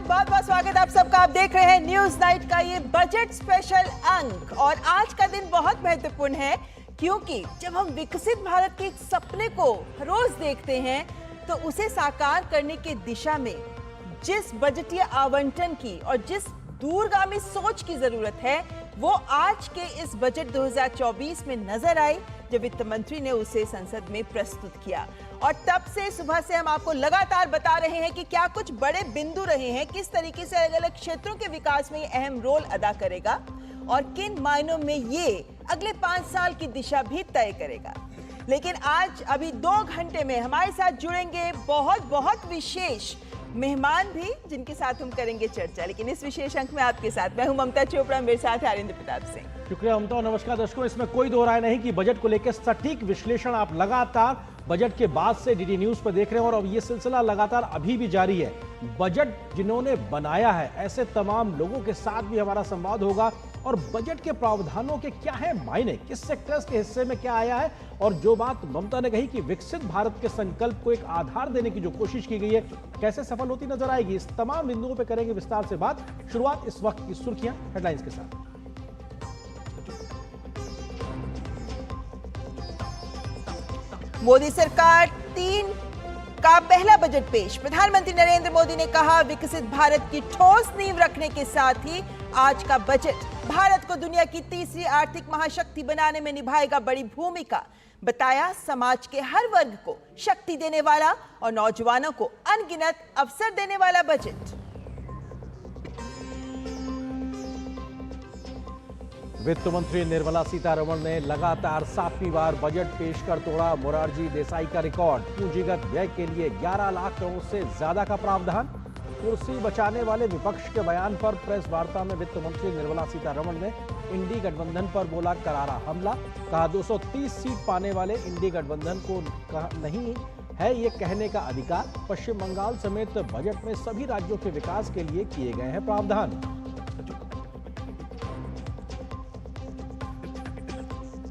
बहुत बहुत स्वागत आप सबका। आप देख रहे हैं न्यूज नाइट का ये बजट स्पेशल अंक। और आज का दिन बहुत महत्वपूर्ण है क्योंकि जब हम विकसित भारत के सपने को रोज देखते हैं तो उसे साकार करने की दिशा में जिस बजटीय आवंटन की और जिस दूरगामी सोच की जरूरत है वो आज के इस बजट 2024 में नजर आई जब वित्त मंत्री ने उसे संसद में प्रस्तुत किया। और तब से सुबह से हम आपको लगातार बता रहे हैं कि क्या कुछ बड़े बिंदु रहे हैं, किस तरीके से अलग अलग क्षेत्रों के विकास में ये अहम रोल अदा करेगा और किन मायनों में ये अगले 5 साल की दिशा भी तय करेगा। लेकिन आज अभी 2 घंटे में हमारे साथ जुड़ेंगे बहुत विशेष मेहमान भी जिनके साथ हम करेंगे चर्चा। लेकिन इस विशेष अंक में आपके साथ मैं हूं ममता चोपड़ा, मेरे साथ है आरिंद्र प्रताप सिंह। शुक्रिया ममता। नमस्कार दर्शकों, इसमें कोई दो राय नहीं कि बजट को लेकर सटीक विश्लेषण आप लगातार बजट के बाद से डीडी न्यूज पर देख रहे हैं और अब ये सिलसिला लगातार अभी भी जारी है। बजट जिन्होंने बनाया है ऐसे तमाम लोगों के साथ भी हमारा संवाद होगा और बजट के प्रावधानों के क्या है मायने, किस सेक्टर्स के हिस्से में क्या आया है और जो बात ममता ने कही कि विकसित भारत के संकल्प को एक आधार देने की जो कोशिश की गई है कैसे सफल होती नजर आएगी, इस तमाम बिंदुओं पर करेंगे विस्तार से बात। शुरुआत इस वक्त की सुर्खियां हेडलाइंस के साथ। मोदी सरकार 3 का पहला बजट पेश। प्रधानमंत्री नरेंद्र मोदी ने कहा विकसित भारत की ठोस नींव रखने के साथ ही आज का बजट भारत को दुनिया की तीसरी आर्थिक महाशक्ति बनाने में निभाएगा बड़ी भूमिका। बताया समाज के हर वर्ग को शक्ति देने वाला और नौजवानों को अनगिनत अवसर देने वाला बजट। वित्त मंत्री निर्मला सीतारमण ने लगातार 7वीं बार बजट पेश कर तोड़ा मोरारजी देसाई का रिकॉर्ड। पूंजीगत व्यय के लिए 11 लाख करोड़ से ज्यादा का प्रावधान। कुर्सी बचाने वाले विपक्ष के बयान पर प्रेस वार्ता में वित्त मंत्री निर्मला सीतारमण ने इंडी गठबंधन पर बोला करारा हमला। कहा 230 सीट पाने वाले इंडी गठबंधन को नहीं है ये कहने का अधिकार। पश्चिम बंगाल समेत बजट में सभी राज्यों के विकास के लिए किए गए हैं प्रावधान।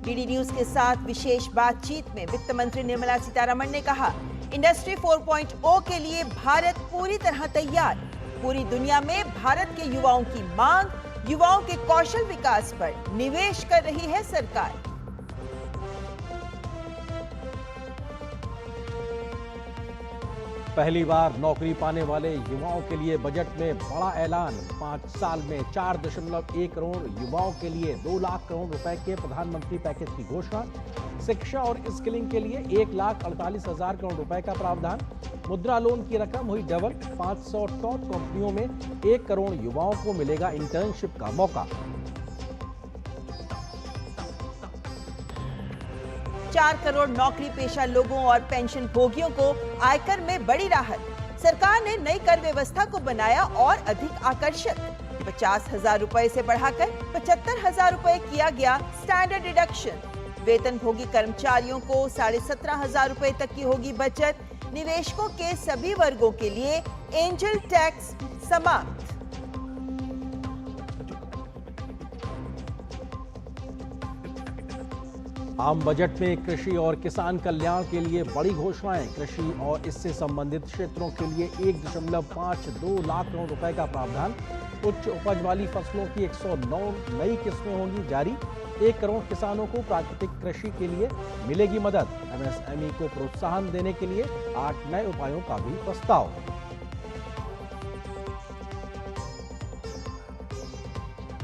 डीडी न्यूज के साथ विशेष बातचीत में वित्त मंत्री निर्मला सीतारमण ने कहा इंडस्ट्री 4.0 के लिए भारत पूरी तरह तैयार। पूरी दुनिया में भारत के युवाओं की मांग, युवाओं के कौशल विकास पर निवेश कर रही है सरकार। पहली बार नौकरी पाने वाले युवाओं के लिए बजट में बड़ा ऐलान। 5 साल में 4.1 करोड़ युवाओं के लिए 2 लाख करोड़ रुपए के प्रधानमंत्री पैकेज की घोषणा। शिक्षा और स्किलिंग के लिए 1,48,000 करोड़ रुपए का प्रावधान। मुद्रा लोन की रकम हुई डबल। 500 टॉप कंपनियों में 1 करोड़ युवाओं को मिलेगा इंटर्नशिप का मौका। 4 करोड़ नौकरी पेशा लोगों और पेंशन भोगियों को आयकर में बड़ी राहत। सरकार ने नई कर व्यवस्था को बनाया और अधिक आकर्षक। 50,000 रुपए से बढ़ाकर 75,000 रुपए किया गया स्टैंडर्ड डिडक्शन। वेतन भोगी कर्मचारियों को 17,500 रुपए तक की होगी बचत। निवेशकों के सभी वर्गों के लिए एंजल टैक्स समाप्त। आम बजट में कृषि और किसान कल्याण के लिए बड़ी घोषणाएं। कृषि और इससे संबंधित क्षेत्रों के लिए 1.52 लाख करोड़ रुपए का प्रावधान। उच्च उपज वाली फसलों की 109 नई किस्में होंगी जारी। 1 करोड़ किसानों को प्राकृतिक कृषि के लिए मिलेगी मदद। एमएसएमई को प्रोत्साहन देने के लिए 8 नए उपायों का भी प्रस्ताव।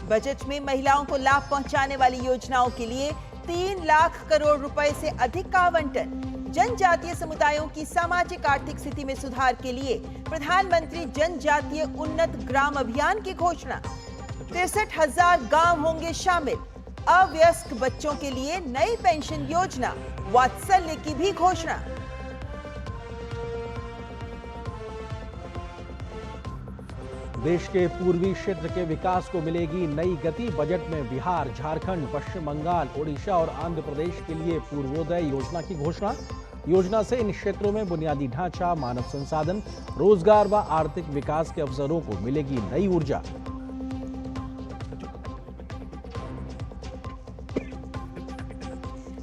बजट में महिलाओं को लाभ पहुंचाने वाली योजनाओं के लिए 3 लाख करोड़ रुपए से अधिक का आवंटन। जनजातीय समुदायों की सामाजिक आर्थिक स्थिति में सुधार के लिए प्रधानमंत्री जनजातीय उन्नत ग्राम अभियान की घोषणा। 63,000 गांव होंगे शामिल। अवयस्क बच्चों के लिए नई पेंशन योजना, वात्सल्य की भी घोषणा। देश के पूर्वी क्षेत्र के विकास को मिलेगी नई गति। बजट में बिहार, झारखंड, पश्चिम बंगाल, ओडिशा और आंध्र प्रदेश के लिए पूर्वोदय योजना की घोषणा। योजना से इन क्षेत्रों में बुनियादी ढांचा, मानव संसाधन, रोजगार व आर्थिक विकास के अवसरों को मिलेगी नई ऊर्जा।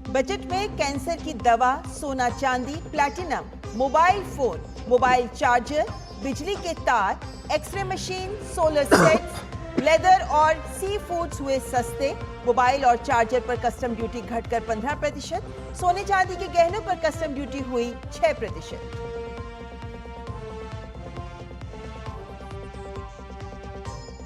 बजट में कैंसर की दवा, सोना चांदी, platinum, mobile phone, mobile charger, बिजली के तार, x ray machine, solar sets, leather और सी फूड्स हुए सस्ते। मोबाइल और चार्जर पर कस्टम ड्यूटी घटकर 15%। सोने चांदी के गहनों पर कस्टम ड्यूटी हुई 6%।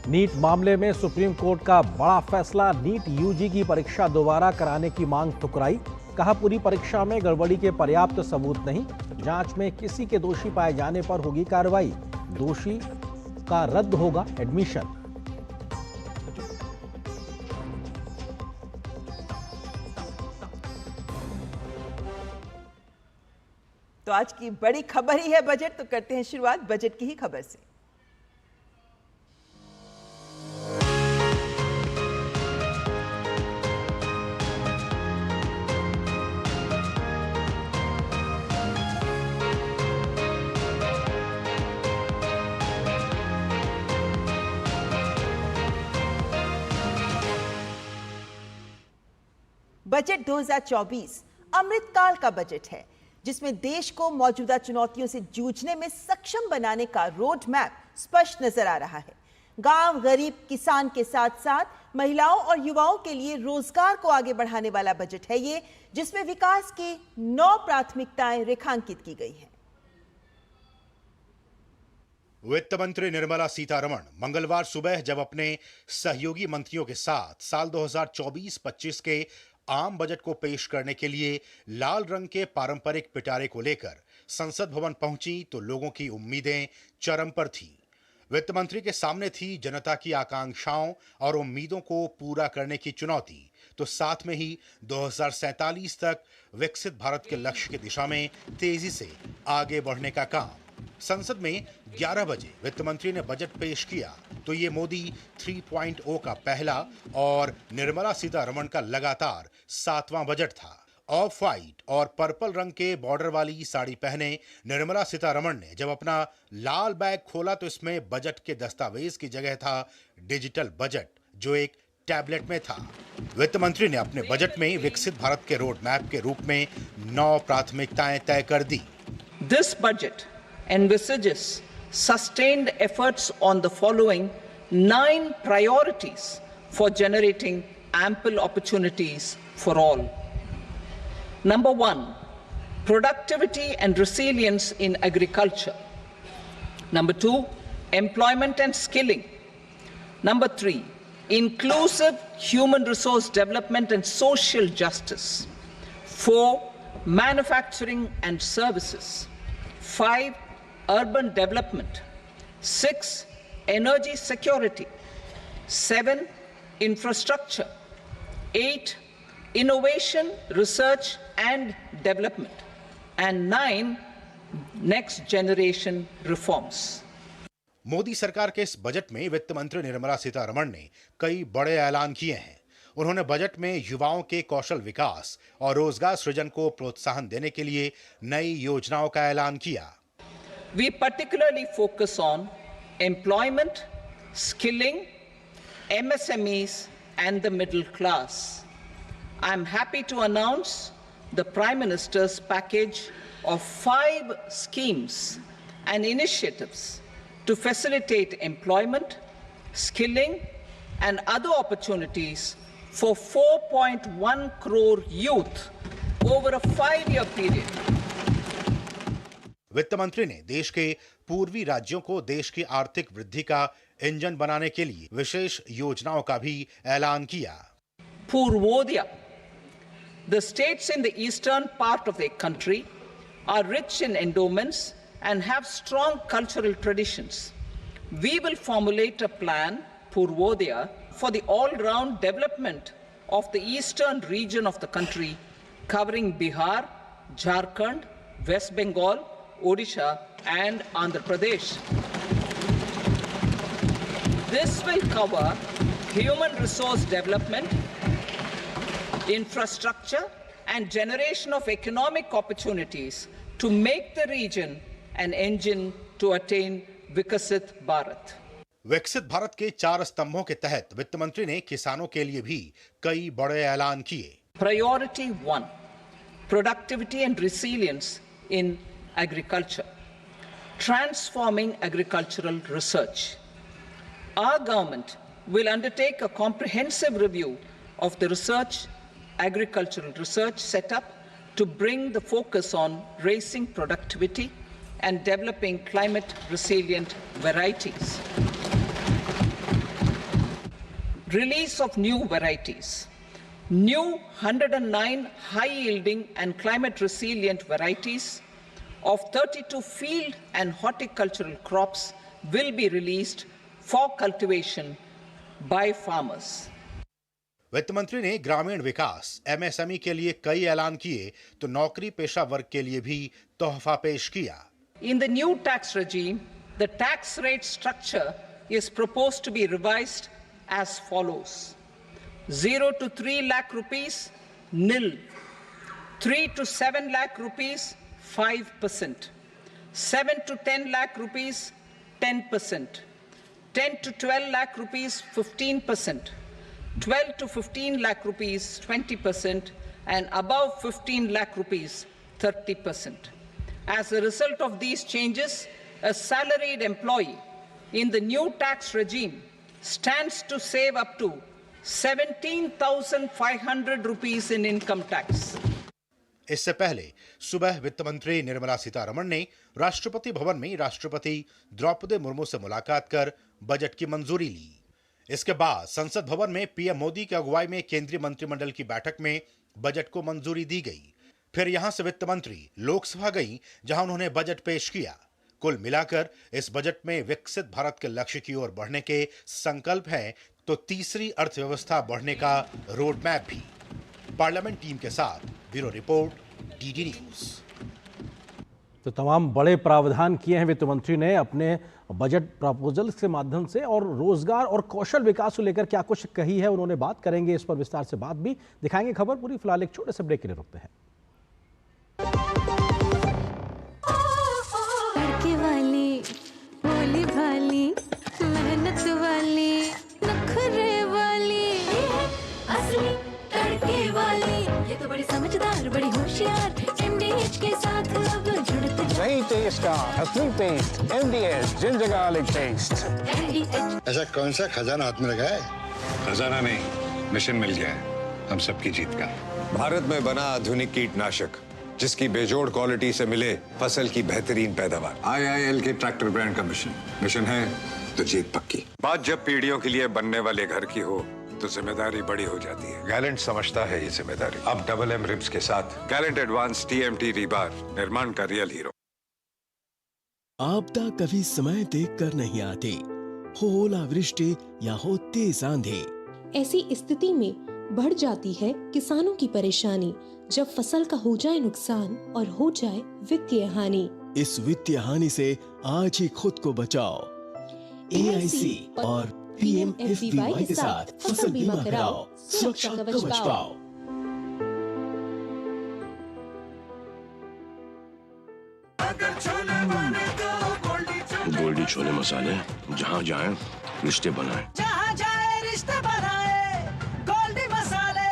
नीट मामले में सुप्रीम कोर्ट का बड़ा फैसला। नीट यूजी की परीक्षा दोबारा कराने की मांग ठुकराई। कहा पूरी परीक्षा में गड़बड़ी के पर्याप्त सबूत नहीं। जांच में किसी के दोषी पाए जाने पर होगी कार्रवाई। दोषी का रद्द होगा एडमिशन। तो आज की बड़ी खबर ही है बजट। तो करते हैं शुरुआत बजट की ही खबर से। बजट 2024 अमृतकाल का बजट है, जिसमें देश को मौजूदा चुनौतियों से जूझने में सक्षम बनाने का रोड मैप स्पष्ट नजर आ रहा है। गांव, गरीब, किसान के साथ साथ महिलाओं और युवाओं के लिए रोजगार को आगे बढ़ाने वाला बजट है ये, जिसमें विकास की 9 प्राथमिकताएं रेखांकित की गई हैं। वित्त मंत्री निर्मला सीतारमण मंगलवार सुबह जब अपने सहयोगी मंत्रियों के साथ साल 2024-25 के आम बजट को पेश करने के लिए लाल रंग के पारंपरिक पिटारे को लेकर संसद भवन पहुंची तो लोगों की उम्मीदें चरम पर थीं। वित्त मंत्री के सामने थी जनता की आकांक्षाओं और उम्मीदों को पूरा करने की चुनौती, तो साथ में ही 2047 तक विकसित भारत के लक्ष्य की दिशा में तेजी से आगे बढ़ने का काम। संसद में 11 बजे वित्त मंत्री ने बजट पेश किया तो ये मोदी 3.0 का पहला और निर्मला सीतारमण का लगातार 7वां बजट था। ऑफ व्हाइट और पर्पल रंग के बॉर्डर वाली साड़ी पहने निर्मला सीतारमण ने जब अपना लाल बैग खोला तो इसमें बजट के दस्तावेज की जगह था डिजिटल बजट, जो एक टैबलेट में था। वित्त मंत्री ने अपने बजट में विकसित भारत के रोड मैप के रूप में 9 प्राथमिकताएं तय कर दी। This budget envisages sustained efforts on the following 9 priorities for generating ample opportunities for all. Number 1, productivity and resilience in agriculture. Number 2, employment and skilling. Number 3, inclusive human resource development and social justice. 4, manufacturing and services. 5, urban development. 6, energy security. 7, infrastructure. 8, innovation, research and development. And 9, next generation reforms. Modi सरकार के इस budget में वित्त मंत्री निर्मला सीतारमण ने कई बड़े ऐलान किए हैं। उन्होंने बजट में युवाओं के कौशल विकास और रोजगार सृजन को प्रोत्साहन देने के लिए नई योजनाओं का ऐलान किया। We particularly focus on employment, skilling, MSMEs and the middle class. I am happy to announce the Prime Minister's package of 5 schemes and initiatives to facilitate employment, skilling and other opportunities for 4.1 crore youth over a 5-year period. वित्त मंत्री ने देश के पूर्वी राज्यों को देश की आर्थिक वृद्धि का इंजन बनाने के लिए विशेष योजनाओं का भी ऐलान किया। Purvodaya. The states in the eastern part of the country are rich in endowments and have strong cultural traditions. We will formulate a plan, Purvodaya, for the all-round development of the eastern region of the country, covering Bihar, Jharkhand, West Bengal, Odisha and Andhra Pradesh. This will cover human resource development, infrastructure and generation of economic opportunities to make the region an engine to attain Vikasit Bharat. विकसित भारत के 4 स्तंभों के तहत वित्त मंत्री ने किसानों के लिए भी कई बड़े ऐलान किए। Priority 1, productivity and resilience in agriculture. transforming agricultural research. Our government will undertake a comprehensive review of the agricultural research setup to bring the focus on raising productivity and developing climate resilient varieties. Release of new varieties. New 109 high-yielding and climate-resilient varieties of 32 field and horticultural crops will be released for cultivation by farmers. वित्त मंत्री ने ग्रामीण विकास MSME के लिए कई ऐलान किए तो नौकरी पेशा वर्ग के लिए भी तोहफा पेश किया। In the new tax regime, the tax rate structure is proposed to be revised as follows: 0 to 3 lakh rupees, nil; 3 to 7 lakh rupees, 5%; 7 to 10 lakh rupees, 10%; 10 to 12 lakh rupees, 15%; 12 to 15 lakh rupees, 20%; and above 15 lakh rupees, 30%. As a result of these changes, a salaried employee in the new tax regime stands to save up to 17,500 rupees in income tax. इससे पहले सुबह वित्त मंत्री निर्मला सीतारमण ने राष्ट्रपति भवन में राष्ट्रपति द्रौपदी मुर्मू से मुलाकात कर बजट की मंजूरी ली। इसके बाद संसद भवन में पीएम मोदी की अगुवाई में केंद्रीय मंत्रिमंडल की बैठक में बजट को मंजूरी दी गई। फिर यहां से वित्त मंत्री लोकसभा गई, जहां उन्होंने बजट पेश किया। कुल मिलाकर इस बजट में विकसित भारत के लक्ष्य की ओर बढ़ने के संकल्प हैं, तो तीसरी अर्थव्यवस्था बढ़ने का रोड मैप भी। पार्लियामेंट टीम के साथ ब्यूरो रिपोर्ट, डीडी न्यूज। तो तमाम बड़े प्रावधान किए हैं वित्त मंत्री ने अपने बजट प्रपोजल के माध्यम से, और रोजगार और कौशल विकास को लेकर क्या कुछ कही है उन्होंने बात करेंगे, इस पर विस्तार से बात भी दिखाएंगे। खबर पूरी, फिलहाल एक छोटे से ब्रेक के लिए रुकते हैं। भोली भाली, मेहनत वाली, नखरे वाली, असली तड़के वाली, ये तो बड़ी समझदार, बड़ी होशियार, MDH के साथ अब जुड़ते जाओ। नई टेस्ट का असली taste, MDH ginger garlic taste. MDH ऐसा कौन सा खजाना हाथ में लगा है? खजाना नहीं, मिशन मिल गया है हम सबकी जीत का। भारत में बना आधुनिक कीटनाशक जिसकी बेजोड़ क्वालिटी से मिले फसल की बेहतरीन पैदावार। IIL के ट्रैक्टर ब्रांड का मिशन है तो जीत पक्की। बात जब पीढ़ियों के लिए बनने वाले घर की हो तो जिम्मेदारी बड़ी हो जाती है। गैलेंट समझता है ये जिम्मेदारी। अब डबल M रिब्स के साथ गैलेंट एडवांस TMT रीबार, निर्माण का रियल हीरो। आपदा कभी समय देख कर नहीं आती, हो ओलावृष्टि या हो तेज आंधी। ऐसी स्थिति में बढ़ जाती है किसानों की परेशानी, जब फसल का हो जाए नुकसान और हो जाए वित्तीय हानि। इस वित्तीय हानि से आज ही खुद को बचाओ। AIC और PMFBY के साथ फसल बीमा कराओ, सुरक्षा कवच पाओ। गोल्डी छोले मसाले, जहाँ जाए रिश्ते बनाए, जहाँ जाए रिश्ते बनाए, गोल्डी मसाले।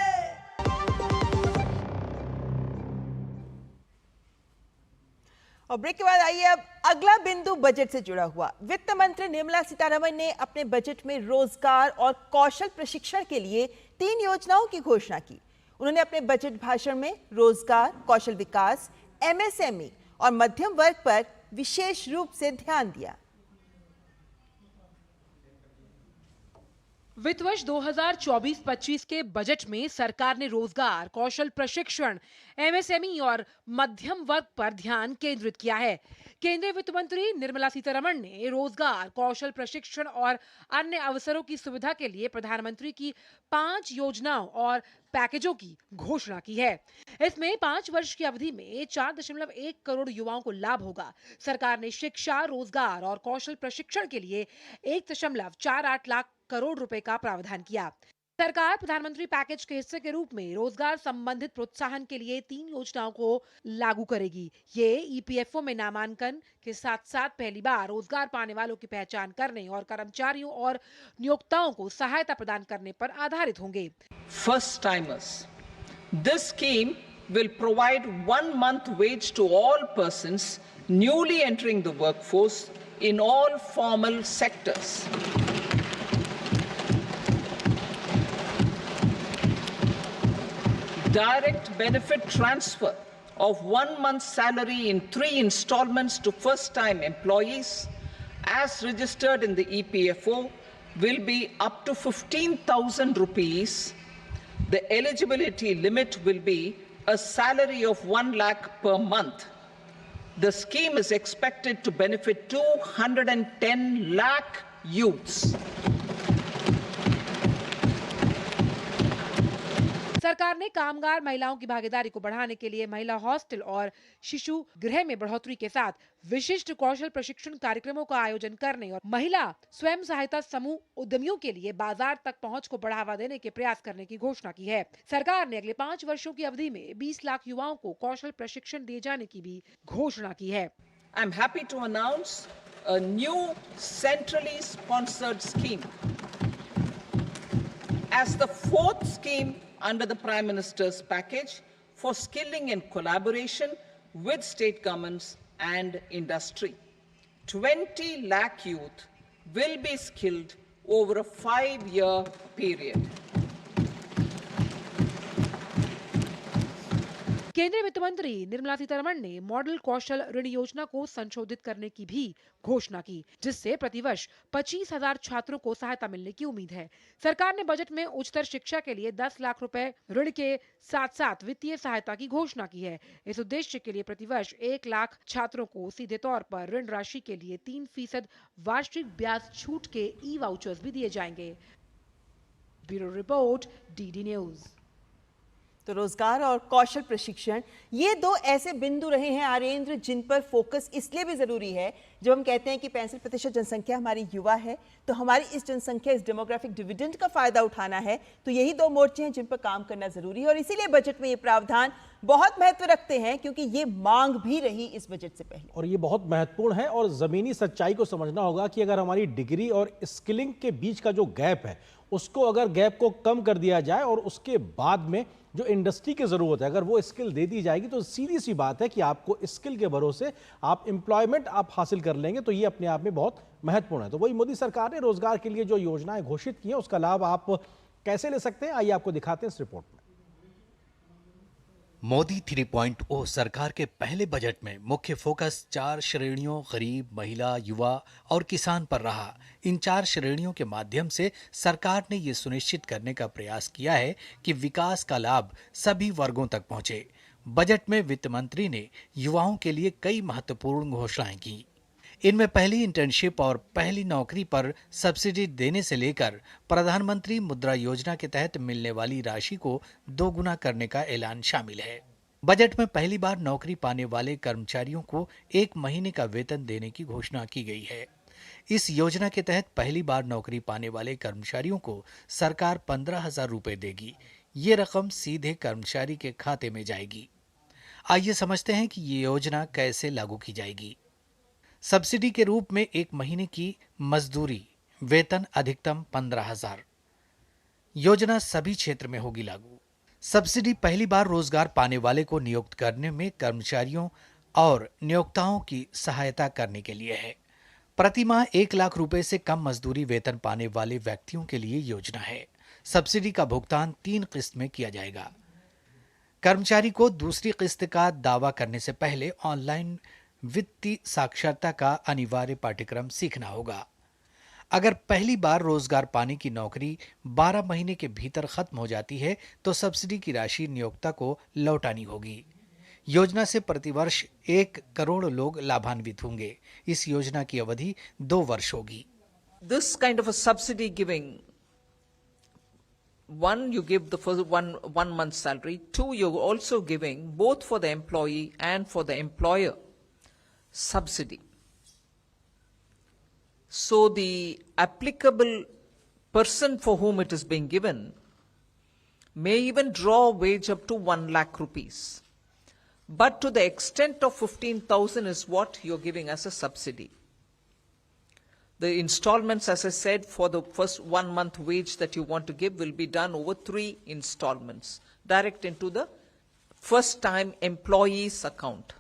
और ब्रेक के बाद आइए अब अगला बिंदु बजट से जुड़ा हुआ। वित्त मंत्री निर्मला सीतारमण ने अपने बजट में रोजगार और कौशल प्रशिक्षण के लिए 3 योजनाओं की घोषणा की। उन्होंने अपने बजट भाषण में रोजगार, कौशल विकास, MSME और मध्यम वर्ग पर विशेष रूप से ध्यान दिया। वित्त वर्ष 2024-25 के बजट में सरकार ने रोजगार, कौशल प्रशिक्षण, MSME और मध्यम वर्ग पर ध्यान केंद्रित किया है। केंद्रीय वित्त मंत्री निर्मला सीतारमण ने रोजगार, कौशल प्रशिक्षण और अन्य अवसरों की सुविधा के लिए प्रधानमंत्री की 5 योजनाओं और पैकेजों की घोषणा की है। इसमें 5 वर्ष की अवधि में 4.1 करोड़ युवाओं को लाभ होगा। सरकार ने शिक्षा, रोजगार और कौशल प्रशिक्षण के लिए 1.48 लाख करोड़ रुपए का प्रावधान किया। सरकार प्रधानमंत्री पैकेज के हिस्से के रूप में रोजगार संबंधित प्रोत्साहन के लिए 3 योजनाओं को लागू करेगी। ये EPFO में नामांकन के साथ साथ पहली बार रोजगार पाने वालों की पहचान करने और कर्मचारियों और नियोक्ताओं को सहायता प्रदान करने पर आधारित होंगे। First timers. This scheme will provide 1 month wage to all persons newly entering the workforce in all formal sectors. Direct benefit transfer of 1 month's salary in 3 installments to first-time employees, as registered in the EPFO, will be up to 15,000 rupees. The eligibility limit will be a salary of 1 lakh per month. The scheme is expected to benefit 210 lakh youths. सरकार ने कामगार महिलाओं की भागीदारी को बढ़ाने के लिए महिला हॉस्टल और शिशु गृह में बढ़ोतरी के साथ विशिष्ट कौशल प्रशिक्षण कार्यक्रमों का आयोजन करने और महिला स्वयं सहायता समूह उद्यमियों के लिए बाजार तक पहुंच को बढ़ावा देने के प्रयास करने की घोषणा की है। सरकार ने अगले 5 वर्षों की अवधि में 20 लाख युवाओं को कौशल प्रशिक्षण दिए जाने की भी घोषणा की है। I am happy to announce a new centrally sponsored scheme as the 4th scheme under the Prime Minister's package for skilling in collaboration with state governments and industry. 20 lakh youth will be skilled over a 5-year period. केंद्रीय वित्त मंत्री निर्मला सीतारमण ने model कौशल ऋण योजना को संशोधित करने की भी घोषणा की, जिससे प्रतिवर्ष 25,000 छात्रों को सहायता मिलने की उम्मीद है। सरकार ने बजट में उच्चतर शिक्षा के लिए 10 लाख रुपए ऋण के साथ साथ वित्तीय सहायता की घोषणा की है। इस उद्देश्य के लिए प्रतिवर्ष 1 लाख छात्रों को सीधे तौर पर ऋण राशि के लिए 3% वार्षिक ब्याज छूट के ई वाउचर्स भी दिए जाएंगे। Bureau report, DD news. तो रोजगार और कौशल प्रशिक्षण, ये 2 ऐसे बिंदु रहे हैं आर्येंद्र जिन पर फोकस इसलिए भी जरूरी है। जब हम कहते हैं कि 65% जनसंख्या हमारी युवा है, तो हमारी इस जनसंख्या, इस डेमोग्राफिक डिविडेंड का फायदा उठाना है, तो यही 2 मोर्चे हैं जिन पर काम करना जरूरी है। और इसीलिए बजट में ये प्रावधान बहुत महत्व रखते हैं, क्योंकि ये मांग भी रही इस बजट से पहले। और ये बहुत महत्वपूर्ण है और जमीनी सच्चाई को समझना होगा कि अगर हमारी डिग्री और स्किलिंग के बीच का जो गैप है, उसको अगर गैप को कम कर दिया जाए और उसके बाद में जो इंडस्ट्री की जरूरत है अगर वो स्किल दे दी जाएगी, तो सीधी सी बात है कि आपको स्किल के भरोसे आप एम्प्लॉयमेंट आप हासिल कर लेंगे। तो ये अपने आप में बहुत महत्वपूर्ण है। तो वही मोदी सरकार ने रोजगार के लिए जो योजनाएं घोषित की हैं, उसका लाभ आप कैसे ले सकते हैं, आइए आपको दिखाते हैं इस रिपोर्ट में। मोदी 3.0 सरकार के पहले बजट में मुख्य फोकस 4 श्रेणियों गरीब, महिला, युवा और किसान पर रहा। इन 4 श्रेणियों के माध्यम से सरकार ने ये सुनिश्चित करने का प्रयास किया है कि विकास का लाभ सभी वर्गों तक पहुंचे। बजट में वित्त मंत्री ने युवाओं के लिए कई महत्वपूर्ण घोषणाएं की। इनमें पहली इंटर्नशिप और पहली नौकरी पर सब्सिडी देने से लेकर प्रधानमंत्री मुद्रा योजना के तहत मिलने वाली राशि को 2 गुना करने का ऐलान शामिल है। बजट में पहली बार नौकरी पाने वाले कर्मचारियों को 1 महीने का वेतन देने की घोषणा की गई है। इस योजना के तहत पहली बार नौकरी पाने वाले कर्मचारियों को सरकार 15,000 रुपए देगी। ये रकम सीधे कर्मचारी के खाते में जाएगी। आइए समझते हैं कि ये योजना कैसे लागू की जाएगी। सब्सिडी के रूप में 1 महीने की मजदूरी, वेतन अधिकतम 15,000। योजना सभी क्षेत्र में होगी लागू। सब्सिडी पहली बार रोजगार पाने वाले को नियुक्त करने में कर्मचारियों और नियोक्ताओं की सहायता करने के लिए है। प्रति माह 1 लाख रुपए से कम मजदूरी वेतन पाने वाले व्यक्तियों के लिए योजना है। सब्सिडी का भुगतान 3 किस्त में किया जाएगा। कर्मचारी को दूसरी किस्त का दावा करने से पहले ऑनलाइन वित्तीय साक्षरता का अनिवार्य पाठ्यक्रम सीखना होगा। अगर पहली बार रोजगार पाने की नौकरी 12 महीने के भीतर खत्म हो जाती है तो सब्सिडी की राशि नियोक्ता को लौटानी होगी। योजना से प्रतिवर्ष 1 करोड़ लोग लाभान्वित होंगे। इस योजना की अवधि 2 वर्ष होगी। This kind of a subsidy giving, 1, you give the first one month salary. 2, you're also giving both for the employee and for the employer subsidy. So the applicable person for whom it is being given may even draw a wage up to 1 lakh rupees. But to the extent of 15,000 is what you're giving as a subsidy. The installments, as I said, for the first 1 month wage that you want to give will be done over 3 installments, direct into the first-time employees account.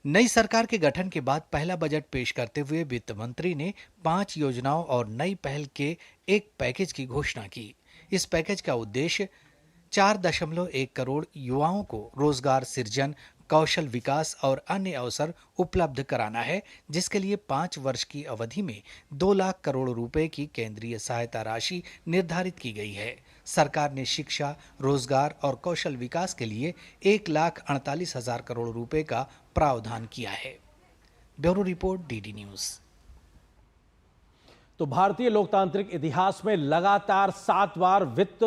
नई सरकार के गठन के बाद पहला budget पेश करते हुए वित्त मंत्री ने 5 योजनाओं और नई पहल के एक पैकेज की घोषणा की। इस पैकेज का उद्देश्य 4.1 करोड़ युवाओं को रोजगार सृजन, कौशल विकास और अन्य अवसर उपलब्ध कराना है, जिसके लिए 5 वर्ष की अवधि में 2 लाख करोड़ रुपए की केंद्रीय सहायता राशि निर्धारित की गई है। सरकार ने शिक्षा, रोजगार और कौशल विकास के लिए 1,48,000 करोड़ रुपए का प्रावधान किया है। Bureau report, DD news. तो भारतीय लोकतांत्रिक इतिहास में लगातार 7 बार वित्त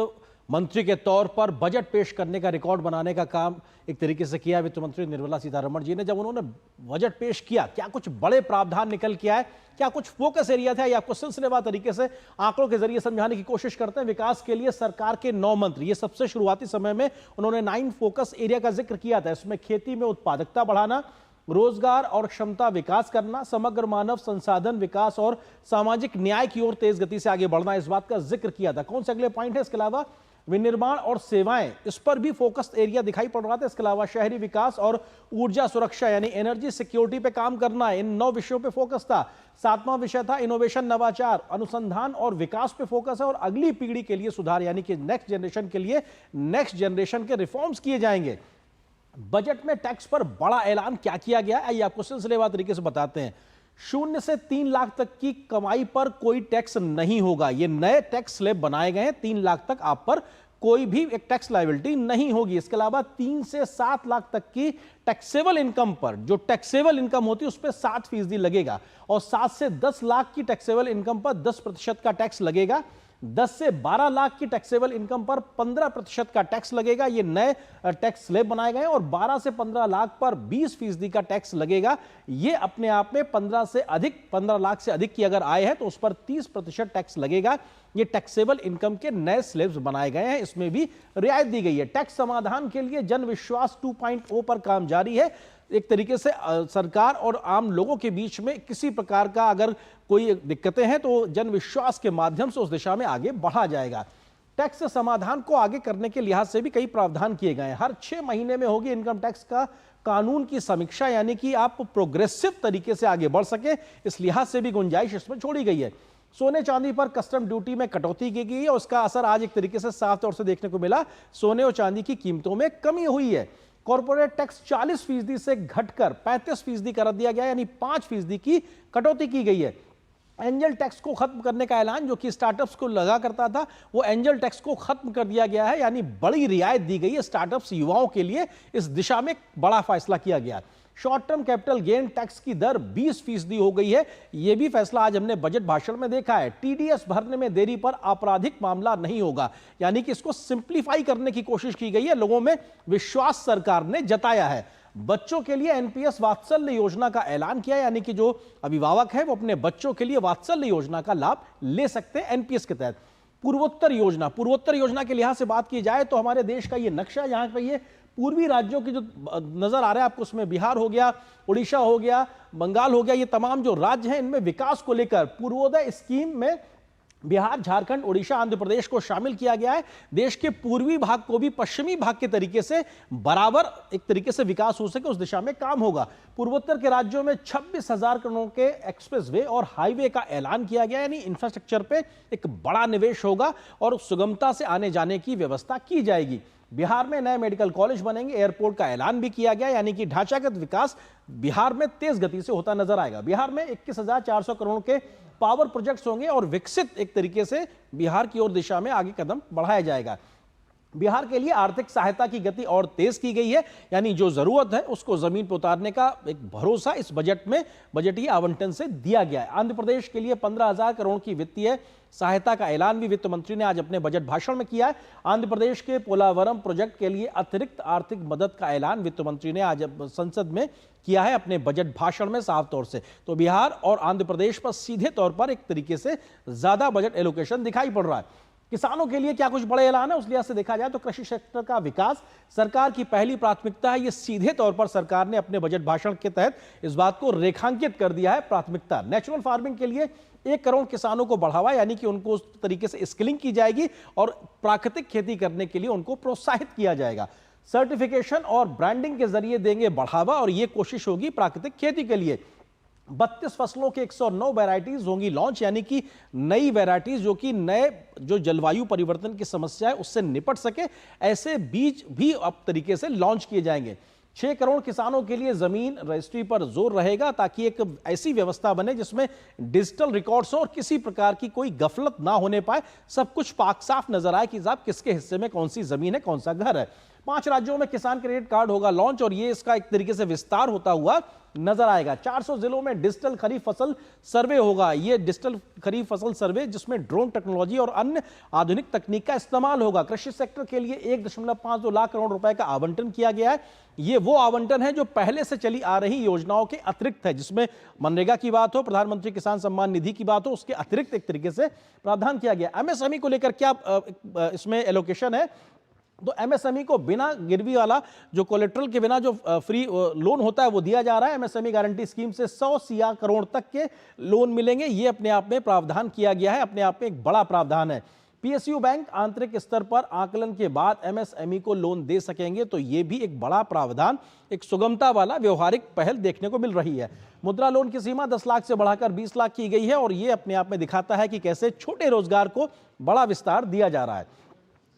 मंत्री के तौर पर बजट पेश करने का रिकॉर्ड बनाने का काम एक तरीके से किया वित्त मंत्री निर्मला सीतारमण जी ने। जब उन्होंने बजट पेश किया, क्या कुछ बड़े प्रावधान निकल के आए, क्या कुछ फोकस एरिया था, या आपको सिलसिलेवार तरीके से आंकड़ों के जरिए समझाने की कोशिश करते हैं। विकास के लिए सरकार के 9 मंत्री, ये सबसे शुरुआती समय में उन्होंने 9 फोकस एरिया का जिक्र किया था। इसमें खेती में उत्पादकता बढ़ाना, रोजगार और क्षमता विकास करना, समग्र मानव संसाधन विकास और सामाजिक न्याय की ओर तेज गति से आगे बढ़ना, इस बात का जिक्र किया था। कौन से अगले पॉइंट है? इसके अलावा विनिर्माण और सेवाएं, इस पर भी फोकस एरिया दिखाई पड़ रहा था। इसके अलावा शहरी विकास और ऊर्जा सुरक्षा यानी एनर्जी सिक्योरिटी पे काम करना, इन 9 विषयों पे फोकस था। 7वां विषय था इनोवेशन, नवाचार, अनुसंधान और विकास पे फोकस है, और अगली पीढ़ी के लिए सुधार यानी कि नेक्स्ट जनरेशन के लिए नेक्स्ट जनरेशन के रिफॉर्म्स किए जाएंगे। बजट में टैक्स पर बड़ा ऐलान क्या किया गया है, आइए आपको सिलसिलेवार तरीके से बताते हैं। 0 से 3 लाख तक की कमाई पर कोई टैक्स नहीं होगा। ये नए टैक्स स्लैब बनाए गए हैं। 3 लाख तक आप पर कोई भी एक टैक्स लायबिलिटी नहीं होगी। इसके अलावा 3 से 7 लाख तक की टैक्सेबल इनकम पर, जो टैक्सेबल इनकम होती है उस पर 60% लगेगा, और 7 से 10 लाख की टैक्सेबल इनकम पर 10% का टैक्स लगेगा। 10 से 12 लाख की टैक्सेबल इनकम पर 15% का टैक्स लगेगा। ये नए टैक्स स्लैब बनाए गए, और 12 से 15 लाख पर 20% का टैक्स लगेगा। ये अपने आप में 15 लाख से अधिक की अगर आय है तो उस पर 30% टैक्स लगेगा। ये टैक्सेबल इनकम के नए स्लैब्स बनाए गए हैं, इसमें भी रियायत दी गई है। टैक्स समाधान के लिए जन विश्वास 2.0 पर काम जारी है। एक तरीके से सरकार और आम लोगों के बीच में किसी प्रकार का अगर कोई दिक्कतें हैं तो जन विश्वास के माध्यम से उस दिशा में आगे बढ़ा जाएगा। टैक्स समाधान को आगे करने के लिहाज से भी कई प्रावधान किए गए हैं। हर 6 महीने में होगी इनकम टैक्स का कानून की समीक्षा, यानी कि आप प्रोग्रेसिव तरीके से आगे बढ़ सके, इस लिहाज से भी गुंजाइश इसमें छोड़ी गई है। सोने चांदी पर कस्टम ड्यूटी में कटौती की गई है, उसका असर आज एक तरीके से साफ तौर से देखने को मिला। सोने और चांदी की कीमतों में कमी हुई है। कॉर्पोरेट टैक्स 40% से घटकर 35% कर दिया गया, यानी 5% की कटौती की गई है। एंजल टैक्स को खत्म करने का ऐलान जो कि स्टार्टअप्स को लगा करता था, वो एंजल टैक्स को खत्म कर दिया गया है, यानी बड़ी रियायत दी गई है स्टार्टअप्स युवाओं के लिए। इस दिशा में बड़ा फैसला किया गया। Short term capital gain tax की दर 20% हो गई है। यह भी फैसला आज हमने बजट भाषण में देखा है। टीडीएस भरने में देरी पर आपराधिक मामला नहीं होगा, यानी कि इसको सिंप्लीफाई करने की कोशिश की गई है। लोगों में विश्वास सरकार ने जताया है। बच्चों के लिए एनपीएस वात्सल्य योजना का ऐलान किया, यानी कि जो अभिभावक है वो अपने बच्चों के लिए वात्सल्य योजना का लाभ ले सकते हैं एनपीएस के तहत। पूर्वोत्तर योजना के लिहाज से बात की जाए तो हमारे देश का ये नक्शा, यहाँ पे ये पूर्वी राज्यों की जो नजर आ रहा है आपको, उसमें बिहार हो गया, उड़ीसा हो गया, बंगाल हो गया, ये तमाम जो राज्य हैं इनमें विकास को लेकर पूर्वोदय स्कीम में बिहार, झारखंड, उड़ीसा, आंध्र प्रदेश को शामिल किया गया है। देश के पूर्वी भाग को भी पश्चिमी भाग के तरीके से बराबर एक तरीके से विकास हो सके, उस दिशा में काम होगा। पूर्वोत्तर के राज्यों में 26,000 करोड़ के एक्सप्रेसवे और हाईवे का ऐलान किया गया, यानी इंफ्रास्ट्रक्चर पे एक बड़ा निवेश होगा और सुगमता से आने जाने की व्यवस्था की जाएगी। बिहार में नए मेडिकल कॉलेज बनेंगे, एयरपोर्ट का ऐलान भी किया गया, यानी कि ढांचागत विकास बिहार में तेज गति से होता नजर आएगा। बिहार में 21,400 करोड़ के पावर प्रोजेक्ट्स होंगे और विकसित एक तरीके से बिहार की ओर दिशा में आगे कदम बढ़ाया जाएगा। बिहार के लिए आर्थिक सहायता की गति और तेज की गई है, यानी जो जरूरत है उसको जमीन पर उतारने का एक भरोसा इस बजट में बजटीय आवंटन से दिया गया है। आंध्र प्रदेश के लिए 15,000 करोड़ की वित्तीय सहायता का ऐलान भी वित्त मंत्री ने आज अपने बजट भाषण में किया है। आंध्र प्रदेश के पोलावरम प्रोजेक्ट के लिए अतिरिक्त आर्थिक मदद का ऐलान वित्त मंत्री ने आज संसद में किया है अपने बजट भाषण में साफ तौर से। तो बिहार और आंध्र प्रदेश पर सीधे तौर पर एक तरीके से ज्यादा बजट एलोकेशन दिखाई पड़ रहा है। किसानों के लिए क्या कुछ बड़े ऐलान है, उस लिहाज से देखा जाए तो कृषि क्षेत्र का विकास सरकार की पहली प्राथमिकता है। ये सीधे तौर पर सरकार ने अपने बजट भाषण के तहत इस बात को रेखांकित कर दिया है प्राथमिकता। नेचुरल फार्मिंग के लिए 1 करोड़ किसानों को बढ़ावा, यानी कि उनको उस तरीके से स्किलिंग की जाएगी और प्राकृतिक खेती करने के लिए उनको प्रोत्साहित किया जाएगा। सर्टिफिकेशन और ब्रांडिंग के जरिए देंगे बढ़ावा और ये कोशिश होगी प्राकृतिक खेती के लिए। 32 फसलों के 109 वैरायटीज होंगी लॉन्च, यानी कि नई वैरायटीज जो कि नए जो जलवायु परिवर्तन की समस्या है उससे निपट सके, ऐसे बीज भी अब तरीके से लॉन्च किए जाएंगे। 6 करोड़ किसानों के लिए जमीन रजिस्ट्री पर जोर रहेगा ताकि एक ऐसी व्यवस्था बने जिसमें डिजिटल रिकॉर्ड्स हो और किसी प्रकार की कोई गफलत ना होने पाए, सब कुछ पाक साफ नजर आए कि साहब किसके हिस्से में कौन सी जमीन है, कौन सा घर है। 5 राज्यों में किसान क्रेडिट कार्ड होगा लॉन्च और ये इसका एक तरीके से विस्तार होता हुआ नजर आएगा। 400 जिलों में डिजिटल खरीफ फसल सर्वे होगा। ये डिजिटल खरीफ फसल सर्वे जिसमें ड्रोन टेक्नोलॉजी और अन्य आधुनिक तकनीक का इस्तेमाल होगा। कृषि सेक्टर के लिए 1.52 लाख करोड़ रुपए का आवंटन किया गया है। ये वो आवंटन है जो पहले से चली आ रही योजनाओं के अतिरिक्त है, जिसमें मनरेगा की बात हो, प्रधानमंत्री किसान सम्मान निधि की बात हो, उसके अतिरिक्त एक तरीके से प्रावधान किया गया। एमएसएमई को लेकर क्या इसमें एलोकेशन है, तो एमएसएमई को बिना गिरवी वाला जो कोलेट्रल के बिना जो फ्री लोन होता है वो दिया जा रहा है। एमएसएमई गारंटी स्कीम से 100 करोड़ तक के लोन मिलेंगे। ये अपने आप में प्रावधान किया गया है, अपने आप में एक बड़ा प्रावधान है। पीएसयू बैंक आंतरिक स्तर पर आकलन के बाद एमएसएमई को लोन दे सकेंगे, तो ये भी एक बड़ा प्रावधान, एक सुगमता वाला व्यवहारिक पहल देखने को मिल रही है। मुद्रा लोन की सीमा 10 लाख से बढ़ाकर 20 लाख की गई है और ये अपने आप में दिखाता है कि कैसे छोटे रोजगार को बड़ा विस्तार दिया जा रहा है।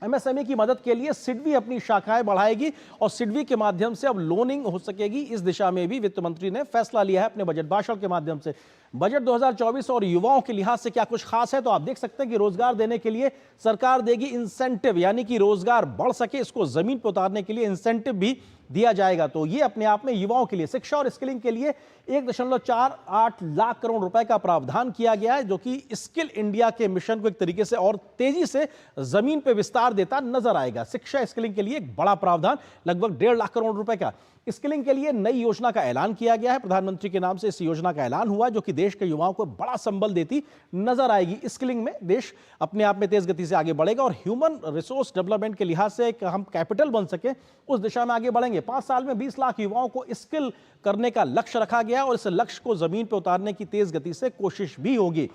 एमएसएमई की मदद के लिए सिडबी अपनी शाखाएं बढ़ाएगी और सिडबी के माध्यम से अब लोनिंग हो सकेगी। इस दिशा में भी वित्त मंत्री ने फैसला लिया है अपने बजट भाषण के माध्यम से। बजट 2024 और युवाओं के लिहाज से क्या कुछ खास है, तो आप देख सकते हैं कि रोजगार देने के लिए सरकार देगी इंसेंटिव, यानी कि रोजगार बढ़ सके इसको जमीन पर उतारने के लिए इंसेंटिव भी दिया जाएगा। तो ये अपने आप में युवाओं के लिए शिक्षा और स्किलिंग के लिए 1.48 लाख करोड़ रुपए का प्रावधान किया गया है, जो कि स्किल इंडिया के मिशन को एक तरीके से और तेजी से जमीन पे विस्तार देता नजर आएगा। शिक्षा स्किलिंग के लिए एक बड़ा प्रावधान लगभग 1.5 लाख करोड़ रुपए का। स्किलिंग के लिए नई योजना का ऐलान किया गया है। प्रधानमंत्री के नाम से इस योजना का ऐलान हुआ जो कि देश के युवाओं को बड़ा संबल देती नजर आएगी। स्किलिंग में देश अपने आप में तेज गति से आगे बढ़ेगा और ह्यूमन रिसोर्स डेवलपमेंट के लिहाज से हम कैपिटल बन सके उस दिशा में आगे बढ़ेंगे। 5 साल में 20 लाख युवाओं को स्किल करने का लक्ष्य रखा गया और इस लक्ष्य को जमीन पर उतारने की तेज गति से कोशिश भी होगी।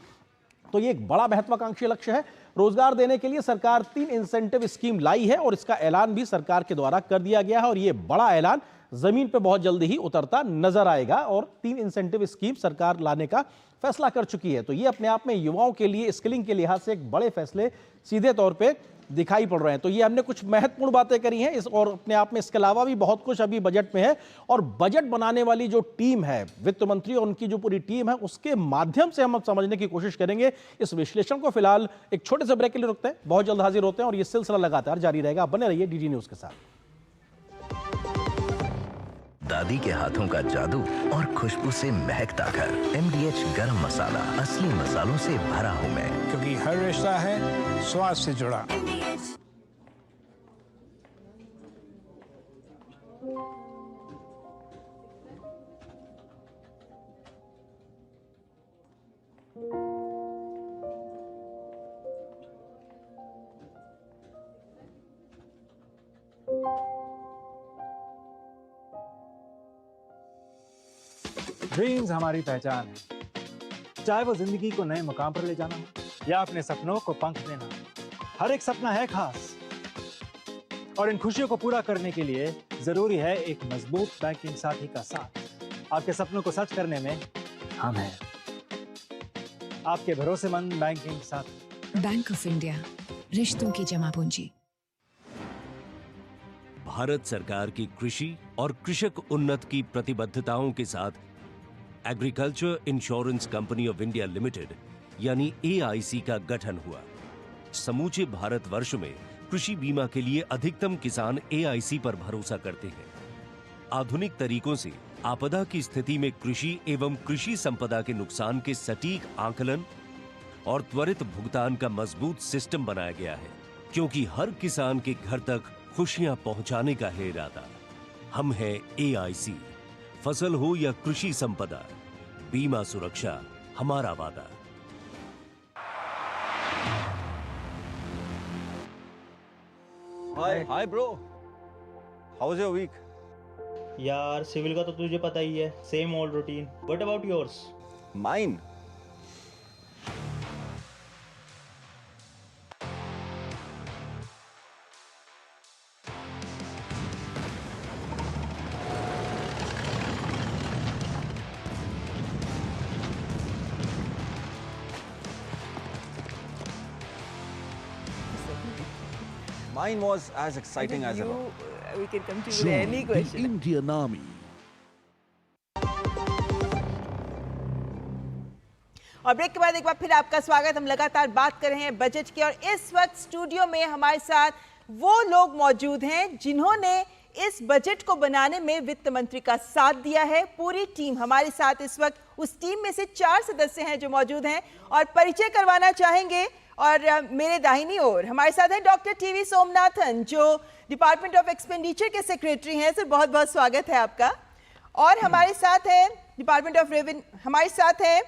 तो ये एक बड़ा महत्वाकांक्षी लक्ष्य है। रोजगार देने के लिए सरकार 3 इंसेंटिव स्कीम लाई है और इसका ऐलान भी सरकार के द्वारा कर दिया गया है और ये बड़ा ऐलान जमीन पे बहुत जल्दी ही उतरता नजर आएगा और 3 इंसेंटिव स्कीम सरकार लाने का फैसला कर चुकी है। तो ये अपने आप में युवाओं के लिए स्किलिंग के लिहाज से एक बड़े फैसले सीधे तौर पे दिखाई पड़ रहे हैं। तो ये हमने कुछ महत्वपूर्ण बातें करी हैं इस और अपने आप में इसके अलावा भी बहुत कुछ अभी बजट में है और बजट बनाने वाली जो टीम है वित्त मंत्री और उनकी जो पूरी टीम है उसके माध्यम से हम अब समझने की कोशिश करेंगे इस विश्लेषण को। फिलहाल एक छोटे से ब्रेक के लिए रुकते हैं, बहुत जल्द हाजिर होते हैं और ये सिलसिला लगातार जारी रहेगा। बने रहिए डीडी न्यूज के साथ। दादी के हाथों का जादू और खुशबू से महकता घर। MDH गरम मसाला, असली मसालों से भरा हूँ मैं, क्योंकि हर रिश्ता है स्वाद से जुड़ा। ड्रीम्स हमारी पहचान है, चाहे वो जिंदगी को नए मुकाम पर ले जाना हो या अपने सपनों को पंख देना। हर एक सपना है खास और इन खुशियों को पूरा करने के लिए जरूरी है एक मजबूत बैंकिंग साथी का साथ। आपके सपनों को सच करने में हम हैं, आपके भरोसेमंद बैंकिंग साथी। बैंक ऑफ इंडिया, रिश्तों की जमा पूंजी। भारत सरकार की कृषि और कृषक उन्नत की प्रतिबद्धताओं के साथ agriculture insurance company of India limited यानी AIC का गठन हुआ। समूचे भारतवर्ष में कृषि बीमा के लिए अधिकतम किसान AIC पर भरोसा करते हैं। आधुनिक तरीकों से आपदा की स्थिति में कृषि एवं कृषि संपदा के नुकसान के सटीक आकलन और त्वरित भुगतान का मजबूत सिस्टम बनाया गया है, क्योंकि हर किसान के घर तक खुशियां पहुंचाने का है इरादा। हम हैं AIC। फसल हो या कृषि संपदा, बीमा सुरक्षा हमारा वादा। Hi bro, how was your week? यार सिविल का तो तुझे पता ही है, same old routine. What about yours? Mine Mine was as exciting as ever. We can come to you with any question. Indian Army. और ब्रेक के बाद एक बार फिर आपका स्वागत। हम लगातार बात कर रहे हैं बजट की और इस वक्त स्टूडियो में हमारे साथ वो लोग मौजूद हैं जिन्होंने इस बजट को बनाने में वित्त मंत्री का साथ दिया है। पूरी टीम हमारे साथ इस वक्त उस टीम में से 4 सदस्य हैं जो मौजूद हैं और परिचय करवाना चाहेंगे। और मेरे दाहिनी ओर हमारे साथ है डॉक्टर टीवी सोमनाथन जो डिपार्टमेंट ऑफ एक्सपेंडिचर के सेक्रेटरी हैं। सर बहुत बहुत स्वागत है आपका। और हमारे साथ है डिपार्टमेंट ऑफ रेवेन्यू, हमारे साथ है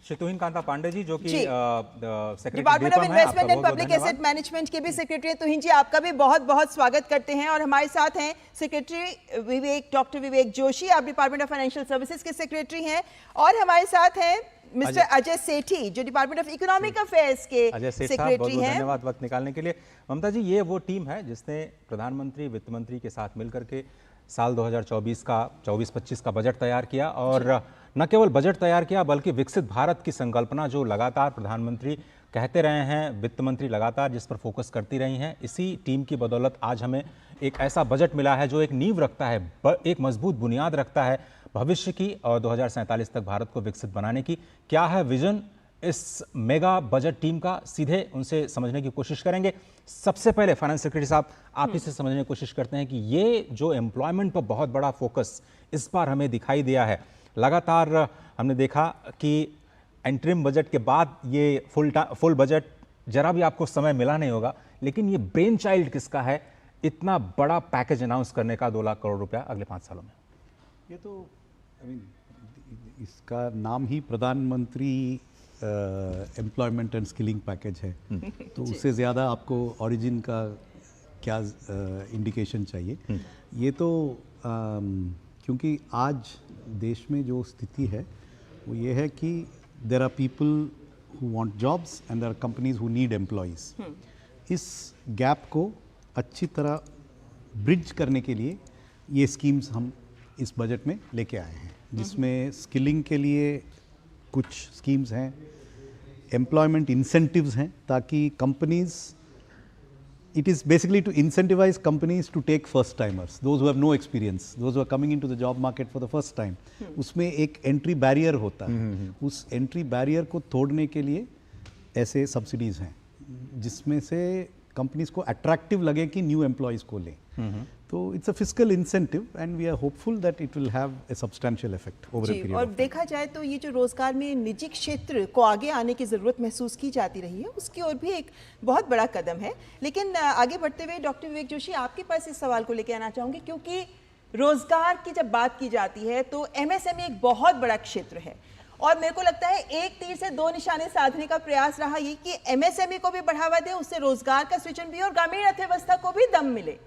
श्री तुहिन कांता पांडे जी जो कि department of investment and public asset management के भी सेक्रेटरी हैं। तुहिन जी आपका भी बहुत बहुत स्वागत करते हैं। और हमारे साथ हैं सेक्रेटरी विवेक, डॉक्टर विवेक जोशी, आप डिपार्टमेंट ऑफ फाइनेंशियल सर्विसेज के सेक्रेटरी हैं। और हमारे साथ हैं मिस्टर अजय सेठी जो डिपार्टमेंट ऑफ इकोनॉमिक अफेयर्स के सेक्रेटरी हैं। धन्यवाद वक्त निकालने के लिए। ममता जी, ये वो टीम है जिसने प्रधानमंत्री वित्त मंत्री के साथ मिलकर के साल 2024 का 24-25 का बजट तैयार किया और न केवल बजट तैयार किया बल्कि विकसित भारत की संकल्पना जो लगातार प्रधानमंत्री कहते रहे हैं, वित्त मंत्री लगातार जिस पर फोकस करती रही हैं, इसी टीम की बदौलत आज हमें एक ऐसा बजट मिला है जो एक नींव रखता है, एक मजबूत बुनियाद रखता है भविष्य की और 2047 तक भारत को विकसित बनाने की। क्या है विजन इस मेगा बजट टीम का, सीधे उनसे समझने की कोशिश करेंगे। सबसे पहले फाइनेंस सेक्रेटरी साहब आप इसे समझने की कोशिश करते हैं कि ये जो एम्प्लॉयमेंट पर बहुत बड़ा फोकस इस बार हमें दिखाई दिया है, लगातार हमने देखा कि एंट्रीम बजट के बाद ये फुल बजट जरा भी आपको समय मिला नहीं होगा, लेकिन ये ब्रेन चाइल्ड किसका है इतना बड़ा पैकेज अनाउंस करने का 2 लाख करोड़ रुपया अगले 5 सालों में? ये तो इसका नाम ही प्रधानमंत्री एम्प्लॉयमेंट एंड स्किलिंग पैकेज है तो उससे ज़्यादा आपको ओरिजिन का क्या इंडिकेशन चाहिए। ये तो क्योंकि आज देश में जो स्थिति है वो ये है कि there are people who want jobs and there are companies who need employees. इस गैप को अच्छी तरह ब्रिज करने के लिए ये स्कीम्स हम इस बजट में लेके आए हैं, जिसमें स्किलिंग के लिए कुछ स्कीम्स हैं, एम्प्लॉयमेंट इंसेंटिव्स हैं ताकि companies, it is basically to incentivize companies to take first timers, those who have no experience, those who are coming into the job market for the first time. उसमें एक entry barrier होता है, उस entry barrier को तोड़ने के लिए ऐसे सब्सिडीज हैं जिसमें से कंपनीज को अट्रैक्टिव लगे कि न्यू एम्प्लॉयज़ को लें। तो it's a fiscal incentive and we are hopeful that it will have a substantial effect over a period. और देखा जाए तो ये जो रोजगार में निजी क्षेत्र को आगे आने की जरूरत महसूस की जाती रही है, उसकी ओर भी एक बहुत बड़ा कदम है। लेकिन आगे बढ़ते हुए डॉक्टर विवेक जोशी आपके पास इस सवाल को लेकर आना चाहूँगी, क्योंकि रोजगार की जब बात की जाती है तो एमएसएमई एक बहुत बड़ा क्षेत्र है और मेरे को लगता है एक तीर से 2 निशाने साधने का प्रयास रहा ये कि एमएसएमई को भी बढ़ावा दे, उससे रोजगार का सृजन भी और ग्रामीण अर्थव्यवस्था को भी दम मिले।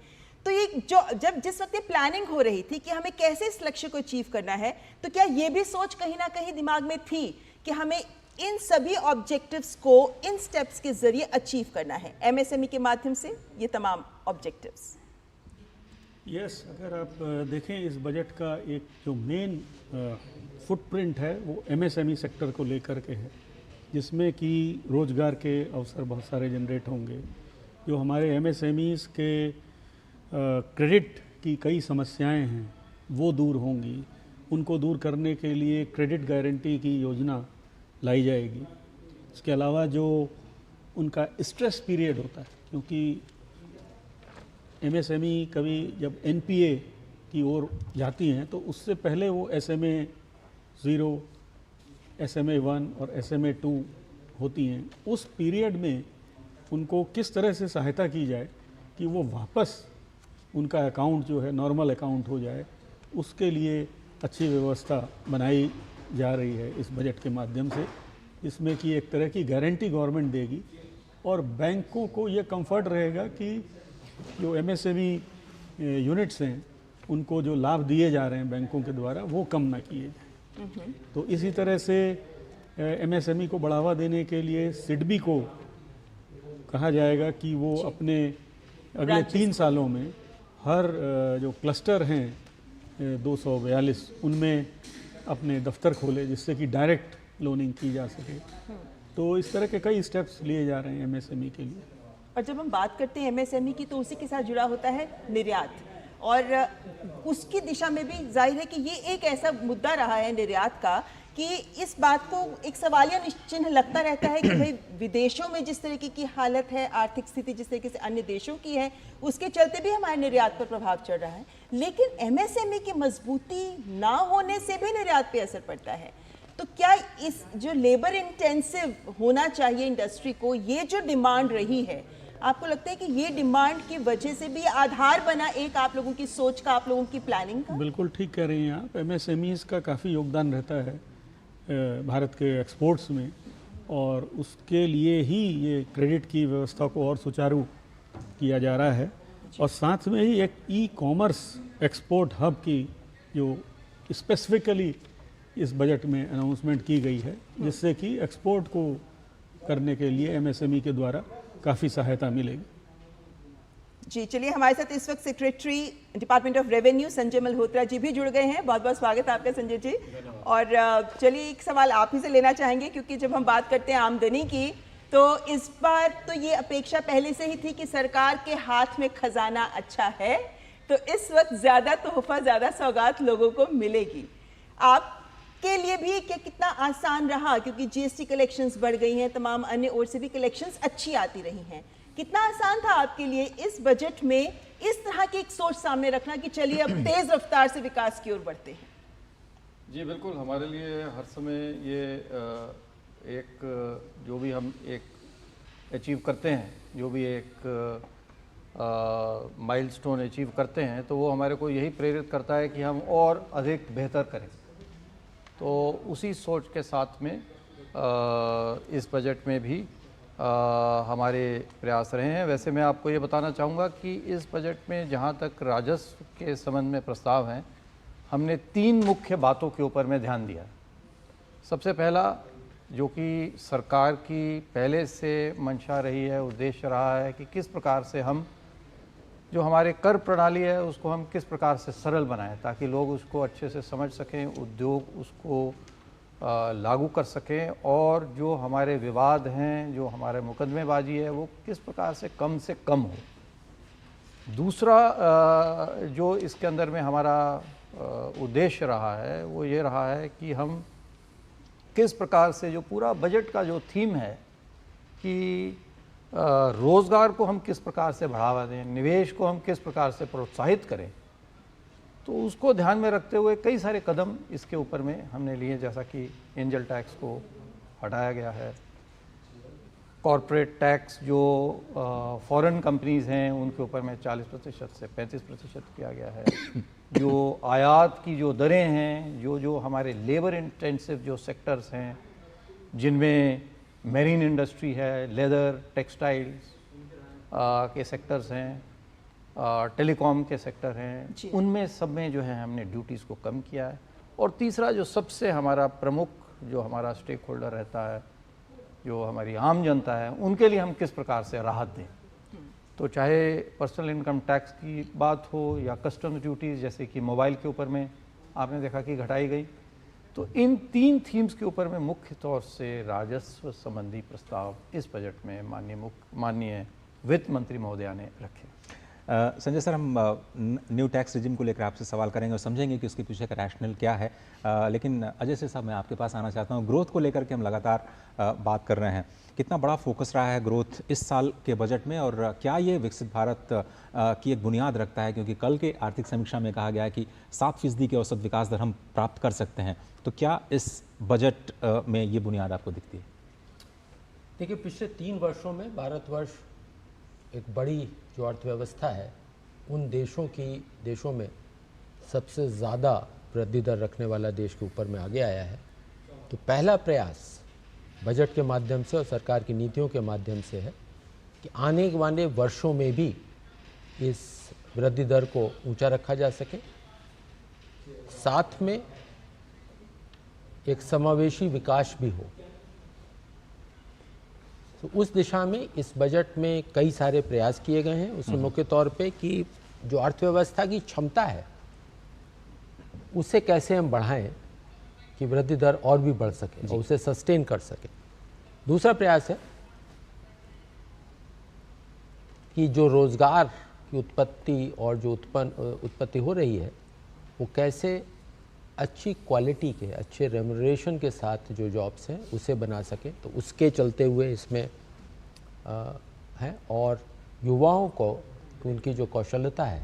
तो ये जो जिस वक्त ये प्लानिंग हो रही थी कि हमें कैसे इस लक्ष्य को अचीव करना है, तो क्या ये भी सोच कहीं ना कहीं दिमाग में थी कि हमें इन सभी ऑब्जेक्टिव्स को इन स्टेप्स के जरिए अचीव करना है, एमएसएमई के माध्यम से ये तमाम ऑब्जेक्टिव्स? यस, अगर आप देखें इस बजट का एक जो मेन फुटप्रिंट है वो एमएसएमई सेक्टर को लेकर के है, जिसमें कि रोजगार के अवसर बहुत सारे जनरेट होंगे। जो हमारे एमएसएमईज के क्रेडिट की कई समस्याएं हैं वो दूर होंगी, उनको दूर करने के लिए क्रेडिट गारंटी की योजना लाई जाएगी। इसके अलावा जो उनका स्ट्रेस पीरियड होता है, क्योंकि एमएसएमई कभी जब एनपीए की ओर जाती हैं तो उससे पहले वो SMA 0, SMA 1 और SMA 2 होती हैं। उस पीरियड में उनको किस तरह से सहायता की जाए कि वो वापस उनका अकाउंट जो है नॉर्मल अकाउंट हो जाए, उसके लिए अच्छी व्यवस्था बनाई जा रही है इस बजट के माध्यम से, इसमें कि एक तरह की गारंटी गवर्नमेंट देगी और बैंकों को ये कंफर्ट रहेगा कि जो एमएसएमई यूनिट्स हैं उनको जो लाभ दिए जा रहे हैं बैंकों के द्वारा वो कम ना किए जाए। तो इसी तरह से एमएसएमई को बढ़ावा देने के लिए सिडबी को कहा जाएगा कि वो अपने अगले 3 सालों में हर जो क्लस्टर हैं 242 उनमें अपने दफ्तर खोले जिससे कि डायरेक्ट लोनिंग की जा सके। तो इस तरह के कई स्टेप्स लिए जा रहे हैं एमएसएमई के लिए। और जब हम बात करते हैं एमएसएमई की तो उसी के साथ जुड़ा होता है निर्यात, और उसकी दिशा में भी जाहिर है कि ये एक ऐसा मुद्दा रहा है निर्यात का कि इस बात को एक सवालिया चिन्ह लगता रहता है कि भाई विदेशों में जिस तरीके की हालत है, आर्थिक स्थिति जिस तरीके से अन्य देशों की है, उसके चलते भी हमारे निर्यात पर प्रभाव चढ़ रहा है, लेकिन एमएसएमई की मजबूती ना होने से भी निर्यात पे असर पड़ता है। तो क्या इस जो लेबर इंटेंसिव होना चाहिए इंडस्ट्री को, ये जो डिमांड रही है, आपको लगता है कि ये डिमांड की वजह से भी आधार बना एक आप लोगों की सोच का, आप लोगों की प्लानिंग का? बिल्कुल ठीक कह रही हैं आप। एमएसएमईज का काफ़ी योगदान रहता है भारत के एक्सपोर्ट्स में, और उसके लिए ही ये क्रेडिट की व्यवस्था को और सुचारू किया जा रहा है, और साथ में ही एक ई कॉमर्स एक्सपोर्ट हब की जो स्पेसिफिकली इस बजट में अनाउंसमेंट की गई है, जिससे कि एक्सपोर्ट को करने के लिए एमएसएमई के द्वारा काफ़ी सहायता मिलेगी। जी चलिए, हमारे साथ इस वक्त secretary department of revenue Sanjay Malhotra ji भी जुड़ गए हैं। बहुत बहुत स्वागत है आपका संजय जी। और चलिए एक सवाल आप ही से लेना चाहेंगे, क्योंकि जब हम बात करते हैं आमदनी की तो इस बार तो ये अपेक्षा पहले से ही थी कि सरकार के हाथ में खजाना अच्छा है, तो इस वक्त ज़्यादा तोहफा, ज़्यादा सौगात लोगों को मिलेगी। आपके लिए भी क्या कितना आसान रहा, क्योंकि जीएसटी कलेक्शंस बढ़ गई हैं, तमाम अन्य ओर से भी कलेक्शंस अच्छी आती रही हैं, कितना आसान था आपके लिए इस बजट में इस तरह की एक सोच सामने रखना कि चलिए अब तेज रफ्तार से विकास की ओर बढ़ते हैं? जी बिल्कुल, हमारे लिए हर समय ये एक जो भी हम एक अचीव करते हैं, जो भी एक माइलस्टोन अचीव करते हैं, तो वो हमारे को यही प्रेरित करता है कि हम और अधिक बेहतर करें। तो उसी सोच के साथ में इस बजट में भी हमारे प्रयास रहे हैं। वैसे मैं आपको ये बताना चाहूँगा कि इस बजट में जहाँ तक राजस्व के संबंध में प्रस्ताव हैं, हमने 3 मुख्य बातों के ऊपर में ध्यान दिया। सबसे पहला, जो कि सरकार की पहले से मंशा रही है, उद्देश्य रहा है कि किस प्रकार से हम जो हमारे कर प्रणाली है उसको हम किस प्रकार से सरल बनाएं, ताकि लोग उसको अच्छे से समझ सकें, उद्योग उसको लागू कर सकें, और जो हमारे विवाद हैं, जो हमारे मुकदमेबाजी है, वो किस प्रकार से कम हो। दूसरा जो इसके अंदर में हमारा उद्देश्य रहा है वो ये रहा है कि हम किस प्रकार से जो पूरा बजट का जो थीम है कि रोज़गार को हम किस प्रकार से बढ़ावा दें, निवेश को हम किस प्रकार से प्रोत्साहित करें, तो उसको ध्यान में रखते हुए कई सारे कदम इसके ऊपर में हमने लिए। जैसा कि एंजल टैक्स को हटाया गया है, कॉरपोरेट टैक्स जो फॉरेन कंपनीज़ हैं उनके ऊपर में 40% से 35% किया गया है। जो आयात की जो दरें हैं, जो हमारे लेबर इंटेंसिव जो सेक्टर्स हैं, जिनमें मेरीन इंडस्ट्री है, लेदर, टेक्सटाइल्स के सेक्टर्स हैं, टेलीकॉम के सेक्टर हैं, उनमें सब में जो है हमने ड्यूटीज़ को कम किया है। और तीसरा जो सबसे हमारा प्रमुख जो हमारा स्टेक होल्डर रहता है, जो हमारी आम जनता है, उनके लिए हम किस प्रकार से राहत दें। तो चाहे पर्सनल इनकम टैक्स की बात हो या कस्टम ड्यूटीज़, जैसे कि मोबाइल के ऊपर में आपने देखा कि घटाई गई, तो इन 3 थीम्स के ऊपर में मुख्य तौर से राजस्व संबंधी प्रस्ताव इस बजट में माननीय वित्त मंत्री महोदया ने रखे। संजय सर, हम न्यू टैक्स रिजिम को लेकर आपसे सवाल करेंगे और समझेंगे कि उसके पीछे का रैशनल क्या है, लेकिन अजय से साहब मैं आपके पास आना चाहता हूँ। ग्रोथ को लेकर के हम लगातार बात कर रहे हैं, कितना बड़ा फोकस रहा है ग्रोथ इस साल के बजट में, और क्या ये विकसित भारत की एक बुनियाद रखता है, क्योंकि कल के आर्थिक समीक्षा में कहा गया है कि 7% की औसत विकास दर हम प्राप्त कर सकते हैं, तो क्या इस बजट में ये बुनियाद आपको दिखती है? देखिए, पिछले 3 वर्षों में भारतवर्ष एक बड़ी जो अर्थव्यवस्था है उन देशों में सबसे ज़्यादा वृद्धि दर रखने वाला देश के ऊपर में आगे आया है। तो पहला प्रयास बजट के माध्यम से और सरकार की नीतियों के माध्यम से है कि आने वाले वर्षों में भी इस वृद्धि दर को ऊंचा रखा जा सके, साथ में एक समावेशी विकास भी हो। तो उस दिशा में इस बजट में कई सारे प्रयास किए गए हैं। उसमें मुख्य तौर पे कि जो अर्थव्यवस्था की क्षमता है उसे कैसे हम बढ़ाएं कि वृद्धि दर और भी बढ़ सके और उसे सस्टेन कर सके। दूसरा प्रयास है कि जो रोज़गार की उत्पत्ति और जो उत्पत्ति हो रही है वो कैसे अच्छी क्वालिटी के, अच्छे रेम्यूनरेशन के साथ जो जॉब्स हैं उसे बना सके, तो उसके चलते हुए इसमें है। और युवाओं को उनकी जो कौशलता है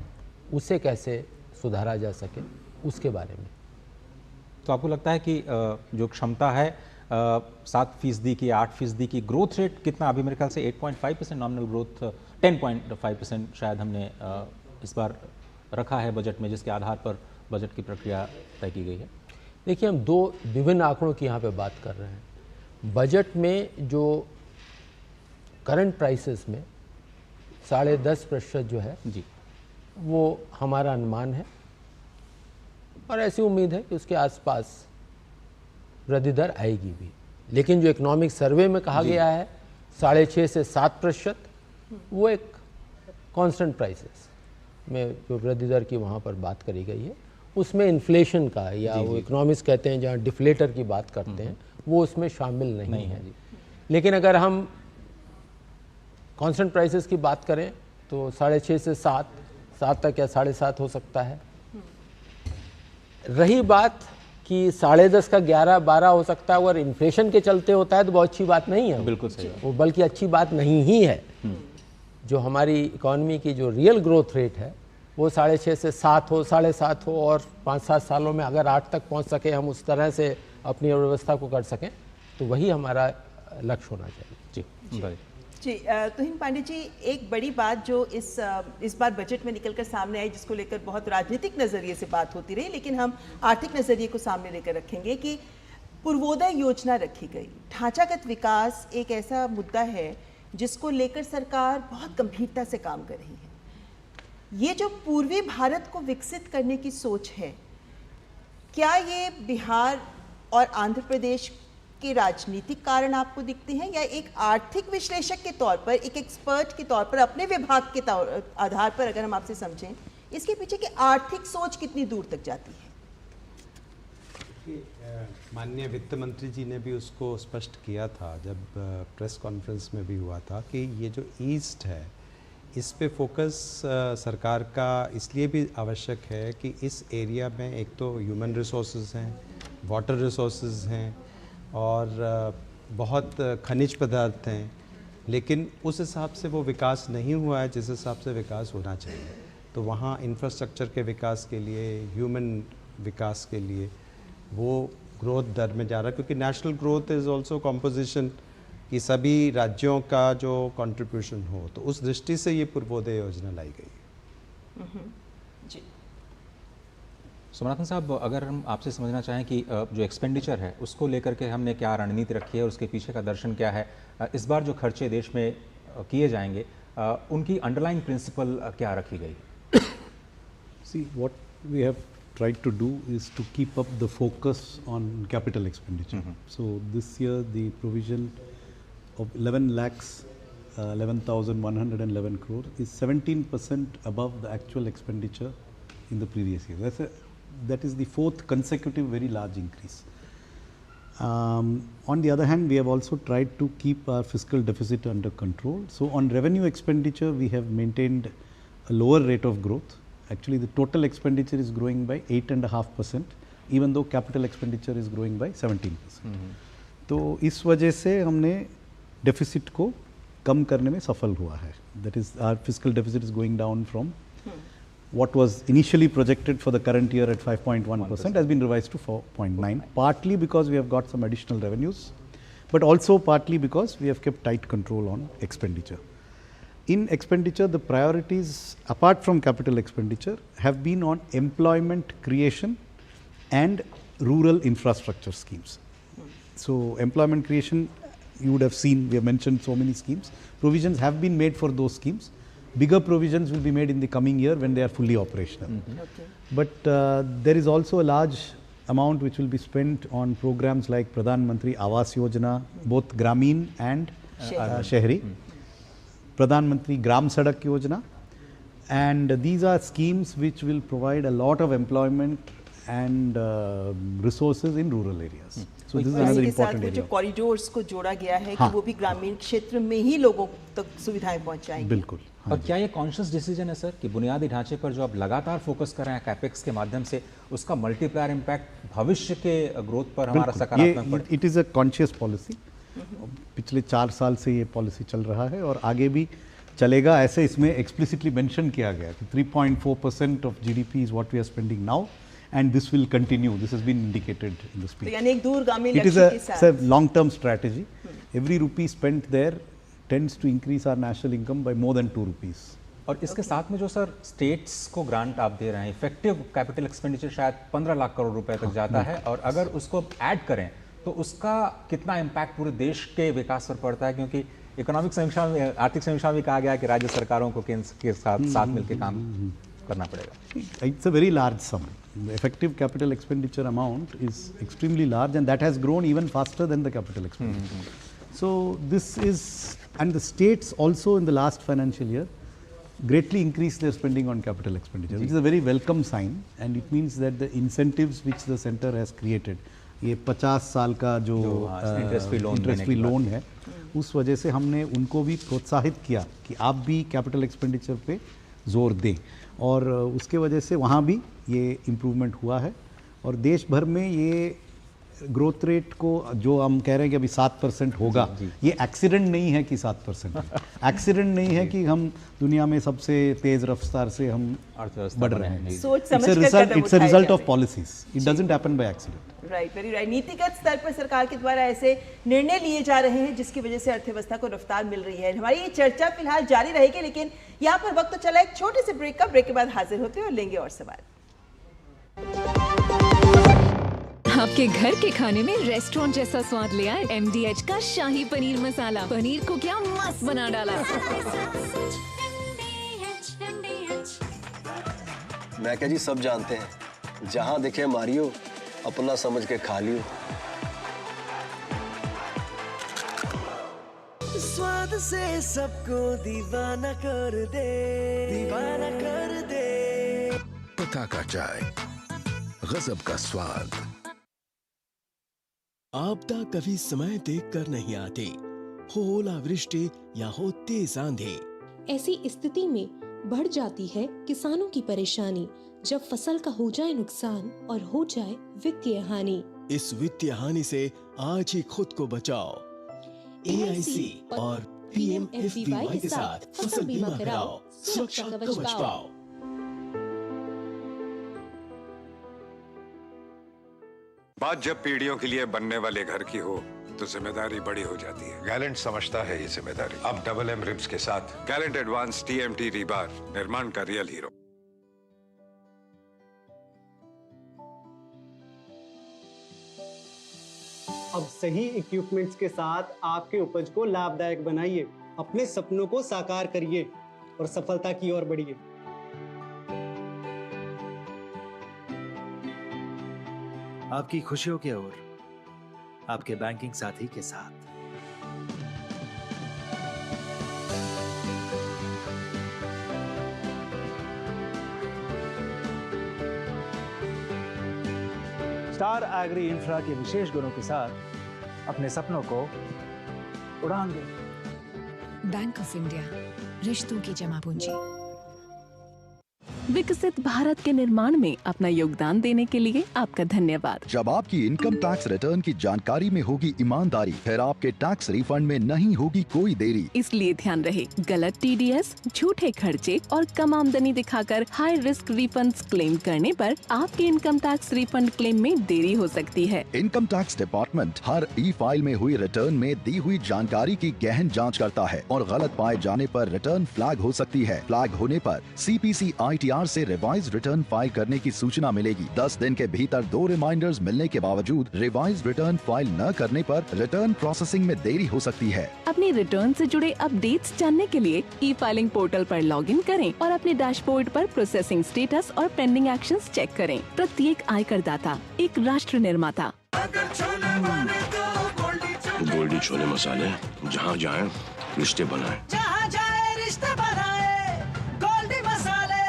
उसे कैसे सुधारा जा सके उसके बारे में। तो आपको लगता है कि जो क्षमता है 7% की 8% की ग्रोथ रेट कितना, अभी मेरे ख्याल से 8.5% नॉमिनल ग्रोथ, 10.5% शायद हमने इस बार रखा है बजट में, जिसके आधार पर बजट की प्रक्रिया तय की गई है। देखिए, हम दो विभिन्न आंकड़ों की यहाँ पे बात कर रहे हैं। बजट में जो करंट प्राइसेस में 10.5% जो है जी, वो हमारा अनुमान है और ऐसी उम्मीद है कि उसके आसपास वृद्धि दर आएगी भी। लेकिन जो इकोनॉमिक सर्वे में कहा गया है 6.5 से 7%, वो एक कांस्टेंट प्राइसेस में जो वृद्धि दर की वहाँ पर बात करी गई है, उसमें इन्फ्लेशन का या वो इकोनॉमिक्स कहते हैं जहाँ डिफ्लेटर की बात करते हैं, वो उसमें शामिल नहीं है। लेकिन अगर हम कांस्टेंट प्राइसेस की बात करें तो 6.5 से 7 तक या 7.5 हो सकता है। रही बात कि 10.5 का 11-12 हो सकता है, अगर इन्फ्लेशन के चलते होता है तो बहुत अच्छी बात नहीं है। बिल्कुल सही, वो बल्कि अच्छी बात नहीं ही है। जो हमारी इकॉनमी की जो रियल ग्रोथ रेट है वो 6.5 से 7 हो, 7.5 हो, और 5-7 सालों में अगर 8 तक पहुंच सके, हम उस तरह से अपनी अर्थव्यवस्था को कर सकें, तो वही हमारा लक्ष्य होना चाहिए। जी, तुहिन पांडे जी, एक बड़ी बात जो इस बार बजट में निकलकर सामने आई, जिसको लेकर बहुत राजनीतिक नज़रिए से बात होती रही, लेकिन हम आर्थिक नज़रिए को सामने लेकर रखेंगे कि पूर्वोदय योजना रखी गई। ढांचागत विकास एक ऐसा मुद्दा है जिसको लेकर सरकार बहुत गंभीरता से काम कर रही है। ये जो पूर्वी भारत को विकसित करने की सोच है, क्या ये बिहार और आंध्र प्रदेश के राजनीतिक कारण आपको दिखते हैं, या एक आर्थिक विश्लेषक के तौर पर, एक एक्सपर्ट के तौर पर, अपने विभाग के आधार पर अगर हम आपसे समझें, इसके पीछे की आर्थिक सोच कितनी दूर तक जाती है? माननीय वित्त मंत्री जी ने भी उसको स्पष्ट किया था जब प्रेस कॉन्फ्रेंस में भी हुआ था कि ये जो ईस्ट है, इस पे फोकस सरकार का इसलिए भी आवश्यक है कि इस एरिया में एक तो ह्यूमन रिसोर्सेज हैं, वाटर रिसोर्सेज हैं और बहुत खनिज पदार्थ हैं, लेकिन उस हिसाब से वो विकास नहीं हुआ है जिस हिसाब से विकास होना चाहिए। तो वहाँ इंफ्रास्ट्रक्चर के विकास के लिए, ह्यूमन विकास के लिए वो ग्रोथ दर में जा रहा है, क्योंकि national growth is also composition कि सभी राज्यों का जो कंट्रीब्यूशन हो, तो उस दृष्टि से ये पूर्वोदय योजना लाई गई। जी सोमनाथन साहब, अगर हम आपसे समझना चाहें कि जो एक्सपेंडिचर है उसको लेकर के हमने क्या रणनीति रखी है और उसके पीछे का दर्शन क्या है, इस बार जो खर्चे देश में किए जाएंगे उनकी अंडरलाइंग प्रिंसिपल क्या रखी गई? See, what we have tried to do is to keep up the focus on capital expenditure. So this year the provision of 11,11,111 crore is 17% above the actual expenditure in the previous year. That is the fourth consecutive very large increase. On the other hand, we have also tried to keep our fiscal deficit under control. So on revenue expenditure, we have maintained a lower rate of growth. Actually, the total expenditure is growing by 8.5%, even though capital expenditure is growing by 17%. तो इस वजह से हमने deficit को कम करने में सफल हुआ है. That is, our fiscal deficit is going down from what was initially projected for the current year at 5.1% has been revised to 4.9, partly because we have got some additional revenues, but also partly because we have kept tight control on expenditure. In expenditure, the priorities apart from capital expenditure have been on employment creation and rural infrastructure schemes. So employment creation, you would have seen, we have mentioned so many schemes. Provisions have been made for those schemes. Bigger provisions will be made in the coming year when they are fully operational. Okay. But there is also a large amount which will be spent on programs like Pradhan Mantri Awas Yojana, both Grameen and Shehri. Pradhan Mantri Gram Sadak Yojana, and these are schemes which will provide a lot of employment and resources in rural areas. So this is another important area. जो corridors को जोड़ा गया है कि वो भी ग्रामीण क्षेत्र में ही लोगों तक सुविधाएं पहुंचाएंगी. बिल्कुल. और क्या ये कॉन्शियस डिसीजन है सर कि बुनियादी ढांचे पर जो आप लगातार फोकस कर रहे हैं कैपेक्स के माध्यम से, उसका मल्टीप्लायर इम्पैक्ट भविष्य के ग्रोथ पर हमारा सकारात्मक पड़े? It is a conscious policy. पिछले 4 साल से ये पॉलिसी चल रहा है और आगे भी चलेगा। ऐसे इसमें एक्सप्लिसिटली मेंशन किया गया कि 3.4% of GDP is what we are spending now and this will continue. This has been indicated in the speech. तो यानी एक दूरगामी It is लक्ष्य के साथ। a long-term strategy. Every rupee spent there tends to increase our national income by more than 2 rupees. और इसके साथ में जो सर स्टेट्स को ग्रांट आप दे रहे हैं, इफेक्टिव कैपिटल एक्सपेंडिचर शायद 15 लाख करोड़ रुपए तक जाता है, और अगर उसको ऐड करें तो उसका कितना इम्पैक्ट पूरे देश के विकास पर पड़ता है? क्योंकि इकोनॉमिक समीक्षा में, आर्थिक समीक्षा में कहा गया कि राज्य सरकारों को केंद्र के साथ मिलकर काम करना पड़ेगा। It's a very large sum. The effective capital expenditure amount is extremely large, and that has grown even faster than the capital expenditure. So this is, and the states also in the last financial year greatly increased their spending on capital expenditure, which is a very welcome sign, and it means that the incentives which the center has created, ये 50 साल का जो interest free loan है, उस वजह से हमने उनको भी प्रोत्साहित किया कि आप भी कैपिटल एक्सपेंडिचर पे जोर दें, और उसके वजह से वहाँ भी ये इम्प्रूवमेंट हुआ है। और देश भर में ये ग्रोथ रेट को जो हम कह रहे हैं कि अभी 7% होगा, ये एक्सीडेंट नहीं है कि 7%, एक्सीडेंट नहीं है कि हम दुनिया में सबसे तेज रफ्तार से हम बढ़ रहे हैं। सोच समझ कर कदम उठाए it's a result of policies, it doesn't happen by accident. Right, very right. नीतिगत स्तर पर सरकार के द्वारा ऐसे निर्णय लिए जा रहे हैं जिसकी वजह से अर्थव्यवस्था को रफ्तार मिल रही है। हमारी ये चर्चा फिलहाल जारी रहेगी, लेकिन यहाँ पर वक्त तो चला एक छोटे से ब्रेक का। ब्रेक के बाद हाजिर होते हैं और लेंगे और सवाल। आपके घर के खाने में रेस्टोरेंट जैसा स्वाद ले आए MDH का शाही पनीर मसाला। पनीर को क्या मस्त बना डाला। मैं क्या जी, सब जानते हैं, जहां दिखे मारियो, अपना समझ के खा लियो। स्वाद से सबको दीवाना कर दे, दीवाना कर दे। पता का चाय, गजब का स्वाद। आपदा कभी समय देख कर नहीं आती, हो ओलावृष्टि या हो तेज आंधी। ऐसी स्थिति में बढ़ जाती है किसानों की परेशानी, जब फसल का हो जाए नुकसान और हो जाए वित्तीय हानि। इस वित्तीय हानि से आज ही खुद को बचाओ। AIC और PMFBY के साथ फसल बीमा कराओ, सुरक्षा कवच पाओ। बात जब पीढ़ियों के लिए बनने वाले घर की हो तो जिम्मेदारी बड़ी हो जाती है। गैलेंट समझता है ये जिम्मेदारी। अब MM रिब्स के साथ गैलेंट एडवांस TMT रीबार, निर्माण का रियल हीरो। अब सही इक्विपमेंट्स के साथ आपके उपज को लाभदायक बनाइए, अपने सपनों को साकार करिए और सफलता की ओर बढ़िए। आपकी खुशियों की ओर, आपके बैंकिंग साथी के साथ। स्टार एग्री इंफ्रा के विशेष गुणों के साथ अपने सपनों को उड़ान दें। बैंक ऑफ इंडिया, रिश्तों की जमा पूंजी। विकसित भारत के निर्माण में अपना योगदान देने के लिए आपका धन्यवाद। जब आपकी इनकम टैक्स रिटर्न की जानकारी में होगी ईमानदारी, फिर आपके टैक्स रिफंड में नहीं होगी कोई देरी। इसलिए ध्यान रहे, गलत TDS, झूठे खर्चे और कम आमदनी दिखाकर हाई रिस्क रिफंड्स क्लेम करने पर आपके इनकम टैक्स रिफंड क्लेम में देरी हो सकती है। इनकम टैक्स डिपार्टमेंट हर फाइल में हुई रिटर्न में दी हुई जानकारी की गहन जाँच करता है और गलत पाए जाने पर रिटर्न फ्लैग हो सकती है। फ्लैग होने पर CPC ITR से रिवाइज रिटर्न फाइल करने की सूचना मिलेगी। 10 दिन के भीतर 2 रिमाइंडर्स मिलने के बावजूद रिवाइज रिटर्न फाइल न करने पर रिटर्न प्रोसेसिंग में देरी हो सकती है। अपनी रिटर्न से जुड़े अपडेट्स जानने के लिए E-फाइलिंग पोर्टल पर लॉगिन करें और अपने डैशबोर्ड पर प्रोसेसिंग स्टेटस और पेंडिंग एक्शंस चेक करें। प्रत्येक आयकर दाता एक राष्ट्र निर्माता। गोल्डी छोले मसाले, जहाँ जाए रिश्ते बनाए। जहाँ जाए रिश्ते बनाए, गोल्डी मसाले।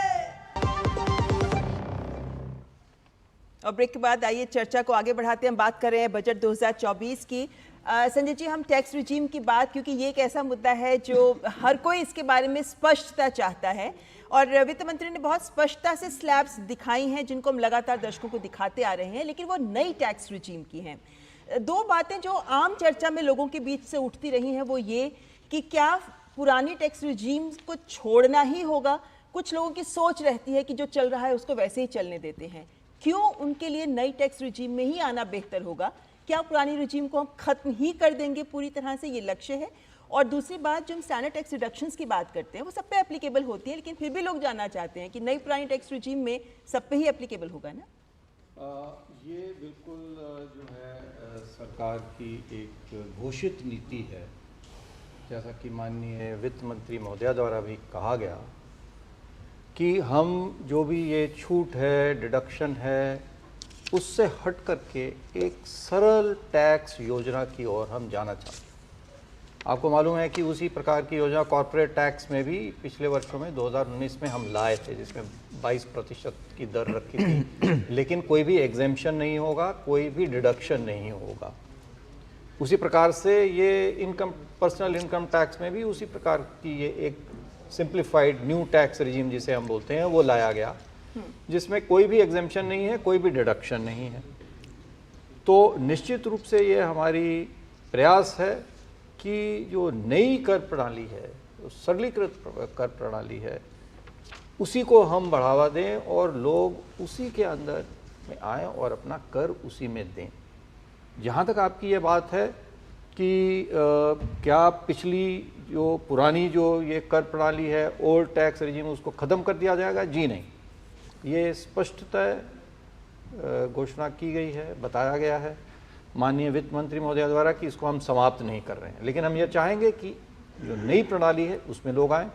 और ब्रेक के बाद आइए चर्चा को आगे बढ़ाते हैं। हम बात कर रहे हैं बजट 2024 की। संजय जी, हम टैक्स रिजीम की बात, क्योंकि ये एक ऐसा मुद्दा है जो हर कोई इसके बारे में स्पष्टता चाहता है और वित्त मंत्री ने बहुत स्पष्टता से स्लैब्स दिखाई हैं जिनको हम लगातार दर्शकों को दिखाते आ रहे हैं, लेकिन वो नई टैक्स रिजीम की हैं। दो बातें जो आम चर्चा में लोगों के बीच से उठती रही हैं वो ये कि क्या पुरानी टैक्स रिजीम को छोड़ना ही होगा। कुछ लोगों की सोच रहती है कि जो चल रहा है उसको वैसे ही चलने देते हैं। क्यों उनके लिए नई टैक्स रिजीम में ही आना बेहतर होगा? क्या पुरानी रिजीम को हम खत्म ही कर देंगे पूरी तरह से, ये लक्ष्य है? और दूसरी बात, जो हम स्टैंडर्ड टैक्स रिडक्शंस की बात करते हैं वो सब पे एप्लीकेबल होती है, लेकिन फिर भी लोग जानना चाहते हैं कि नई पुरानी टैक्स रिजीम में सब पे ही एप्लीकेबल होगा ना? ये बिल्कुल जो है सरकार की एक घोषित नीति है, जैसा कि माननीय वित्त मंत्री महोदया द्वारा भी कहा गया कि हम जो भी ये छूट है, डिडक्शन है, उससे हट करके एक सरल टैक्स योजना की ओर हम जाना चाहते हैं। आपको मालूम है कि उसी प्रकार की योजना कॉर्पोरेट टैक्स में भी पिछले वर्षों में 2019 में हम लाए थे, जिसमें 22% की दर रखी थी, लेकिन कोई भी एग्जेम्पशन नहीं होगा, कोई भी डिडक्शन नहीं होगा। उसी प्रकार से ये इनकम, पर्सनल इनकम टैक्स में भी उसी प्रकार की ये एक सिंप्लीफाइड न्यू टैक्स रिजीम जिसे हम बोलते हैं वो लाया गया, जिसमें कोई भी एग्जेम्पशन नहीं है, कोई भी डिडक्शन नहीं है। तो निश्चित रूप से ये हमारी प्रयास है कि जो नई कर प्रणाली है, जो सरलीकृत कर प्रणाली है, उसी को हम बढ़ावा दें और लोग उसी के अंदर में आएँ और अपना कर उसी में दें। जहाँ तक आपकी ये बात है कि क्या पिछली जो पुरानी जो ये कर प्रणाली है, ओल्ड टैक्स रिजीम, उसको ख़त्म कर दिया जाएगा? जी नहीं, ये स्पष्टतः घोषणा की गई है, बताया गया है माननीय वित्त मंत्री महोदय द्वारा कि इसको हम समाप्त नहीं कर रहे हैं, लेकिन हम ये चाहेंगे कि जो नई प्रणाली है उसमें लोग आएँ।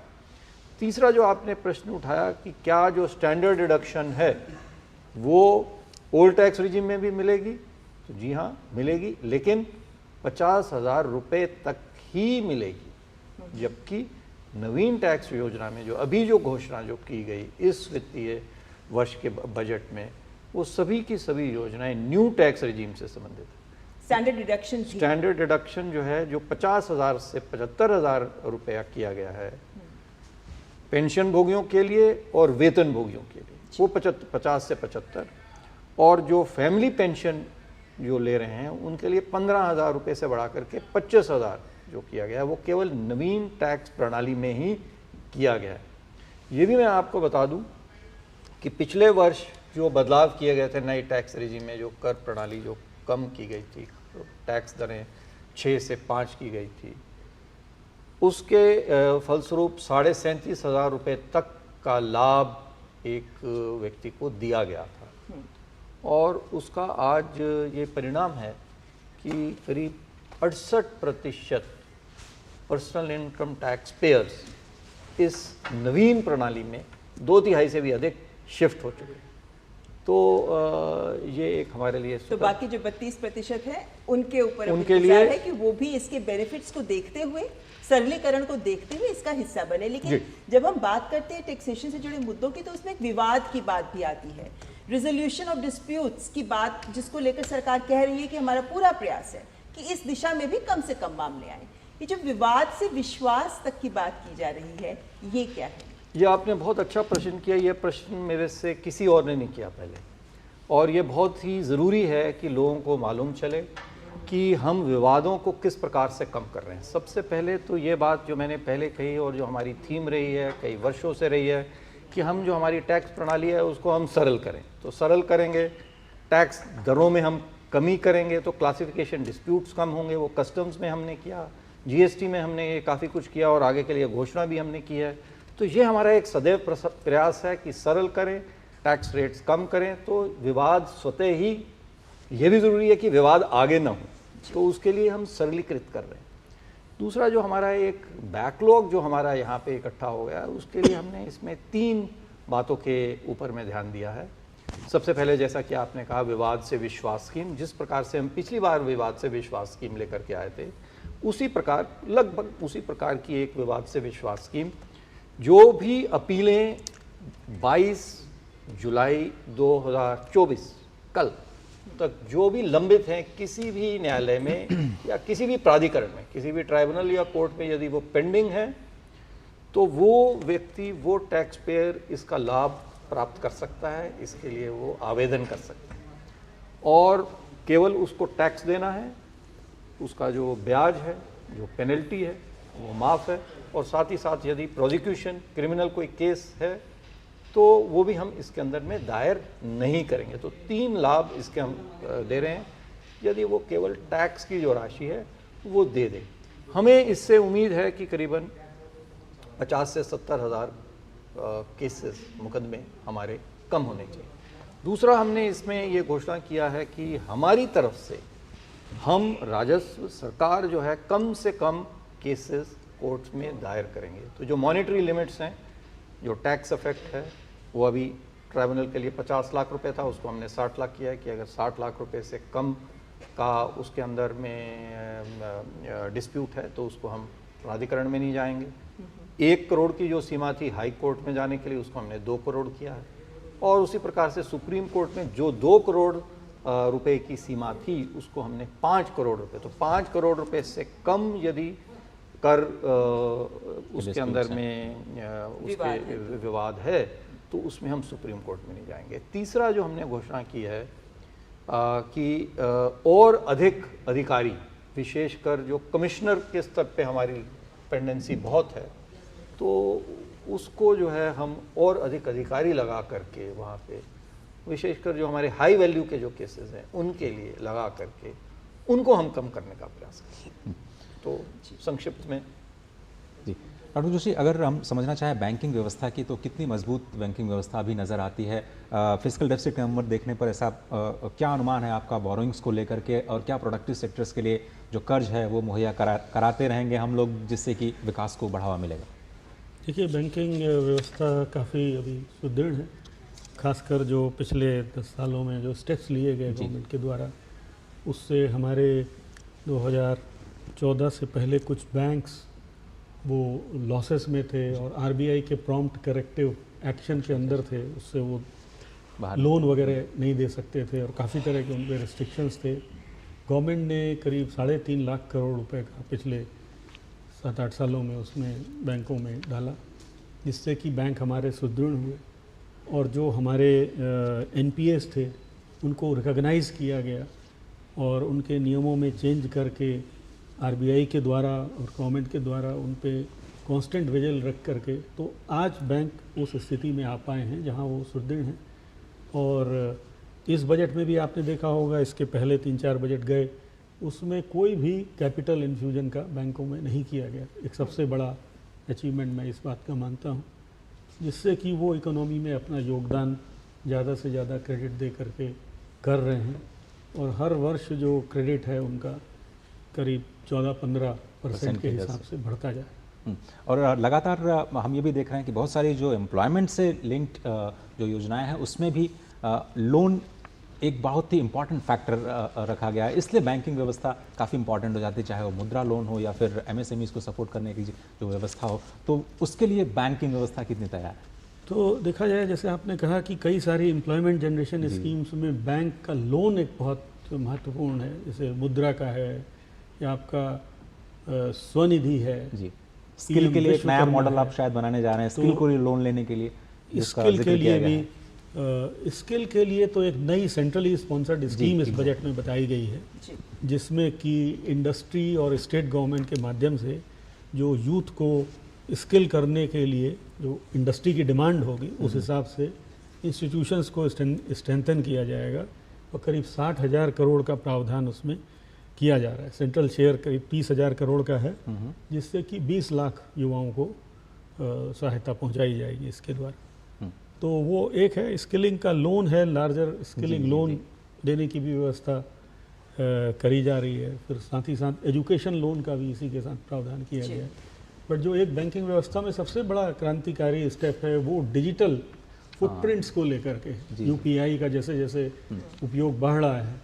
तीसरा जो आपने प्रश्न उठाया कि क्या जो स्टैंडर्ड डिडक्शन है वो ओल्ड टैक्स रिजीम में भी मिलेगी, तो जी हाँ मिलेगी, लेकिन 50,000 रुपये तक ही मिलेगी, जबकि नवीन टैक्स योजना में जो अभी जो घोषणा जो की गई इस वित्तीय वर्ष के बजट में, वो सभी की सभी योजनाएं न्यू टैक्स रिजीम से संबंधित है। स्टैंडर्ड डिडक्शन जो है, जो 50,000 से 75,000 रुपया किया गया है पेंशन भोगियों के लिए और वेतन भोगियों के लिए, वो 50 से 75, और जो फैमिली पेंशन जो ले रहे हैं उनके लिए 15,000 रुपये से बढ़ा करके 25,000 जो किया गया है, वो केवल नवीन टैक्स प्रणाली में ही किया गया है। ये भी मैं आपको बता दूं कि पिछले वर्ष जो बदलाव किए गए थे नई टैक्स रिजीम में, जो कर प्रणाली जो कम की गई थी, तो टैक्स दरें 6 से 5 की गई थी, उसके फलस्वरूप 37,500 रुपये तक का लाभ एक व्यक्ति को दिया गया था, और उसका आज ये परिणाम है कि करीब 68% पर्सनल इनकम टैक्स पेयर्स इस नवीन प्रणाली में 2/3 से भी अधिक शिफ्ट हो चुके हैं। तो ये एक हमारे लिए, तो बाकी जो 32% है उनके ऊपर उनके लिए है कि वो भी इसके बेनिफिट्स को देखते हुए, सरलीकरण को देखते हुए इसका हिस्सा बने। लेकिन जब हम बात करते हैं टैक्सेशन से जुड़े मुद्दों की, तो उसमें एक विवाद की बात भी आती है, रिजोल्यूशन ऑफ डिस्प्यूट्स की बात, जिसको लेकर सरकार कह रही है कि हमारा पूरा प्रयास है कि इस दिशा में भी कम से कम मामले आए। ये जो विवाद से विश्वास तक की बात की जा रही है, ये क्या है? ये आपने बहुत अच्छा प्रश्न किया। ये प्रश्न मेरे से किसी और ने नहीं किया पहले, और ये बहुत ही ज़रूरी है कि लोगों को मालूम चले कि हम विवादों को किस प्रकार से कम कर रहे हैं। सबसे पहले तो ये बात जो मैंने पहले कही और जो हमारी थीम रही है कई वर्षों से रही है कि हम जो हमारी टैक्स प्रणाली है उसको हम सरल करें। तो सरल करेंगे, टैक्स दरों में हम कमी करेंगे, तो क्लासिफिकेशन डिस्प्यूट्स कम होंगे। वो कस्टम्स में हमने किया, जीएसटी में हमने ये काफ़ी कुछ किया, और आगे के लिए घोषणा भी हमने की है। तो ये हमारा एक सदैव प्रयास है कि सरल करें, टैक्स रेट्स कम करें, तो विवाद स्वतः ही, ये भी ज़रूरी है कि विवाद आगे ना हो, तो उसके लिए हम सरलीकृत कर रहे हैं। दूसरा जो हमारा एक बैकलॉग जो हमारा यहाँ पे इकट्ठा हो गया है, उसके लिए हमने इसमें 3 बातों के ऊपर में ध्यान दिया है। सबसे पहले, जैसा कि आपने कहा, विवाद से विश्वास स्कीम, जिस प्रकार से हम पिछली बार विवाद से विश्वास स्कीम लेकर के आए थे, उसी प्रकार, लगभग उसी प्रकार की एक विवाद से विश्वास स्कीम, जो भी अपीलें 22 जुलाई 2024 कल तक जो भी लंबित हैं किसी भी न्यायालय में या किसी भी प्राधिकरण में, किसी भी ट्राइब्यूनल या कोर्ट में यदि वो पेंडिंग है, तो वो व्यक्ति, वो टैक्स पेयर इसका लाभ प्राप्त कर सकता है। इसके लिए वो आवेदन कर सकता है और केवल उसको टैक्स देना है, उसका जो ब्याज है, जो पेनल्टी है, वो माफ़ है। और साथ ही साथ यदि प्रोसिक्यूशन, क्रिमिनल कोई केस है, तो वो भी हम इसके अंदर में दायर नहीं करेंगे। तो 3 लाभ इसके हम दे रहे हैं। यदि वो केवल टैक्स की जो राशि है वो दे दें, हमें इससे उम्मीद है कि करीबन 50 से 70 हज़ार केसेस, मुकदमे हमारे कम होने चाहिए। दूसरा, हमने इसमें ये घोषणा किया है कि हमारी तरफ से हम राजस्व, सरकार जो है, कम से कम केसेस कोर्ट्स में दायर करेंगे। तो जो मॉनेटरी लिमिट्स हैं, जो टैक्स इफेक्ट है, वो अभी ट्राइब्यूनल के लिए 50 लाख रुपए था, उसको हमने 60 लाख किया है कि अगर 60 लाख रुपए से कम का उसके अंदर में डिस्प्यूट है तो उसको हम प्राधिकरण में नहीं जाएंगे। 1 करोड़ की जो सीमा थी हाई कोर्ट में जाने के लिए, उसको हमने 2 करोड़ किया है। और उसी प्रकार से सुप्रीम कोर्ट में जो 2 करोड़ रुपए की सीमा थी, उसको हमने 5 करोड़ रुपए, तो 5 करोड़ रुपए से कम यदि कर उसके अंदर में उसके विवाद है तो उसमें हम सुप्रीम कोर्ट में नहीं जाएंगे। तीसरा जो हमने घोषणा की है कि और अधिक अधिकारी, विशेषकर जो कमिश्नर के स्तर पे हमारी पेंडेंसी बहुत है, तो उसको जो है हम और अधिक अधिकारी लगा करके वहाँ पे, विशेषकर जो हमारे हाई वैल्यू के जो केसेस हैं उनके लिए लगा करके उनको हम कम करने का प्रयास करें। तो संक्षिप्त में जी डॉक्टर जोशी, अगर हम समझना चाहें बैंकिंग व्यवस्था की, तो कितनी मजबूत बैंकिंग व्यवस्था अभी नज़र आती है? फिस्कल डेफिसिट नंबर देखने पर ऐसा क्या अनुमान है आपका बोरोइंग्स को लेकर के, और क्या प्रोडक्टिव सेक्टर्स के लिए जो कर्ज है वो मुहैया कराते रहेंगे हम लोग, जिससे कि विकास को बढ़ावा मिलेगा? देखिए, बैंकिंग व्यवस्था काफ़ी अभी सुदृढ़ है, खासकर जो पिछले 10 सालों में जो स्टेप्स लिए गए गवर्नमेंट के द्वारा, उससे हमारे 2014 से पहले कुछ बैंक्स वो लॉसेस में थे और आरबीआई के प्रॉम्प्ट करेक्टिव एक्शन के अंदर थे, उससे वो लोन वगैरह नहीं दे सकते थे और काफ़ी तरह के उन पर रिस्ट्रिक्शंस थे। गवर्नमेंट ने करीब 3.5 लाख करोड़ रुपए का पिछले 7-8 सालों में उसमें बैंकों में डाला, जिससे कि बैंक हमारे सुदृढ़ हुए और जो हमारे एनपीएस थे उनको रिकॉग्नाइज़ किया गया और उनके नियमों में चेंज करके आरबीआई के द्वारा और गवर्नमेंट के द्वारा उन पे कांस्टेंट विजिल रख करके, तो आज बैंक उस स्थिति में आ पाए हैं जहां वो सुदृढ़ हैं। और इस बजट में भी आपने देखा होगा, इसके पहले 3-4 बजट गए, उसमें कोई भी कैपिटल इन्फ्यूजन का बैंकों में नहीं किया गया। एक सबसे बड़ा अचीवमेंट मैं इस बात का मानता हूँ, जिससे कि वो इकोनॉमी में अपना योगदान ज़्यादा से ज़्यादा क्रेडिट दे करके कर रहे हैं और हर वर्ष जो क्रेडिट है उनका करीब 14-15% के हिसाब से बढ़ता जाए। और लगातार हम ये भी देख रहे हैं कि बहुत सारी जो एम्प्लॉयमेंट से लिंक्ड जो योजनाएं हैं उसमें भी लोन एक बहुत ही इम्पॉर्टेंट फैक्टर रखा गया है, इसलिए बैंकिंग व्यवस्था काफ़ी इंपॉर्टेंट हो जाती है, चाहे वो मुद्रा लोन हो या फिर एमएसएमईज को सपोर्ट करने की जो व्यवस्था हो। तो उसके लिए बैंकिंग व्यवस्था कितनी तैयार है? तो देखा जाए, जैसे आपने कहा कि कई सारी एम्प्लॉयमेंट जनरेशन स्कीम्स में बैंक का लोन एक बहुत महत्वपूर्ण है, जैसे मुद्रा का है या आपका स्वनिधि है जी। स्किल के लिए एक नया मॉडल आप शायद बनाने जा रहे हैं, स्किल को लोन लेने के लिए, स्किल के लिए भी स्किल के लिए तो एक नई सेंट्रली स्पॉन्सर्ड स्कीम इस बजट में बताई गई है, जिसमें कि इंडस्ट्री और स्टेट गवर्नमेंट के माध्यम से जो यूथ को स्किल करने के लिए जो इंडस्ट्री की डिमांड होगी उस हिसाब से इंस्टीट्यूशंस को स्ट्रेंथन किया जाएगा और करीब 60,000 करोड़ का प्रावधान उसमें किया जा रहा है। सेंट्रल शेयर करीब 30,000 करोड़ का है, जिससे कि 20 लाख युवाओं को सहायता पहुंचाई जाएगी इसके द्वारा। तो वो एक है, स्किलिंग का लोन है, लार्जर स्किलिंग लोन देने की भी व्यवस्था करी जा रही है। फिर साथ ही साथ एजुकेशन लोन का भी इसी के साथ प्रावधान किया गया है। बट जो एक बैंकिंग व्यवस्था में सबसे बड़ा क्रांतिकारी स्टेप है वो डिजिटल फुटप्रिंट्स को लेकर के, यूपीआई का जैसे जैसे उपयोग बढ़ रहा है,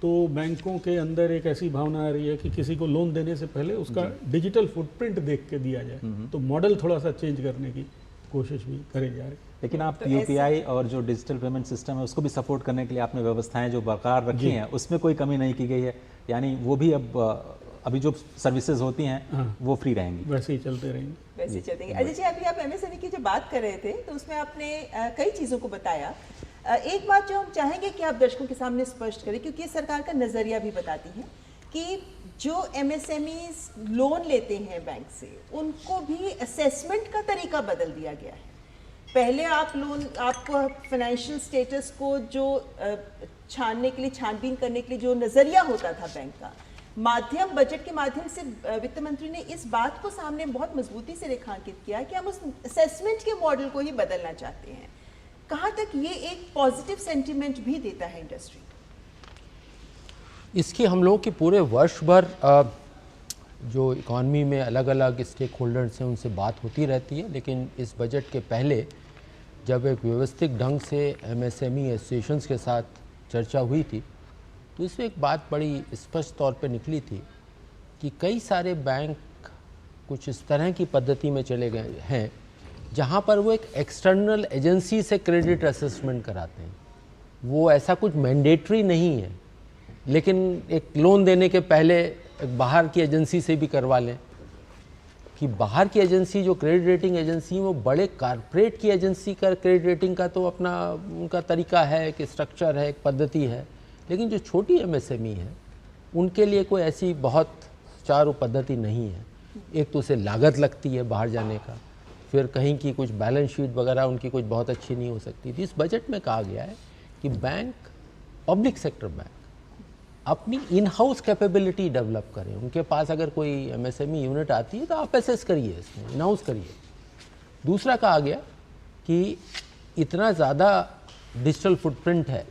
तो बैंकों के अंदर एक ऐसी भावना आ रही है कि किसी को लोन देने से पहले उसका डिजिटल फुटप्रिंट देख के दिया जाए। तो मॉडल थोड़ा सा चेंज करने की कोशिश भी करे जा रही है। लेकिन आप यूपीआई और जो डिजिटल पेमेंट सिस्टम है उसको भी सपोर्ट करने के लिए आपने व्यवस्थाएं जो बरकरार रखी हैं उसमें कोई कमी नहीं की गई है, यानी वो भी अभी जो सर्विसेज होती हैं वो फ्री रहेंगी, वैसे ही चलते रहेंगे। वैसे ही चलते रहेंगे। अजय जी, अभी आप एमएसएमई की जो बात कर रहे थे तो उसमें आपने कई चीज़ों को बताया। एक बात जो हम चाहेंगे कि आप दर्शकों के सामने स्पष्ट करें, क्योंकि ये सरकार का नज़रिया भी बताती है कि जो एमएसएमईज लोन लेते हैं बैंक से उनको भी असेसमेंट का तरीका बदल दिया गया है। पहले आपको फाइनेंशियल स्टेटस को जो छानने के लिए, छानबीन करने के लिए जो नज़रिया होता था बैंक का, बजट के माध्यम से वित्त मंत्री ने इस बात को सामने बहुत मजबूती से रेखांकित किया कि हम उस असेसमेंट के मॉडल को ही बदलना चाहते हैं। कहाँ तक ये एक पॉजिटिव सेंटिमेंट भी देता है इंडस्ट्री? इसकी हम लोगों की पूरे वर्ष भर जो इकॉनमी में अलग अलग स्टेक होल्डर्स हैं उनसे बात होती रहती है, लेकिन इस बजट के पहले जब एक व्यवस्थित ढंग से एमएसएमई एसोसिएशंस के साथ चर्चा हुई थी तो इसमें एक बात बड़ी स्पष्ट तौर पे निकली थी कि कई सारे बैंक कुछ इस तरह की पद्धति में चले गए हैं जहाँ पर वो एक एक्सटर्नल एजेंसी से क्रेडिट असेसमेंट कराते हैं। वो ऐसा कुछ मैंडेटरी नहीं है, लेकिन एक लोन देने के पहले एक बाहर की एजेंसी से भी करवा लें कि बाहर की एजेंसी जो क्रेडिट रेटिंग एजेंसी वो बड़े कारपोरेट की एजेंसी का क्रेडिट रेटिंग का तो अपना उनका तरीका है, एक स्ट्रक्चर है, एक पद्धति है, लेकिन जो छोटी एमएसएमई है उनके लिए कोई ऐसी बहुत चारू पद्धति नहीं है। एक तो उसे लागत लगती है बाहर जाने का, फिर कहीं की कुछ बैलेंस शीट वगैरह उनकी कुछ बहुत अच्छी नहीं हो सकती थी। इस बजट में कहा गया है कि बैंक, पब्लिक सेक्टर बैंक अपनी इन हाउस कैपेबिलिटी डेवलप करें। उनके पास अगर कोई एमएसएमई यूनिट आती है तो आप असेस करिए, इसमें इन हाउस करिए। दूसरा कहा गया कि इतना ज़्यादा डिजिटल फुटप्रिंट है,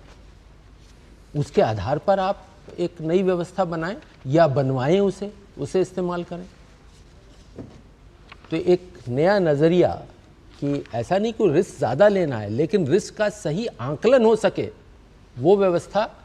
उसके आधार पर आप एक नई व्यवस्था बनाएं या बनवाएं, उसे इस्तेमाल करें। तो एक नया नज़रिया कि ऐसा नहीं कोई रिस्क ज़्यादा लेना है, लेकिन रिस्क का सही आंकलन हो सके, वो व्यवस्था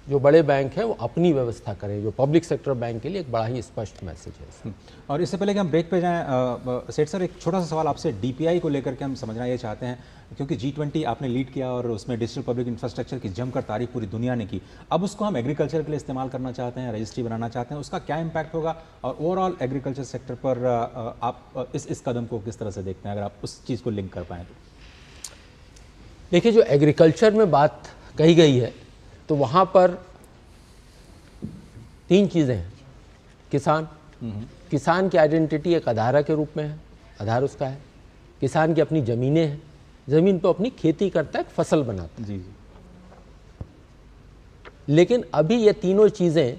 जो बड़े बैंक है वो अपनी व्यवस्था करें, जो पब्लिक सेक्टर बैंक के लिए एक बड़ा ही स्पष्ट मैसेज है। और इससे पहले कि हम ब्रेक पे जाएं, सेठ सर, एक छोटा सा सवाल आपसे डीपीआई को लेकर के हम समझना ये चाहते हैं, क्योंकि G20 आपने लीड किया और उसमें डिजिटल पब्लिक इंफ्रास्ट्रक्चर की जमकर तारीफ पूरी दुनिया ने की। अब उसको हम एग्रीकल्चर के लिए इस्तेमाल करना चाहते हैं, रजिस्ट्री बनाना चाहते हैं, उसका क्या इम्पैक्ट होगा और ओवरऑल एग्रीकल्चर सेक्टर पर आप इस कदम को किस तरह से देखते हैं, अगर आप उस चीज़ को लिंक कर पाएँ तो? देखिए, जो एग्रीकल्चर में बात कही गई है तो वहाँ पर तीन चीज़ें हैं। किसान की आइडेंटिटी एक आधार के रूप में है, आधार उसका है। किसान की अपनी ज़मीनें हैं, ज़मीन पर अपनी खेती करता है, फसल बनाता है। जी। लेकिन अभी ये तीनों चीज़ें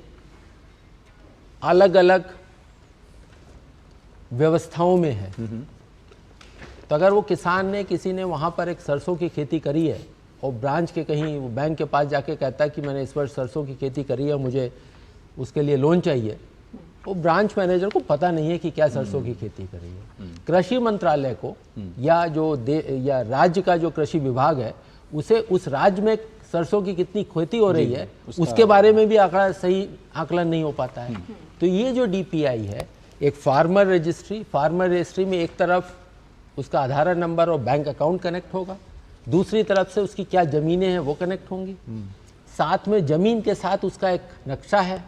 अलग अलग व्यवस्थाओं में है। तो अगर वो किसान ने, किसी ने वहाँ पर एक सरसों की खेती करी है और ब्रांच के कहीं वो बैंक के पास जाके कहता है कि मैंने इस वर्ष सरसों की खेती करी है, मुझे उसके लिए लोन चाहिए, वो ब्रांच मैनेजर को पता नहीं है कि क्या सरसों की खेती करी है। कृषि मंत्रालय को या राज्य का जो कृषि विभाग है उसे उस राज्य में सरसों की कितनी खेती हो रही है उसके बारे में भी सही आकलन नहीं हो पाता है। तो ये जो डीपीआई है, एक फार्मर रजिस्ट्री में एक तरफ उसका आधार नंबर और बैंक अकाउंट कनेक्ट होगा, दूसरी तरफ से उसकी क्या ज़मीनें हैं वो कनेक्ट होंगी, साथ में ज़मीन के साथ उसका एक नक्शा है,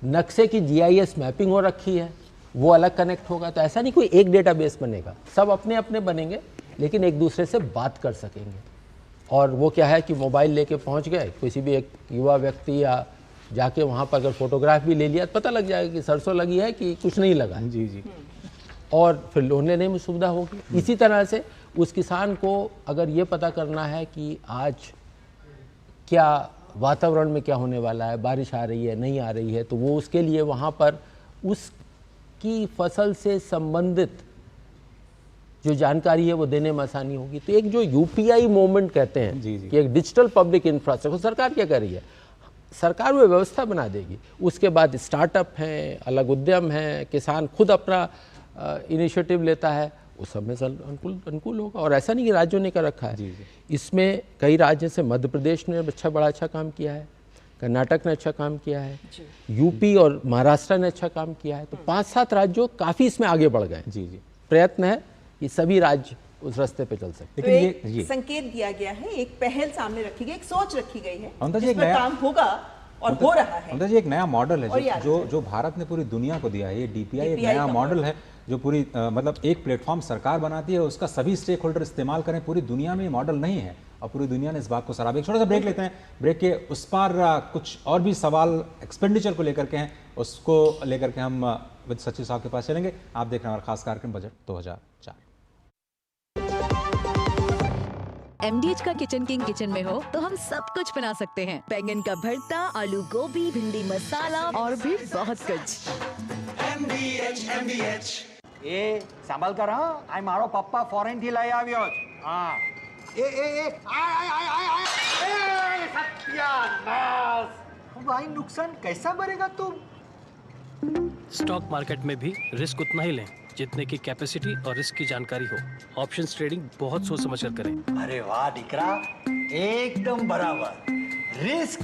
नक्शे की जीआईएस मैपिंग हो रखी है, वो अलग कनेक्ट होगा। तो ऐसा नहीं कोई एक डेटाबेस बनेगा, सब अपने अपने बनेंगे लेकिन एक दूसरे से बात कर सकेंगे। और वो क्या है कि मोबाइल लेके पहुंच गए, किसी भी एक युवा व्यक्ति या जाके वहाँ पर अगर फोटोग्राफ भी ले लिया तो पता लग जाएगा कि सरसों लगी है कि कुछ नहीं लगा है। जी। और फिर लोन लेने में सुविधा होगी। इसी तरह से उस किसान को अगर ये पता करना है कि आज क्या वातावरण में क्या होने वाला है, बारिश आ रही है, नहीं आ रही है, तो वो उसके लिए वहाँ पर उसकी फसल से संबंधित जो जानकारी है वो देने में आसानी होगी। तो एक जो यूपीआई मूवमेंट कहते हैं कि एक डिजिटल पब्लिक इंफ्रास्ट्रक्चर, सरकार क्या कर रही है, सरकार वो व्यवस्था बना देगी। उसके बाद स्टार्टअप हैं, अलग उद्यम हैं, किसान खुद अपना इनिशिएटिव लेता है, उस सब में अनुकूल होगा। और ऐसा नहीं कि राज्यों ने कर रखा है, इसमें कई राज्य से मध्य प्रदेश ने बड़ा अच्छा काम किया है, कर्नाटक ने अच्छा काम किया है, यूपी और महाराष्ट्र ने अच्छा काम किया है। तो 5-7 राज्यों काफ़ी इसमें आगे बढ़ गए। जी। प्रयत्न है कि सभी राज्य उस रास्ते पे चल सकते। तो एक संकेत दिया गया है, एक पहल सामने रखी गई, एक सोच रखी गई है, जिस पर काम होगा और हो रहा है। ममता जी, एक नया मॉडल है जो भारत ने पूरी दुनिया को दिया है। ये डीपीआई एक नया मॉडल है जो पूरी मतलब एक प्लेटफॉर्म सरकार बनाती है, उसका सभी स्टेक होल्डर इस्तेमाल करें। पूरी दुनिया में ये मॉडल नहीं है और पूरी दुनिया ने इस बात को सराहा। एक छोटा सा ब्रेक लेते हैं, ब्रेक के उस पार कुछ और भी सवाल एक्सपेंडिचर को लेकर के हैं, उसको लेकर के हम वित्त सचिव साहब के पास चलेंगे। आप देख रहे हैं हमारा खास कार्यक्रम बजट 2004। MDH का किचन किंग किचन में हो तो हम सब कुछ बना सकते हैं। बैंगन का भरता, आलू गोभी, भिंडी मसाला और भी बहुत कुछ। MDH ए संभाल कर, हाँ आई मारो पप्पा फॉरेन थी लाई આવ્યો हाँ ए सत्यानाश भाई, नुकसान कैसा भरेगा तुम? स्टॉक मार्केट में भी रिस्क उतना ही लें जितने की कैपेसिटी और रिस्क की जानकारी हो। ऑप्शंस ट्रेडिंग बहुत सोच समझ कर करें। अरे वाह दीकरा, एकदम बराबर। रिस्क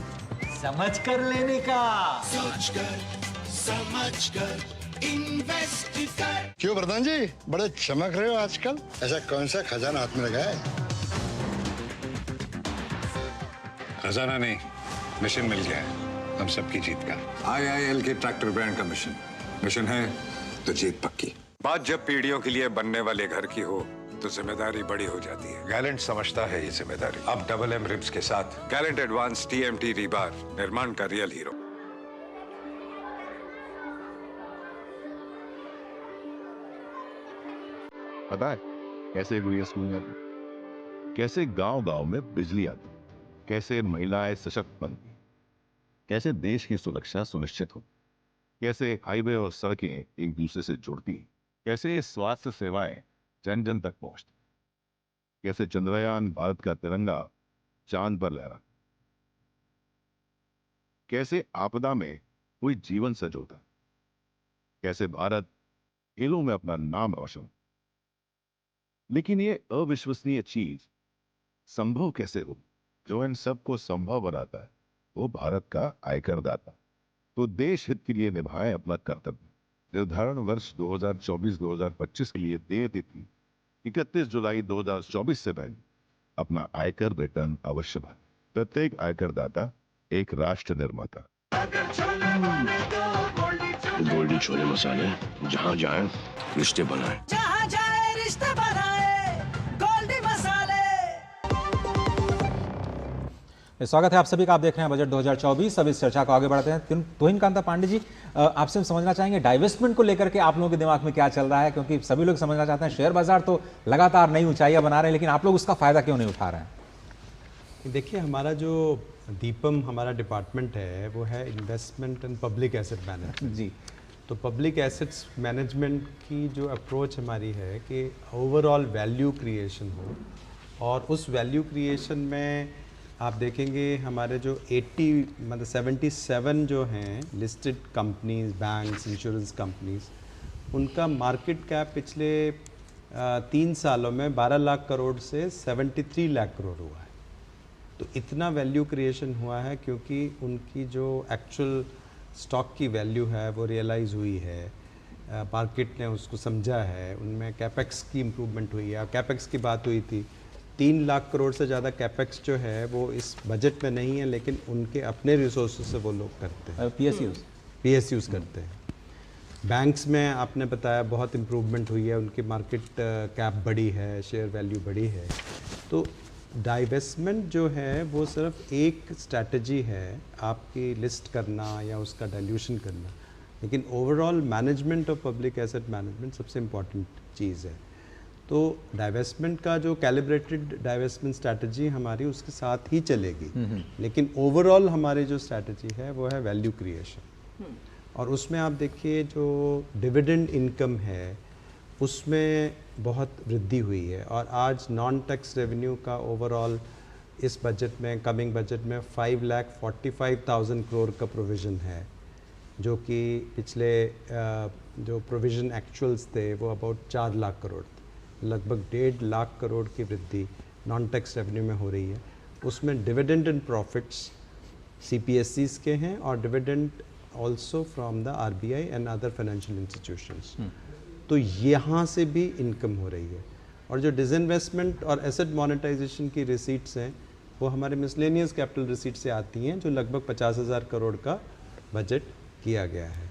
समझ कर लेने का। सोच कर समझ कर इन्वेस्ट कर। क्यों प्रधान जी बड़े चमक रहे हो आजकल? ऐसा कौन सा खजाना हाथ में लगा है? खजाना नहीं, मिशन मिल गया है हम सबकी जीत का। IIL के ट्रैक्टर ब्रांड का मिशन है तो जीत पक्की। बात जब पीढ़ियों के लिए बनने वाले घर की हो तो जिम्मेदारी बड़ी हो जाती है। गैलेंट समझता है ये जिम्मेदारी। अब डबल M रिब्स के साथ गैलेंट एडवांस TMT रीबार, निर्माण का रियल हीरो। पता है कैसे हुई स्कूल आती, कैसे गांव गांव में बिजली आती, कैसे महिलाएं सशक्त बनती, कैसे देश की सुरक्षा सुनिश्चित हो, कैसे हाईवे और सड़कें एक दूसरे से जुड़ती, कैसे स्वास्थ्य सेवाएं जन जन तक पहुंचती, कैसे चंद्रयान भारत का तिरंगा चांद पर लहरा, कैसे आपदा में कोई जीवन सजोता, कैसे भारत खेलों में अपना नाम रोशन। लेकिन ये अविश्वसनीय चीज संभव कैसे हो? जो इन सबको संभव बनाता है वो भारत का आयकर दाता। तो देश हित के लिए निभाएं अपना कर्तव्य। निर्धारण वर्ष 2024-2025 के लिए देय तिथि 31 जुलाई 2024 से पहले अपना आयकर रिटर्न अवश्य भरें। प्रत्येक आयकर दाता एक राष्ट्र निर्माता। गोल्डी छोले मसाले, जहाँ जाए रिश्ते बनाए। जहाँ जाए रिश्ते बनाए, गोल्डी मसाले। स्वागत है आप सभी का। आप देख रहे हैं बजट 2024। अब इस चर्चा को आगे बढ़ाते हैं। तुहिन कांता पांडे जी, आपसे हम समझना चाहेंगे डाइवेस्टमेंट को लेकर के आप लोगों के दिमाग में क्या चल रहा है, क्योंकि सभी लोग समझना चाहते हैं शेयर बाजार तो लगातार नई ऊंचाइयां बना रहे हैं, लेकिन आप लोग उसका फायदा क्यों नहीं उठा रहे हैं? देखिए, हमारा जो दीपम हमारा डिपार्टमेंट है वो है investment and public asset management जी। तो पब्लिक एसेट्स मैनेजमेंट की जो अप्रोच हमारी है कि ओवरऑल वैल्यू क्रिएशन हो, और उस वैल्यू क्रिएशन में आप देखेंगे हमारे जो 77 जो हैं listed companies, banks, insurance companies, उनका मार्केट कैप पिछले 3 सालों में 12 लाख करोड़ से 73 लाख करोड़ हुआ है। तो इतना वैल्यू क्रिएशन हुआ है क्योंकि उनकी जो एक्चुअल स्टॉक की वैल्यू है वो रियलाइज़ हुई है, मार्केट ने उसको समझा है, उनमें कैपेक्स की इम्प्रूवमेंट हुई है। कैपेक्स की बात हुई थी, 3 लाख करोड़ से ज़्यादा कैपेक्स जो है वो इस बजट में नहीं है, लेकिन उनके अपने रिसोर्सेज से वो लोग करते हैं। PSUs करते हैं। बैंक्स में आपने बताया बहुत इम्प्रूवमेंट हुई है, उनकी मार्केट कैप बढ़ी है, शेयर वैल्यू बढ़ी है। तो डाइवेस्टमेंट जो है वो सिर्फ एक स्ट्रैटेजी है आपकी लिस्ट करना या उसका डाइल्यूशन करना, लेकिन overall management of public asset management सबसे इम्पॉर्टेंट चीज़ है। तो डाइवेस्टमेंट का जो कैलिब्रेटेड डाइवेस्टमेंट स्ट्रैटेजी हमारी उसके साथ ही चलेगी, लेकिन ओवरऑल हमारी जो स्ट्रैटेजी है वो है वैल्यू क्रिएशन। और उसमें आप देखिए जो डिविडेंड इनकम है उसमें बहुत वृद्धि हुई है, और आज नॉन टैक्स रेवेन्यू का ओवरऑल इस बजट में, कमिंग बजट में 5,45,000 करोड़ का प्रोविज़न है, जो कि पिछले जो प्रोविज़न एक्चुअल्स थे वो अबाउट 4 लाख करोड़ थे। लगभग 1.5 लाख करोड़ की वृद्धि नॉन टैक्स रेवेन्यू में हो रही है। उसमें डिविडेंड एंड प्रॉफिट्स CPSEs के हैं और dividend also from the RBI and other financial institutions. तो यहाँ से भी इनकम हो रही है। और जो डिसइन्वेस्टमेंट और एसेट मोनेटाइजेशन की रिसीट्स हैं वो हमारे मिसलेनियस कैपिटल रिसीट से आती हैं, जो लगभग 50,000 करोड़ का बजट किया गया है।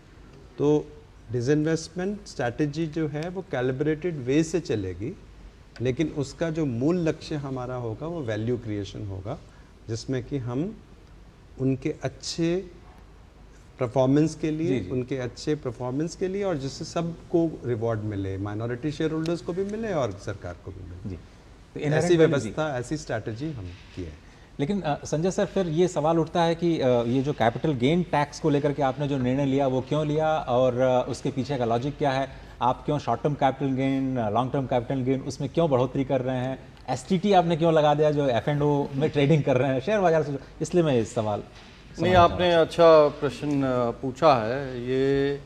तो डिसइन्वेस्टमेंट स्ट्रैटेजी जो है वो कैलिब्रेटेड वे से चलेगी, लेकिन उसका जो मूल लक्ष्य हमारा होगा वो वैल्यू क्रिएशन होगा, जिसमें कि हम उनके अच्छे परफॉर्मेंस के लिए, उनके अच्छे परफॉर्मेंस के लिए, और जिससे सबको रिवॉर्ड मिले, माइनॉरिटी शेयर होल्डर्स को भी मिले और सरकार को भी मिले। तो ऐसी व्यवस्था, ऐसी स्ट्रैटेजी हम की है। लेकिन संजय सर, फिर ये सवाल उठता है कि ये जो कैपिटल गेन टैक्स को लेकर के आपने जो निर्णय लिया वो क्यों लिया, और उसके पीछे का लॉजिक क्या है? आप क्यों short term capital gain, long term capital gain उसमें क्यों बढ़ोतरी कर रहे हैं? एसटीटी आपने क्यों लगा दिया जो F&O में ट्रेडिंग कर रहे हैं शेयर बाजार से? इसलिए मैं इस सवाल नहीं, आपने अच्छा प्रश्न पूछा है। ये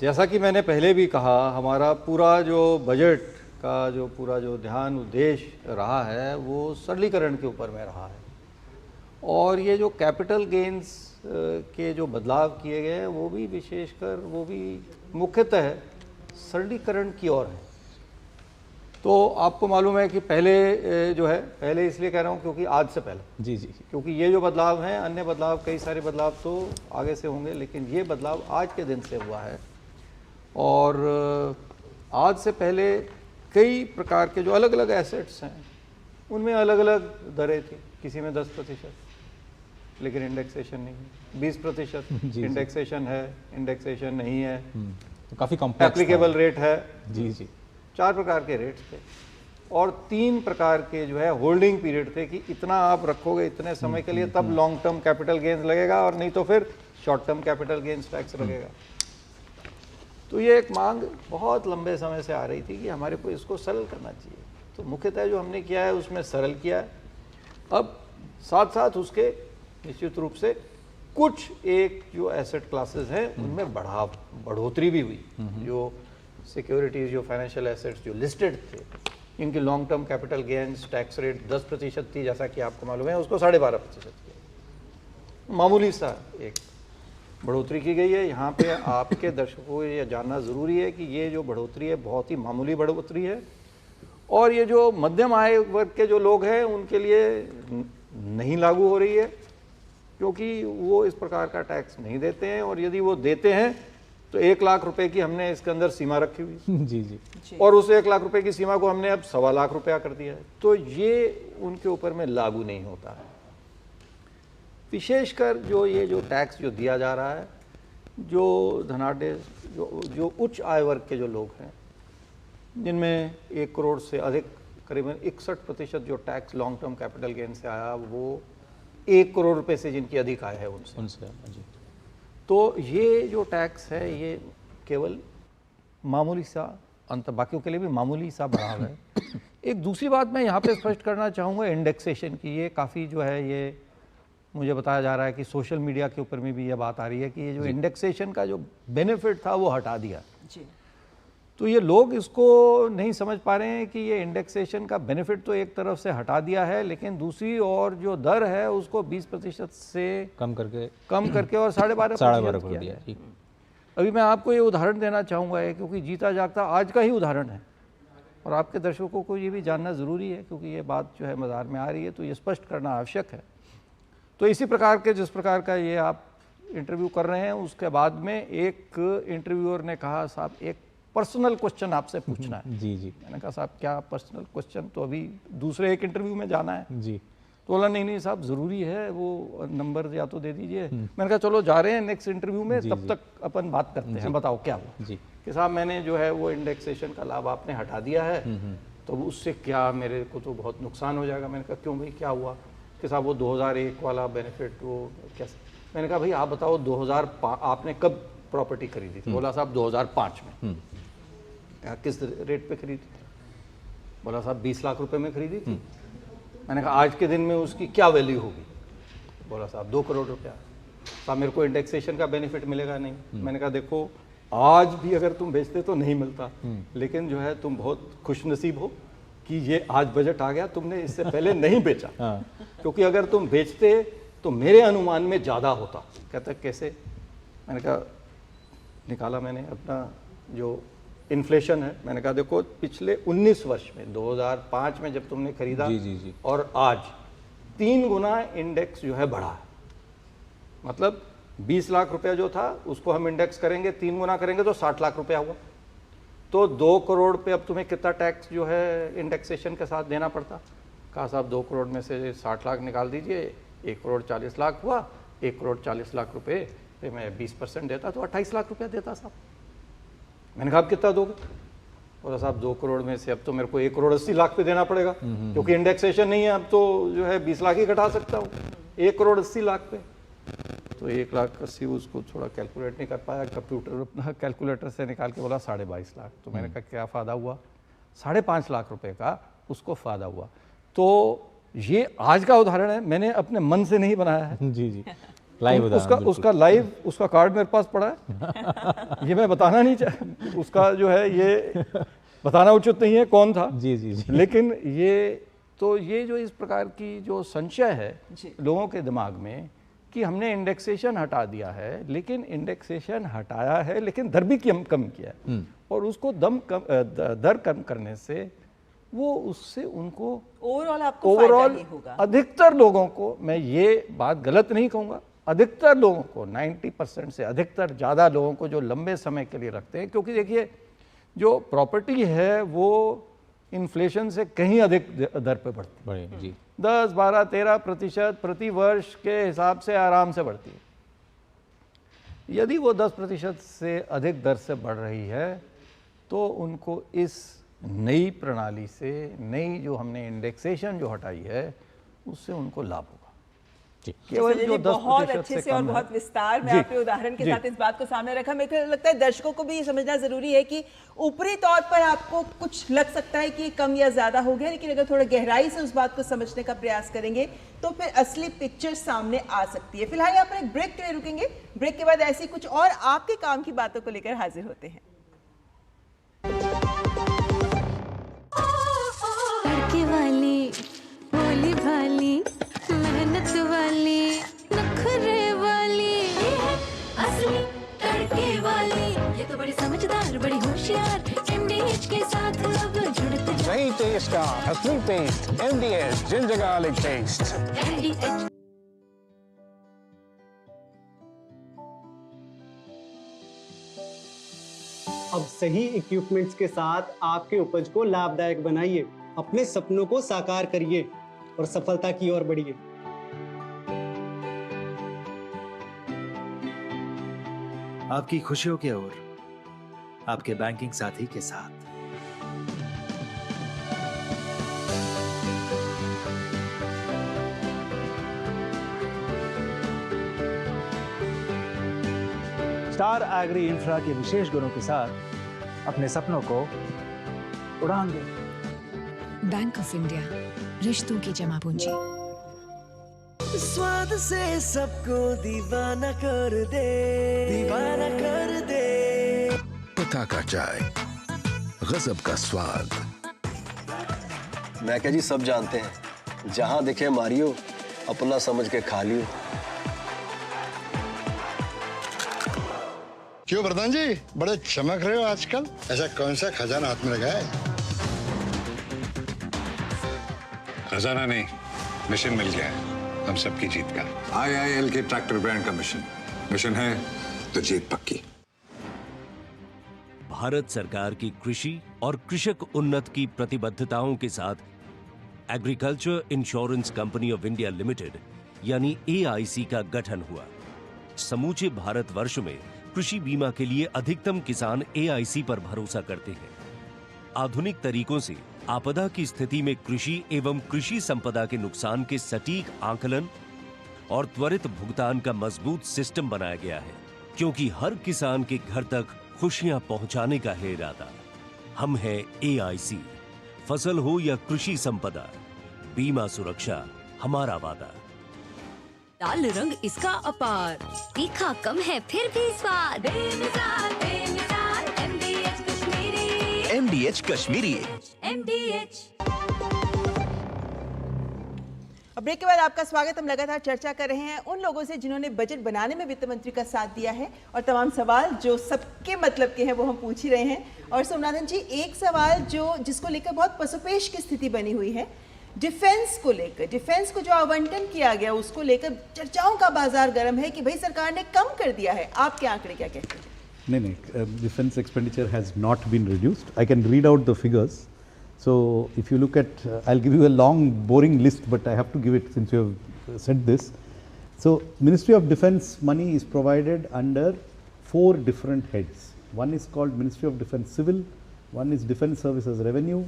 जैसा कि मैंने पहले भी कहा, हमारा पूरा जो बजट का जो पूरा जो ध्यान उद्देश्य रहा है वो सरलीकरण के ऊपर में रहा है, और ये जो कैपिटल गेन्स के जो बदलाव किए गए हैं वो भी विशेषकर, वो भी मुख्यतः सरलीकरण की ओर है। तो आपको मालूम है कि पहले जो है, पहले इसलिए कह रहा हूँ क्योंकि आज से पहले, जी, क्योंकि ये जो बदलाव हैं, अन्य बदलाव, कई सारे बदलाव तो आगे से होंगे, लेकिन ये बदलाव आज के दिन से हुआ है। और आज से पहले कई प्रकार के जो अलग अलग एसेट्स हैं उनमें अलग अलग दरें थी, किसी में 10% लेकिन इंडेक्सेशन नहीं है, 20% इंडेक्सेशन है, इंडेक्सेशन नहीं है, तो काफ़ी कॉम्प्लेक्स एप्लीकेबल रेट है। जी 4 प्रकार के रेट्स थे, और 3 प्रकार के जो है होल्डिंग पीरियड थे कि इतना आप रखोगे इतने समय के लिए, तब लॉन्ग टर्म कैपिटल गेन्स लगेगा, और नहीं तो फिर short term capital gains tax लगेगा। तो ये एक मांग बहुत लंबे समय से आ रही थी कि हमारे को इसको सरल करना चाहिए। तो मुख्यतः जो हमने किया है उसमें सरल किया है। अब साथ साथ उसके निश्चित रूप से कुछ एक जो एसेट क्लासेस हैं उनमें बढ़ोतरी भी हुई। जो सिक्योरिटीज़, जो फाइनेंशियल एसेट्स जो लिस्टेड थे, इनकी long term capital gains tax rate 10% थी, जैसा कि आपको मालूम है, उसको 12.5% किया। मामूली सा एक बढ़ोतरी की गई है। यहाँ पे आपके दर्शकों को ये जानना ज़रूरी है कि ये जो बढ़ोतरी है बहुत ही मामूली बढ़ोतरी है, और ये जो मध्यम आय वर्ग के जो लोग हैं उनके लिए नहीं लागू हो रही है, क्योंकि वो इस प्रकार का टैक्स नहीं देते हैं, और यदि वो देते हैं तो 1 लाख रुपए की हमने इसके अंदर सीमा रखी हुई जी, और उस 1 लाख रुपए की सीमा को हमने अब 1.25 लाख रुपया कर दिया है, तो ये उनके ऊपर में लागू नहीं होता है। विशेषकर जो ये जो टैक्स जो दिया जा रहा है, जो धनाढ़, जो उच्च आय वर्ग के जो लोग हैं, जिनमें 1 करोड़ से अधिक, करीबन 61% जो tax long term capital gain से आया वो 1 करोड़ रुपए से जिनकी अधिक आय है उनसे जी। तो ये जो टैक्स है ये केवल मामूली सा अंतर, बाकियों के लिए भी मामूली सा बढ़ाव है। एक दूसरी बात मैं यहाँ पे स्पष्ट करना चाहूँगा इंडेक्सेशन की। ये काफ़ी जो है, ये मुझे बताया जा रहा है कि सोशल मीडिया के ऊपर में भी ये बात आ रही है कि ये जो इंडेक्सेशन का जो बेनिफिट था वो हटा दिया जी। तो ये लोग इसको नहीं समझ पा रहे हैं कि ये इंडेक्सेशन का बेनिफिट तो एक तरफ से हटा दिया है, लेकिन दूसरी ओर जो दर है उसको 20% से कम करके और 12.5% किया है। अभी मैं आपको ये उदाहरण देना चाहूँगा, क्योंकि जीता जागता आज का ही उदाहरण है, और आपके दर्शकों को ये भी जानना ज़रूरी है, क्योंकि ये बात जो है बाजार में आ रही है, तो ये स्पष्ट करना आवश्यक है। तो इसी प्रकार के, जिस प्रकार का ये आप इंटरव्यू कर रहे हैं, उसके बाद में एक इंटरव्यूअर ने कहा, साहब एक पर्सनल क्वेश्चन आपसे पूछना है। जी। मैंने कहा साहब क्या पर्सनल क्वेश्चन, तो अभी दूसरे एक इंटरव्यू में जाना है जी। तो बोला नहीं साहब ज़रूरी है, वो नंबर या तो दे दीजिए। मैंने कहा चलो जा रहे हैं नेक्स्ट इंटरव्यू में, तब तक अपन बात करते हैं, बताओ क्या हुआ जी। कि साहब मैंने जो है वो इंडेक्सेशन का लाभ आपने हटा दिया है, तो उससे क्या मेरे को तो बहुत नुकसान हो जाएगा। मैंने कहा क्यों भाई, क्या हुआ? कि साहब वो 2001 वाला बेनिफिट वो कैसे? मैंने कहा भाई आप बताओ 2005 आपने कब प्रॉपर्टी खरीदी थी? बोला साहब 2005 में। किस रेट पे खरीदी थी? बोला साहब 20 लाख रुपए में खरीदी थी। मैंने कहा आज के दिन में उसकी क्या वैल्यू होगी? बोला साहब 2 करोड़ रुपया। साहब मेरे को इंडेक्सेशन का बेनिफिट मिलेगा नहीं। मैंने कहा देखो आज भी अगर तुम बेचते तो नहीं मिलता, लेकिन जो है तुम बहुत खुशनसीब हो कि ये आज बजट आ गया, तुमने इससे पहले नहीं बेचा। क्योंकि अगर तुम बेचते तो मेरे अनुमान में ज़्यादा होता। कहता कैसे? मैंने कहा निकाला मैंने अपना जो इन्फ्लेशन है, मैंने कहा देखो पिछले 19 वर्ष में 2005 में जब तुमने खरीदा जी। और आज 3 गुना इंडेक्स जो है बढ़ा है। मतलब 20 लाख रुपया जो था उसको हम इंडेक्स करेंगे, 3 गुना करेंगे तो 60 लाख रुपया हुआ। तो 2 करोड़ पे अब तुम्हें कितना टैक्स जो है इंडेक्सेशन के साथ देना पड़ता? कहा साहब 2 करोड़ में से 60 लाख निकाल दीजिए, 1 करोड़ 40 लाख हुआ, 1 करोड़ 40 लाख रुपए पे मैं 20% देता तो 28 लाख रुपया देता साहब। मैंने कहा आप कितना दोगे? बोला साहब 2 करोड़ में से अब तो मेरे को 1 करोड़ 80 लाख पे देना पड़ेगा, क्योंकि इंडेक्सेशन नहीं है, अब तो जो है 20 लाख ही घटा सकता हूँ 1 करोड़ 80 लाख पे। तो 1,80,000 उसको थोड़ा कैलकुलेट नहीं कर पाया, कंप्यूटर अपना कैलकुलेटर से निकाल के बोला 22.5 लाख। तो मैंने कहा क्या फ़ायदा हुआ? 5.5 लाख रुपए का उसको फ़ायदा हुआ। तो ये आज का उदाहरण है, मैंने अपने मन से नहीं बनाया है। जी लाइव उसका लाइव उसका कार्ड मेरे पास पड़ा है। ये मैं बताना नहीं चाह, उसका जो है ये बताना उचित नहीं है कौन था। जी लेकिन ये जो इस प्रकार की जो संशय है लोगों के दिमाग में कि हमने इंडेक्सेशन हटा दिया है, लेकिन इंडेक्सेशन हटाया है लेकिन दर भी कम किया है, और उसको दर कम करने से वो उससे उनको ओवरऑल अधिकतर लोगों को, मैं ये बात गलत नहीं कहूँगा, अधिकतर लोगों को 90% से अधिकतर ज़्यादा लोगों को जो लंबे समय के लिए रखते हैं, क्योंकि देखिए जो प्रॉपर्टी है वो इन्फ्लेशन से कहीं अधिक दर पे बढ़ती है जी, 10, 12, 13% प्रति वर्ष के हिसाब से आराम से बढ़ती है। यदि वो 10% से अधिक दर से बढ़ रही है तो उनको इस नई प्रणाली से, नई जो हमने इंडेक्सेशन जो हटाई है उससे उनको लाभ होगा। केवल जो बहुत अच्छे से और बहुत विस्तार में आपने उदाहरण के साथ इस बात को सामने रखा। मेरे को लगता है दर्शकों को भी ये समझना जरूरी है कि ऊपरी तौर पर आपको कुछ लग सकता है कि कम या ज्यादा हो गया, लेकिन अगर थोड़ा गहराई से उस बात को समझने का प्रयास करेंगे तो फिर असली पिक्चर सामने आ सकती है। फिलहाल यहाँ पर एक ब्रेक के लिए रुकेंगे, ब्रेक के बाद ऐसी कुछ और आपके काम की बातों को लेकर हाजिर होते हैं। वाली भोली भाली मेहनत वाली नखरे वाली असली तड़के वाली, ये तो बड़ी समझदार बड़ी होशियार एमडीएच के साथ अब जुड़ते नई टेस्ट का असली taste MDH ginger garlic paste. MDH अब सही इक्विपमेंट्स के साथ आपके उपज को लाभदायक बनाइए, अपने सपनों को साकार करिए और सफलता की ओर बढ़िए। आपकी खुशियों की ओर आपके बैंकिंग साथी के साथ। स्टार एग्री इंफ्रा के विशेष गुणों के साथ अपने सपनों को उड़ान दें। बैंक ऑफ इंडिया, रिश्तों की जमा पूंजी। स्वाद से सबको दीवाना कर दे, दीवाना कर दे। पता का चाय, गजब का स्वाद। मैं क्या जी सब जानते हैं, जहां दिखे मारियो अपना समझ के खा लियो। क्यों प्रधान जी बड़े चमक रहे हो आजकल, ऐसा कौन सा खजाना हाथ में लगा है? खजाना नहीं, मिशन मिल गया है हम सबकी जीत का। IIL के ट्रैक्टर ब्रांड का मिशन है तो जीत पक्की। भारत सरकार की कृषि और कृषक उन्नत की प्रतिबद्धताओं के साथ agriculture insurance company of India limited यानी AIC का गठन हुआ। समूचे भारतवर्ष में कृषि बीमा के लिए अधिकतम किसान AIC पर भरोसा करते हैं। आधुनिक तरीकों से आपदा की स्थिति में कृषि एवं कृषि संपदा के नुकसान के सटीक आकलन और त्वरित भुगतान का मजबूत सिस्टम बनाया गया है, क्योंकि हर किसान के घर तक खुशियां पहुंचाने का है इरादा। हम हैं AIC। फसल हो या कृषि संपदा, बीमा सुरक्षा हमारा वादा। लाल रंग इसका अपार, तीखा कम है फिर भी स्वाद। बेमिसाल बेमिसाल MDH Kashmiri. MDH Kashmiri. MDH। अब ब्रेक के बाद आपका स्वागत। हम लगातार चर्चा कर रहे हैं उन लोगों से जिन्होंने बजट बनाने में वित्त मंत्री का साथ दिया है और तमाम सवाल जो सबके मतलब के हैं वो हम पूछ ही रहे हैं। और सोमनाथन जी, एक सवाल जिसको लेकर बहुत पसोपेश की स्थिति बनी हुई है, डिफेंस को लेकर, डिफेंस को जो आवंटन किया गया उसको लेकर चर्चाओं का बाजार गर्म है कि भाई सरकार ने कम कर दिया है। आपके आंकड़े क्या कहते हैं? नहीं, defence expenditure has not been reduced. I can read out the figures. So if you look at, I'll give you a long boring list, but I have to give it since you have said this. So Ministry of Defence money is provided under 4 different heads. One is called Ministry of Defence Civil, one is Defence Services Revenue,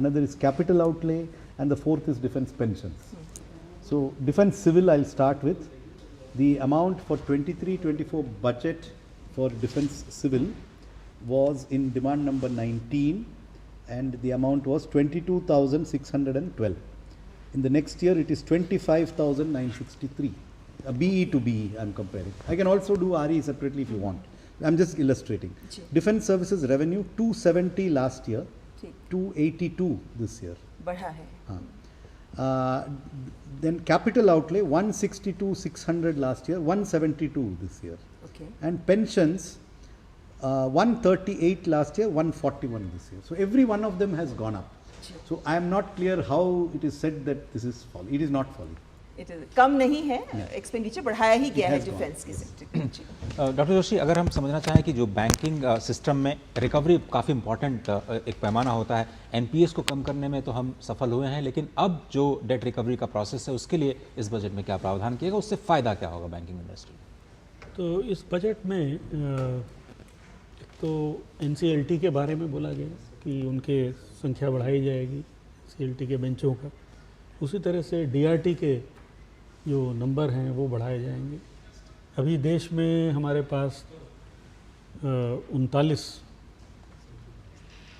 another is Capital Outlay, and the fourth is Defence Pensions. So Defence Civil I'll start with. The amount for 23-24 budget for Defence Civil was in demand number 19. And the amount was 22,612. In the next year, it is 25,963. BE to BE, I'm comparing. I can also do RE separately if you want. I'm just illustrating. Defence Services Revenue 270 last year, 282 this year. बढ़ा है. Then Capital Outlay 162,600 last year, 172 this year. Okay. And pensions. 138 last year, 141 this year. So every one of them has gone up. So I am not clear how it is said that this is falling. It is not falling. It is कम नहीं है, expenditure बढ़ाया ही गया है defence के sector. Doctor Joshi, अगर हम समझना चाहें कि जो बैंकिंग सिस्टम में रिकवरी काफ़ी इंपॉर्टेंट एक पैमाना होता है, एनपीएस को कम करने में तो हम सफल हुए हैं, लेकिन अब जो डेट रिकवरी का प्रोसेस है उसके लिए इस बजट में क्या प्रावधान किएगा, उससे फ़ायदा क्या होगा बैंकिंग इंडस्ट्री? तो इस बजट में तो एनसीएलटी के बारे में बोला गया कि उनके संख्या बढ़ाई जाएगी, एनसीएलटी के बेंचों का। उसी तरह से डीआरटी के जो नंबर हैं वो बढ़ाए जाएंगे। अभी देश में हमारे पास 39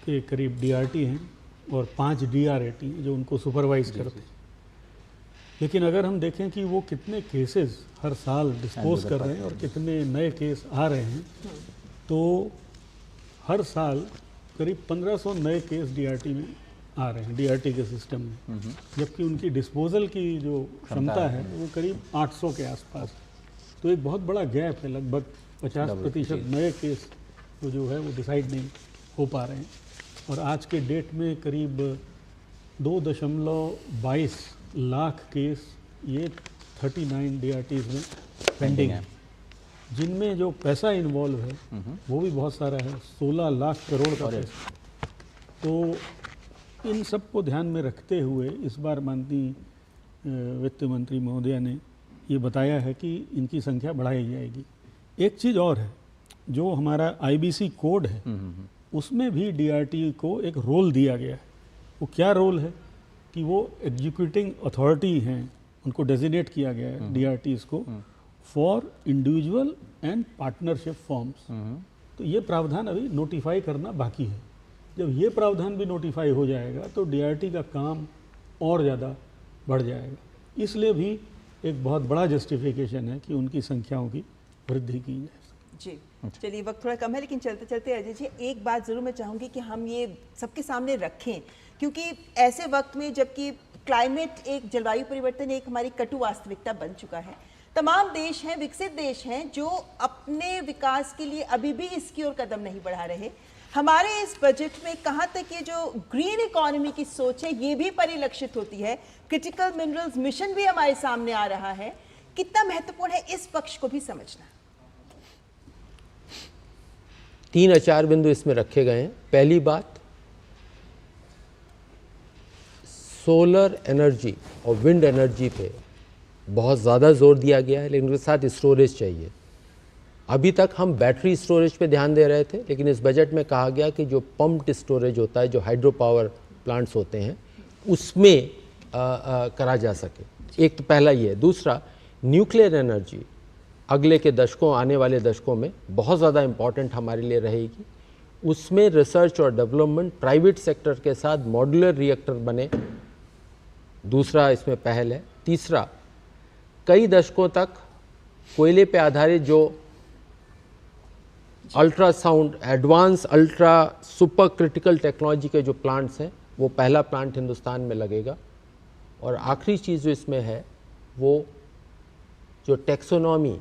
के करीब डीआरटी हैं और 5 डीआरएटी जो उनको सुपरवाइज करते हैं। लेकिन अगर हम देखें कि वो कितने केसेस हर साल डिस्पोज कर रहे हैं और कितने नए केस आ रहे हैं, तो हर साल करीब 1500 नए केस डीआरटी में आ रहे हैं, डीआरटी के सिस्टम में, जबकि उनकी डिस्पोजल की जो क्षमता है वो करीब 800 के आसपास। तो एक बहुत बड़ा गैप है, लगभग 50% नए केस जो है वो डिसाइड नहीं हो पा रहे हैं। और आज के डेट में करीब 2.22 लाख केस ये 39 डीआरटीज में पेंडिंग है, जिनमें जो पैसा इन्वॉल्व है वो भी बहुत सारा है, 16 लाख करोड़ का पैसा। तो इन सब को ध्यान में रखते हुए इस बार माननीय वित्त मंत्री महोदया ने ये बताया है कि इनकी संख्या बढ़ाई जाएगी। एक चीज़ और है, जो हमारा आईबीसी कोड है उसमें भी डीआरटी को एक रोल दिया गया है। वो क्या रोल है कि वो एग्जीक्यूटिंग अथॉरिटी हैं, उनको डेजिग्नेट किया गया है डीआरटीज को for individual and partnership forms. तो ये प्रावधान अभी नोटिफाई करना बाकी है। जब ये प्रावधान भी नोटिफाई हो जाएगा तो डीआरटी का काम और ज़्यादा बढ़ जाएगा। इसलिए भी एक बहुत बड़ा जस्टिफिकेशन है कि उनकी संख्याओं की वृद्धि की जाए। जी चलिए, वक्त थोड़ा कम है लेकिन चलते चलते अजय जी एक बात ज़रूर मैं चाहूँगी कि हम ये सबके सामने रखें, क्योंकि ऐसे वक्त में जबकि क्लाइमेट एक जलवायु परिवर्तन एक हमारी कटु वास्तविकता बन चुका है, तमाम देश हैं, विकसित देश हैं जो अपने विकास के लिए अभी भी इसकी ओर कदम नहीं बढ़ा रहे। हमारे इस बजट में कहाँ तक ये जो ग्रीन इकोनॉमी की सोच है ये भी परिलक्षित होती है। क्रिटिकल मिनरल्स मिशन भी हमारे सामने आ रहा है। कितना महत्वपूर्ण है इस पक्ष को भी समझना? 3 या 4 बिंदु इसमें रखे गए हैं। पहली बात, सोलर एनर्जी और विंड एनर्जी पे बहुत ज़्यादा जोर दिया गया है, लेकिन उसके साथ स्टोरेज चाहिए। अभी तक हम बैटरी स्टोरेज पे ध्यान दे रहे थे, लेकिन इस बजट में कहा गया कि जो पम्प्ड स्टोरेज होता है, जो हाइड्रो पावर प्लांट्स होते हैं, उसमें करा जा सके। एक तो पहला ये है। दूसरा, न्यूक्लियर एनर्जी अगले के दशकों, आने वाले दशकों में बहुत ज़्यादा इम्पॉर्टेंट हमारे लिए रहेगी। उसमें रिसर्च और डेवलपमेंट प्राइवेट सेक्टर के साथ मॉड्यूलर रिएक्टर बने, दूसरा इसमें पहल है। तीसरा, कई दशकों तक कोयले पे आधारित जो ultrasound, advance ultra super critical technology के जो प्लांट्स हैं, वो पहला प्लांट हिंदुस्तान में लगेगा। और आखिरी चीज़ जो इसमें है वो जो टैक्सोनॉमी,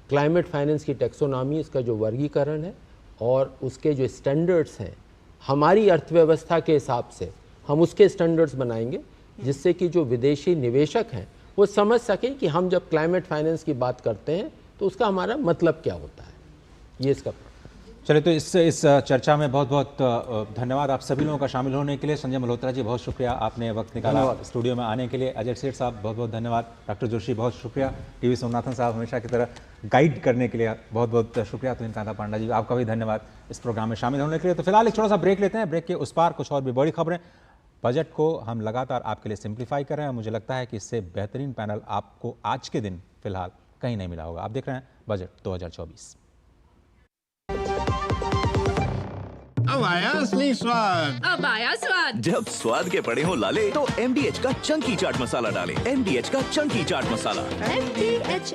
क्लाइमेट फाइनेंस की टैक्सोनॉमी, इसका जो वर्गीकरण है और उसके जो स्टैंडर्ड्स हैं, हमारी अर्थव्यवस्था के हिसाब से हम उसके स्टैंडर्ड्स बनाएंगे, जिससे कि जो विदेशी निवेशक हैं वो समझ सकें कि हम जब क्लाइमेट फाइनेंस की बात करते हैं तो उसका हमारा मतलब क्या होता है। ये इसका चलिए, तो इस चर्चा में बहुत बहुत धन्यवाद आप सभी लोगों का शामिल होने के लिए। संजय मल्होत्रा जी, बहुत शुक्रिया आपने वक्त निकाला स्टूडियो में आने के लिए। अजय सेठ साहब, बहुत बहुत धन्यवाद। डॉक्टर जोशी, बहुत शुक्रिया। टीवी सोमनाथन साहब, हमेशा की तरह गाइड करने के लिए बहुत बहुत शुक्रिया। तुहिन कांता पांडा जी, आपका भी धन्यवाद इस प्रोग्राम में शामिल होने के लिए। तो फिलहाल एक छोटा सा ब्रेक लेते हैं। ब्रेक के उस पार कुछ और भी बड़ी खबरें। बजट को हम लगातार आपके लिए सिंप्लीफाई कर रहे हैं। मुझे लगता है कि इससे बेहतरीन पैनल आपको आज के दिन फिलहाल कहीं नहीं मिला होगा। आप देख रहे हैं बजट 2024। अब आया असली स्वाद। अब आया स्वाद। जब स्वाद के पड़े हो लाले तो MDH का चंकी चाट मसाला डालें। MDH का चंकी चाट मसाला। MDH।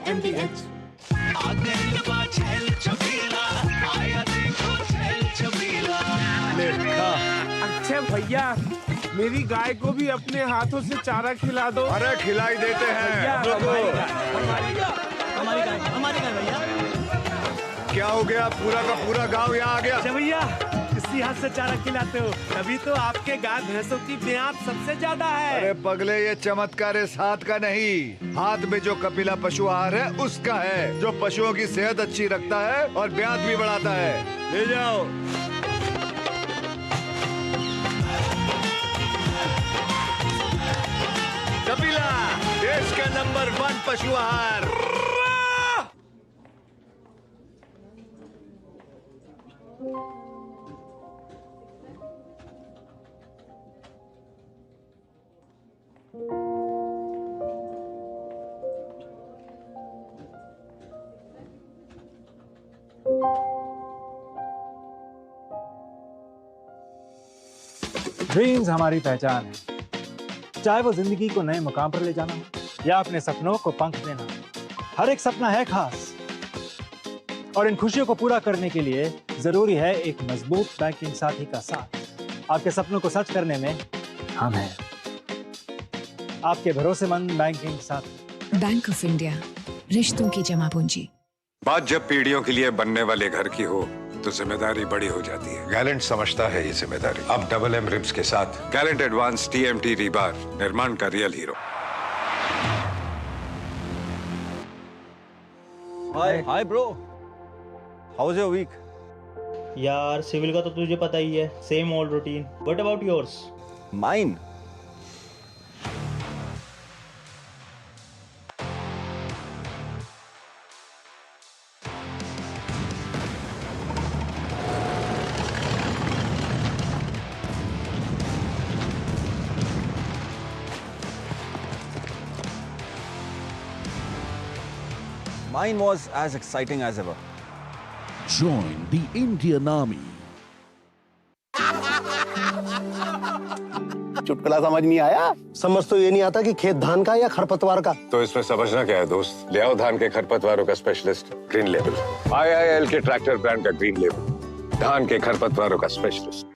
अच्छा भैया, मेरी गाय को भी अपने हाथों से चारा खिला दो। अरे खिलाई देते हैं। हमारी गाय भैया। क्या हो गया? पूरा का पूरा गांव यहाँ आ गया। अच्छा भैया, इसी हाथ से चारा खिलाते हो, तभी तो आपके गाय भैंसों की ब्याज सबसे ज्यादा है। अरे पगले, ये चमत्कार इस हाथ का नहीं, हाथ में जो कपिला पशु आहार है उसका है, जो पशुओं की सेहत अच्छी रखता है और ब्याज भी बढ़ाता है। ले जाओ। कपिला, देश का नंबर 1 पशु आहार। ड्रीम्स हमारी पहचान है, चाहे वो जिंदगी को नए मुकाम पर ले जाना हो या अपने सपनों को पंख देना। हर एक सपना है खास और इन खुशियों को पूरा करने के लिए जरूरी है एक मजबूत बैंकिंग साथी का साथ। आपके सपनों को सच करने में हम हैं, आपके भरोसेमंद बैंकिंग साथी। बैंक ऑफ इंडिया, रिश्तों की जमा पूंजी। बात जब पीढ़ियों के लिए बनने वाले घर की हो तो जिम्मेदारी बड़ी हो जाती है। गैलेंट समझता है ये जिम्मेदारी। अब डबल एम रिब्स के साथ गैलेंट एडवांस TMT रीबार, निर्माण का real hero. Hi bro, how is your week? यार सिविल का तो तुझे पता ही है, same old routine. What about yours? Mine Mine was as exciting as ever. Join the Indian Army. चुटकुला समझ नहीं आया? समझ तो ये नहीं आता कि खेत धान का या खरपतवार का। तो इसमें समझना क्या है दोस्त? ले आओ धान के खरपतवारों का स्पेशलिस्ट ग्रीन लेबल। IIL के ट्रैक्टर ब्रांड का ग्रीन लेबल, धान के खरपतवारों का स्पेशलिस्ट।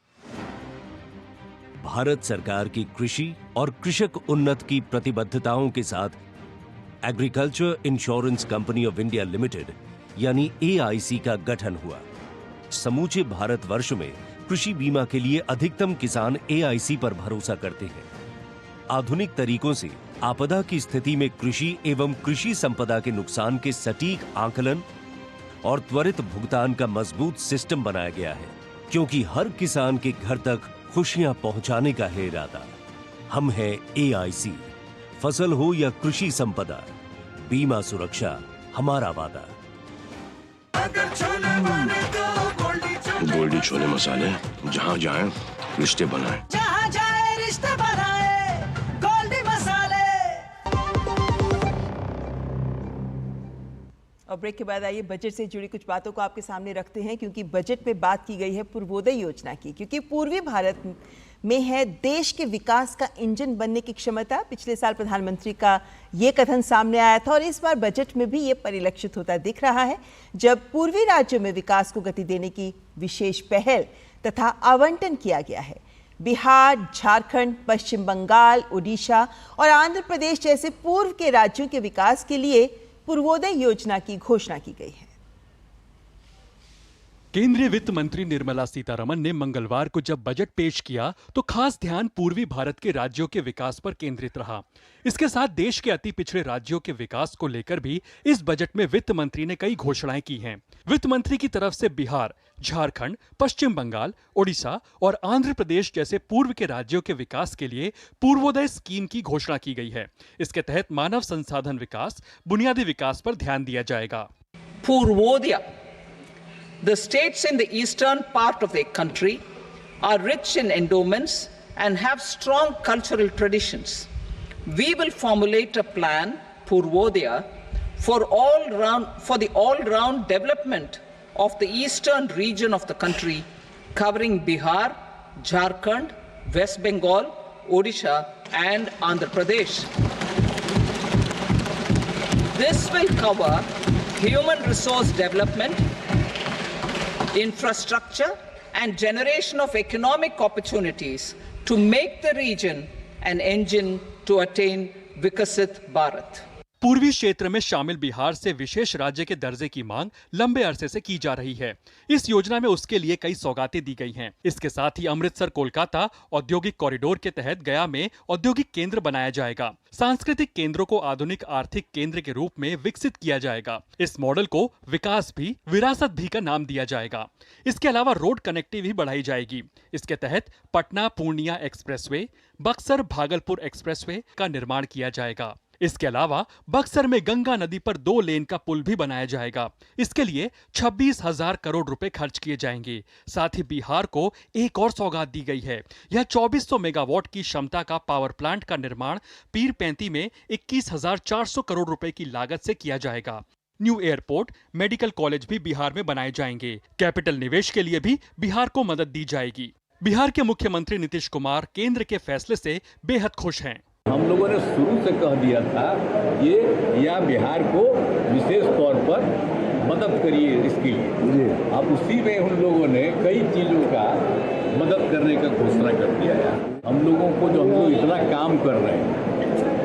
भारत सरकार की कृषि और कृषक उन्नत की प्रतिबद्धताओं के साथ agriculture insurance company of India limited यानी AIC का गठन हुआ। समूचे भारतवर्ष में कृषि बीमा के लिए अधिकतम किसान AIC पर भरोसा करते हैं। आधुनिक तरीकों से आपदा की स्थिति में कृषि एवं कृषि संपदा के नुकसान के सटीक आकलन और त्वरित भुगतान का मजबूत सिस्टम बनाया गया है, क्योंकि हर किसान के घर तक खुशियां पहुंचाने का है इरादा। हम हैं AIC। फसल हो या कृषि संपदा, बीमा सुरक्षा हमारा वादा। गोल्डी छोले मसाले, जहाँ जाएं रिश्ते बनाएं। जहाँ जाए रिश्ते बनाए, गोल्डी मसाले। और ब्रेक के बाद आइए बजट से जुड़ी कुछ बातों को आपके सामने रखते हैं, क्योंकि बजट में बात की गई है पूर्वोदय योजना की, क्योंकि पूर्वी भारत में है देश के विकास का इंजन बनने की क्षमता। पिछले साल प्रधानमंत्री का ये कथन सामने आया था और इस बार बजट में भी ये परिलक्षित होता दिख रहा है, जब पूर्वी राज्यों में विकास को गति देने की विशेष पहल तथा आवंटन किया गया है। बिहार, झारखंड, पश्चिम बंगाल, उड़ीसा और आंध्र प्रदेश जैसे पूर्व के राज्यों के विकास के लिए पूर्वोदय योजना की घोषणा की गई है। केंद्रीय वित्त मंत्री निर्मला सीतारमण ने मंगलवार को जब बजट पेश किया तो खास ध्यान पूर्वी भारत के राज्यों के विकास पर केंद्रित रहा। इसके साथ देश के अति पिछड़े राज्यों के विकास को लेकर भी इस बजट में वित्त मंत्री ने कई घोषणाएं की हैं। वित्त मंत्री की तरफ से बिहार, झारखंड, पश्चिम बंगाल, ओडिशा और आंध्र प्रदेश जैसे पूर्व के राज्यों के विकास के लिए पूर्वोदय स्कीम की घोषणा की गई है। इसके तहत मानव संसाधन विकास, बुनियादी विकास पर ध्यान दिया जाएगा। Purvodaya The states in the eastern part of the country are rich in endowments and have strong cultural traditions. We will formulate a plan, Purvodaya, for the all-round development of the eastern region of the country, covering Bihar, Jharkhand, West Bengal, Odisha, and Andhra Pradesh. This will cover human resource development, infrastructure and generation of economic opportunities to make the region an engine to attain Vikasit Bharat. पूर्वी क्षेत्र में शामिल बिहार से विशेष राज्य के दर्जे की मांग लंबे अरसे से की जा रही है। इस योजना में उसके लिए कई सौगातें दी गई हैं। इसके साथ ही अमृतसर कोलकाता औद्योगिक कॉरिडोर के तहत गया में औद्योगिक केंद्र बनाया जाएगा। सांस्कृतिक केंद्रों को आधुनिक आर्थिक केंद्र के रूप में विकसित किया जाएगा। इस मॉडल को विकास भी, विरासत भी का नाम दिया जाएगा। इसके अलावा रोड कनेक्टिविटी बढ़ाई जाएगी। इसके तहत पटना पूर्णिया एक्सप्रेसवे, बक्सर भागलपुर एक्सप्रेसवे का निर्माण किया जाएगा। इसके अलावा बक्सर में गंगा नदी पर 2 लेन का पुल भी बनाया जाएगा। इसके लिए 26,000 करोड़ रुपए खर्च किए जाएंगे। साथ ही बिहार को एक और सौगात दी गई है। यह 2400 मेगावाट की क्षमता का पावर प्लांट का निर्माण पीरपैंती में 21,400 करोड़ रुपए की लागत से किया जाएगा। न्यू एयरपोर्ट, मेडिकल कॉलेज भी बिहार में बनाए जाएंगे। कैपिटल निवेश के लिए भी बिहार को मदद दी जाएगी। बिहार के मुख्यमंत्री नीतीश कुमार केंद्र के फैसले से बेहद खुश हैं। हम लोगों ने शुरू से कह दिया था ये या बिहार को विशेष तौर पर मदद करिए इसके लिए। अब उसी में उन लोगों ने कई चीज़ों का मदद करने का घोषणा कर दिया है। हम लोगों को जो हम लोग इतना काम कर रहे हैं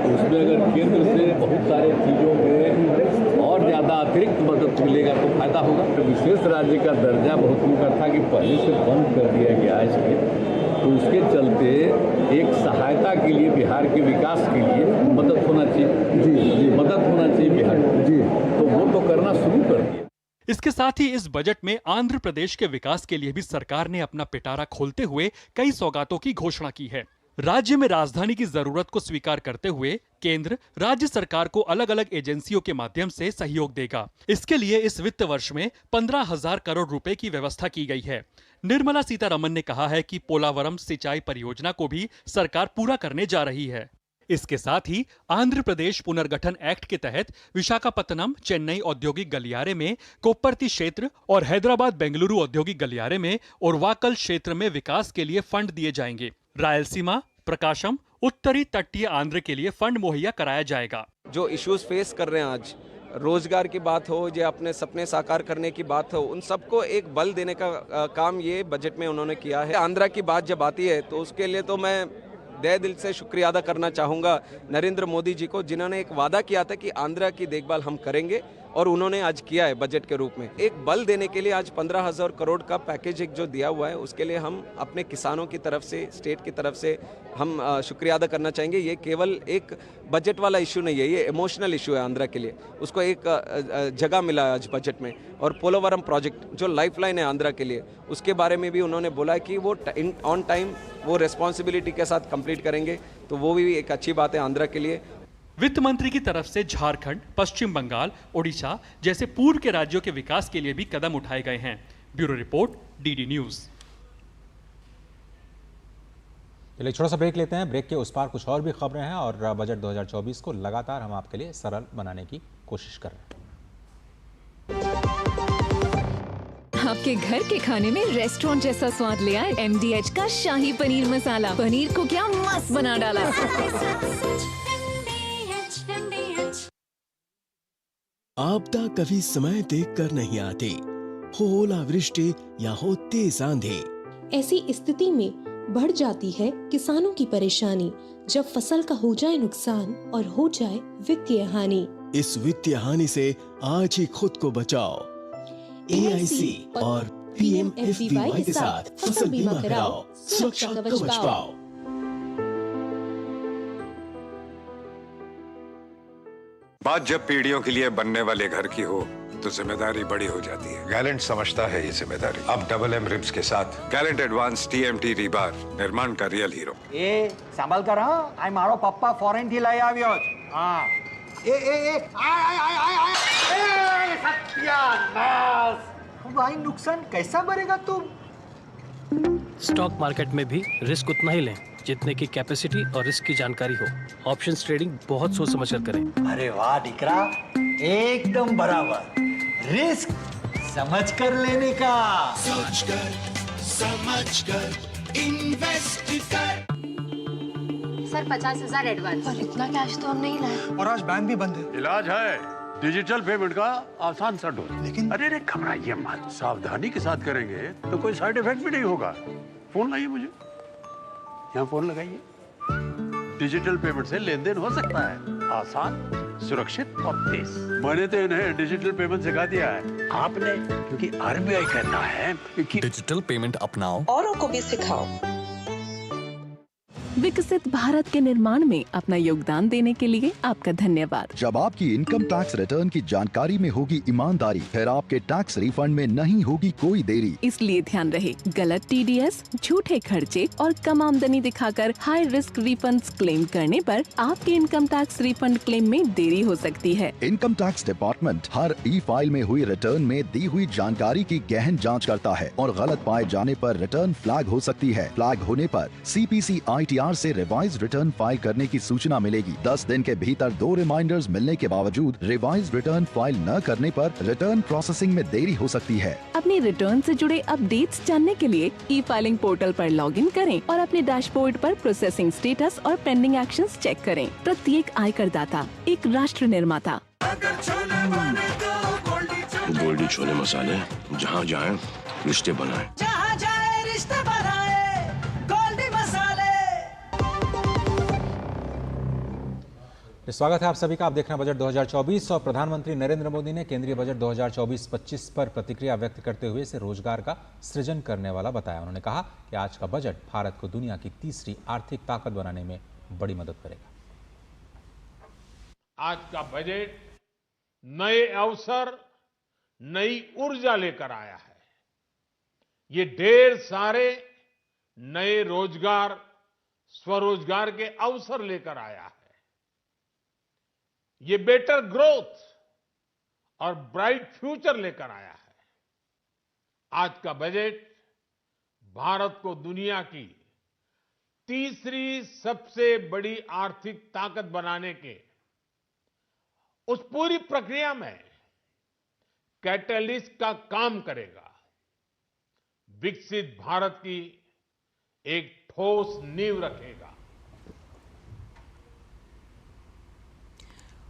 तो उसमें अगर केंद्र से बहुत सारे चीज़ों में और ज़्यादा अतिरिक्त मदद मिलेगा तो फायदा होगा। तो विशेष राज्य का दर्जा बहुत उनका था कि पहले से बंद कर दिया गया इसके, तो उसके चलते एक सहायता के लिए बिहार के विकास के लिए मदद होना चाहिए। मदद होना चाहिए बिहार को, तो वो तो करना शुरू कर दिया। इसके साथ ही इस बजट में आंध्र प्रदेश के विकास के लिए भी सरकार ने अपना पिटारा खोलते हुए कई सौगातों की घोषणा की है। राज्य में राजधानी की जरूरत को स्वीकार करते हुए केंद्र राज्य सरकार को अलग अलग एजेंसियों के माध्यम से सहयोग देगा। इसके लिए इस वित्त वर्ष में 15,000 करोड़ रुपए की व्यवस्था की गई है। निर्मला सीतारमण ने कहा है कि पोलावरम सिंचाई परियोजना को भी सरकार पूरा करने जा रही है। इसके साथ ही आंध्र प्रदेश पुनर्गठन एक्ट के तहत विशाखापत्तनम, चेन्नई औद्योगिक गलियारे में, कोप्परती क्षेत्र और हैदराबाद बेंगलुरु औद्योगिक गलियारे में और वाकल क्षेत्र में विकास के लिए फंड दिए जाएंगे। रायलसीमा, प्रकाशम, उत्तरी तटीय आंध्र के लिए फंड मुहैया कराया जाएगा। जो इश्यूज फेस कर रहे हैं आज, रोजगार की बात हो या अपने सपने साकार करने की बात हो, उन सबको एक बल देने का काम ये बजट में उन्होंने किया है। आंध्रा की बात जब आती है तो उसके लिए तो मैं तहे दिल से शुक्रिया अदा करना चाहूँगा नरेंद्र मोदी जी को, जिन्होंने एक वादा किया था कि आंध्रा की देखभाल हम करेंगे और उन्होंने आज किया है बजट के रूप में। एक बल देने के लिए आज 15,000 करोड़ का पैकेज एक जो दिया हुआ है, उसके लिए हम अपने किसानों की तरफ से, स्टेट की तरफ से हम शुक्रिया अदा करना चाहेंगे। ये केवल एक बजट वाला इशू नहीं है, ये इमोशनल इशू है आंध्रा के लिए। उसको एक जगह मिला है आज बजट में। और पोलावरम प्रोजेक्ट जो लाइफलाइन है आंध्रा के लिए, उसके बारे में भी उन्होंने बोला है कि वो ऑन टाइम वो रिस्पॉन्सिबिलिटी के साथ कंप्लीट करेंगे, तो वो भी एक अच्छी बात है आंध्रा के लिए। वित्त मंत्री की तरफ से झारखंड, पश्चिम बंगाल, ओडिशा जैसे पूर्व के राज्यों के विकास के लिए भी कदम उठाए गए हैं। Bureau report, DD news. चलिए छोटा सा ब्रेक लेते हैं। ब्रेक के उस पार कुछ और भी खबरें हैं और बजट 2024 को लगातार हम आपके लिए सरल बनाने की कोशिश कर रहे हैं। आपके घर के खाने में रेस्टोरेंट जैसा स्वाद ले आए MDH का शाही पनीर मसाला। पनीर को क्या मस्त बना डाला। आपदा कभी समय देख कर नहीं आती, हो ओलावृष्टि या हो तेज आंधी। ऐसी स्थिति में बढ़ जाती है किसानों की परेशानी जब फसल का हो जाए नुकसान और हो जाए वित्तीय हानि। इस वित्तीय हानि से आज ही खुद को बचाओ। AIC और PMFBY के साथ फसल बीमा कराओ, सुरक्षा कवच पाओ। बात जब पीढ़ियों के लिए बनने वाले घर की हो तो जिम्मेदारी बड़ी हो जाती है। गैलेंट समझता है ये जिम्मेदारी। अब डबल एम रिब्स के साथ गैलेंट एडवांस TMT रीबार निर्माण का रियल हीरो। ए संभाल कर हाँ, आई मारो पप्पा फॉरेन थी लाई आव्यो हाँ। ए सत्यानाश भाई, नुकसान कैसा भरेगा तुम? स्टॉक मार्केट में भी रिस्क उतना ही लें जितने की कैपेसिटी और रिस्क की जानकारी हो। ऑप्शंस ट्रेडिंग बहुत सोच समझ कर करें। अरे वाह दिकरा, एकदम बराबर। रिस्क समझ कर लेने का। सोच कर समझ कर इन्वेस्ट कर। Sir 50,000 advance. पर इतना कैश तो हम नहीं लाए। और आज बैंक भी बंद है। इलाज है डिजिटल पेमेंट का आसान सा डोज। लेकिन अरे घबराइए मत, सावधानी के साथ करेंगे तो कोई साइड इफेक्ट भी नहीं होगा। फोन लाइए मुझे, यहाँ फोन लगाइए। डिजिटल पेमेंट से लेन देन हो सकता है आसान, सुरक्षित और तेज। मैंने तो इन्हें डिजिटल पेमेंट सिखा दिया है। आपने, क्योंकि RBI कहता है कि डिजिटल पेमेंट अपनाओ, औरों को भी सिखाओ। विकसित भारत के निर्माण में अपना योगदान देने के लिए आपका धन्यवाद। जब आपकी इनकम टैक्स रिटर्न की जानकारी में होगी ईमानदारी, फिर आपके टैक्स रिफंड में नहीं होगी कोई देरी। इसलिए ध्यान रहे, गलत TDS, झूठे खर्चे और कम आमदनी दिखाकर हाई रिस्क रिफंड्स क्लेम करने पर आपके इनकम टैक्स रिफंड क्लेम में देरी हो सकती है। इनकम टैक्स डिपार्टमेंट हर फाइल में हुई रिटर्न में दी हुई जानकारी की गहन जाँच करता है और गलत पाए जाने पर रिटर्न फ्लैग हो सकती है। फ्लैग होने पर CPC ITR से रिवाइज रिटर्न फाइल करने की सूचना मिलेगी। 10 दिन के भीतर 2 रिमाइंडर्स मिलने के बावजूद रिवाइज रिटर्न फाइल न करने पर रिटर्न प्रोसेसिंग में देरी हो सकती है। अपनी रिटर्न से जुड़े अपडेट्स जानने के लिए E-फाइलिंग पोर्टल पर लॉगिन करें और अपने डैशबोर्ड पर प्रोसेसिंग स्टेटस और पेंडिंग एक्शंस चेक करें। प्रत्येक आयकर दाता एक राष्ट्र निर्माता। गोल्डी छोले मसाले, जहाँ जाए रिश्ते बनाए। जहाँ जाए रिश्ते बनाए, गोल्डी मसाले। स्वागत है आप सभी का। आप देख रहे हैं बजट 2024 और प्रधानमंत्री नरेंद्र मोदी ने केंद्रीय बजट 2024-25 पर प्रतिक्रिया व्यक्त करते हुए इसे रोजगार का सृजन करने वाला बताया। उन्होंने कहा कि आज का बजट भारत को दुनिया की तीसरी आर्थिक ताकत बनाने में बड़ी मदद करेगा। आज का बजट नए अवसर, नई ऊर्जा लेकर आया है। ये ढेर सारे नए रोजगार, स्वरोजगार के अवसर लेकर आया है। ये बेटर ग्रोथ और ब्राइट फ्यूचर लेकर आया है। आज का बजट भारत को दुनिया की तीसरी सबसे बड़ी आर्थिक ताकत बनाने के उस पूरी प्रक्रिया में कैटलिस्ट का काम करेगा। विकसित भारत की एक ठोस नींव रखेगा।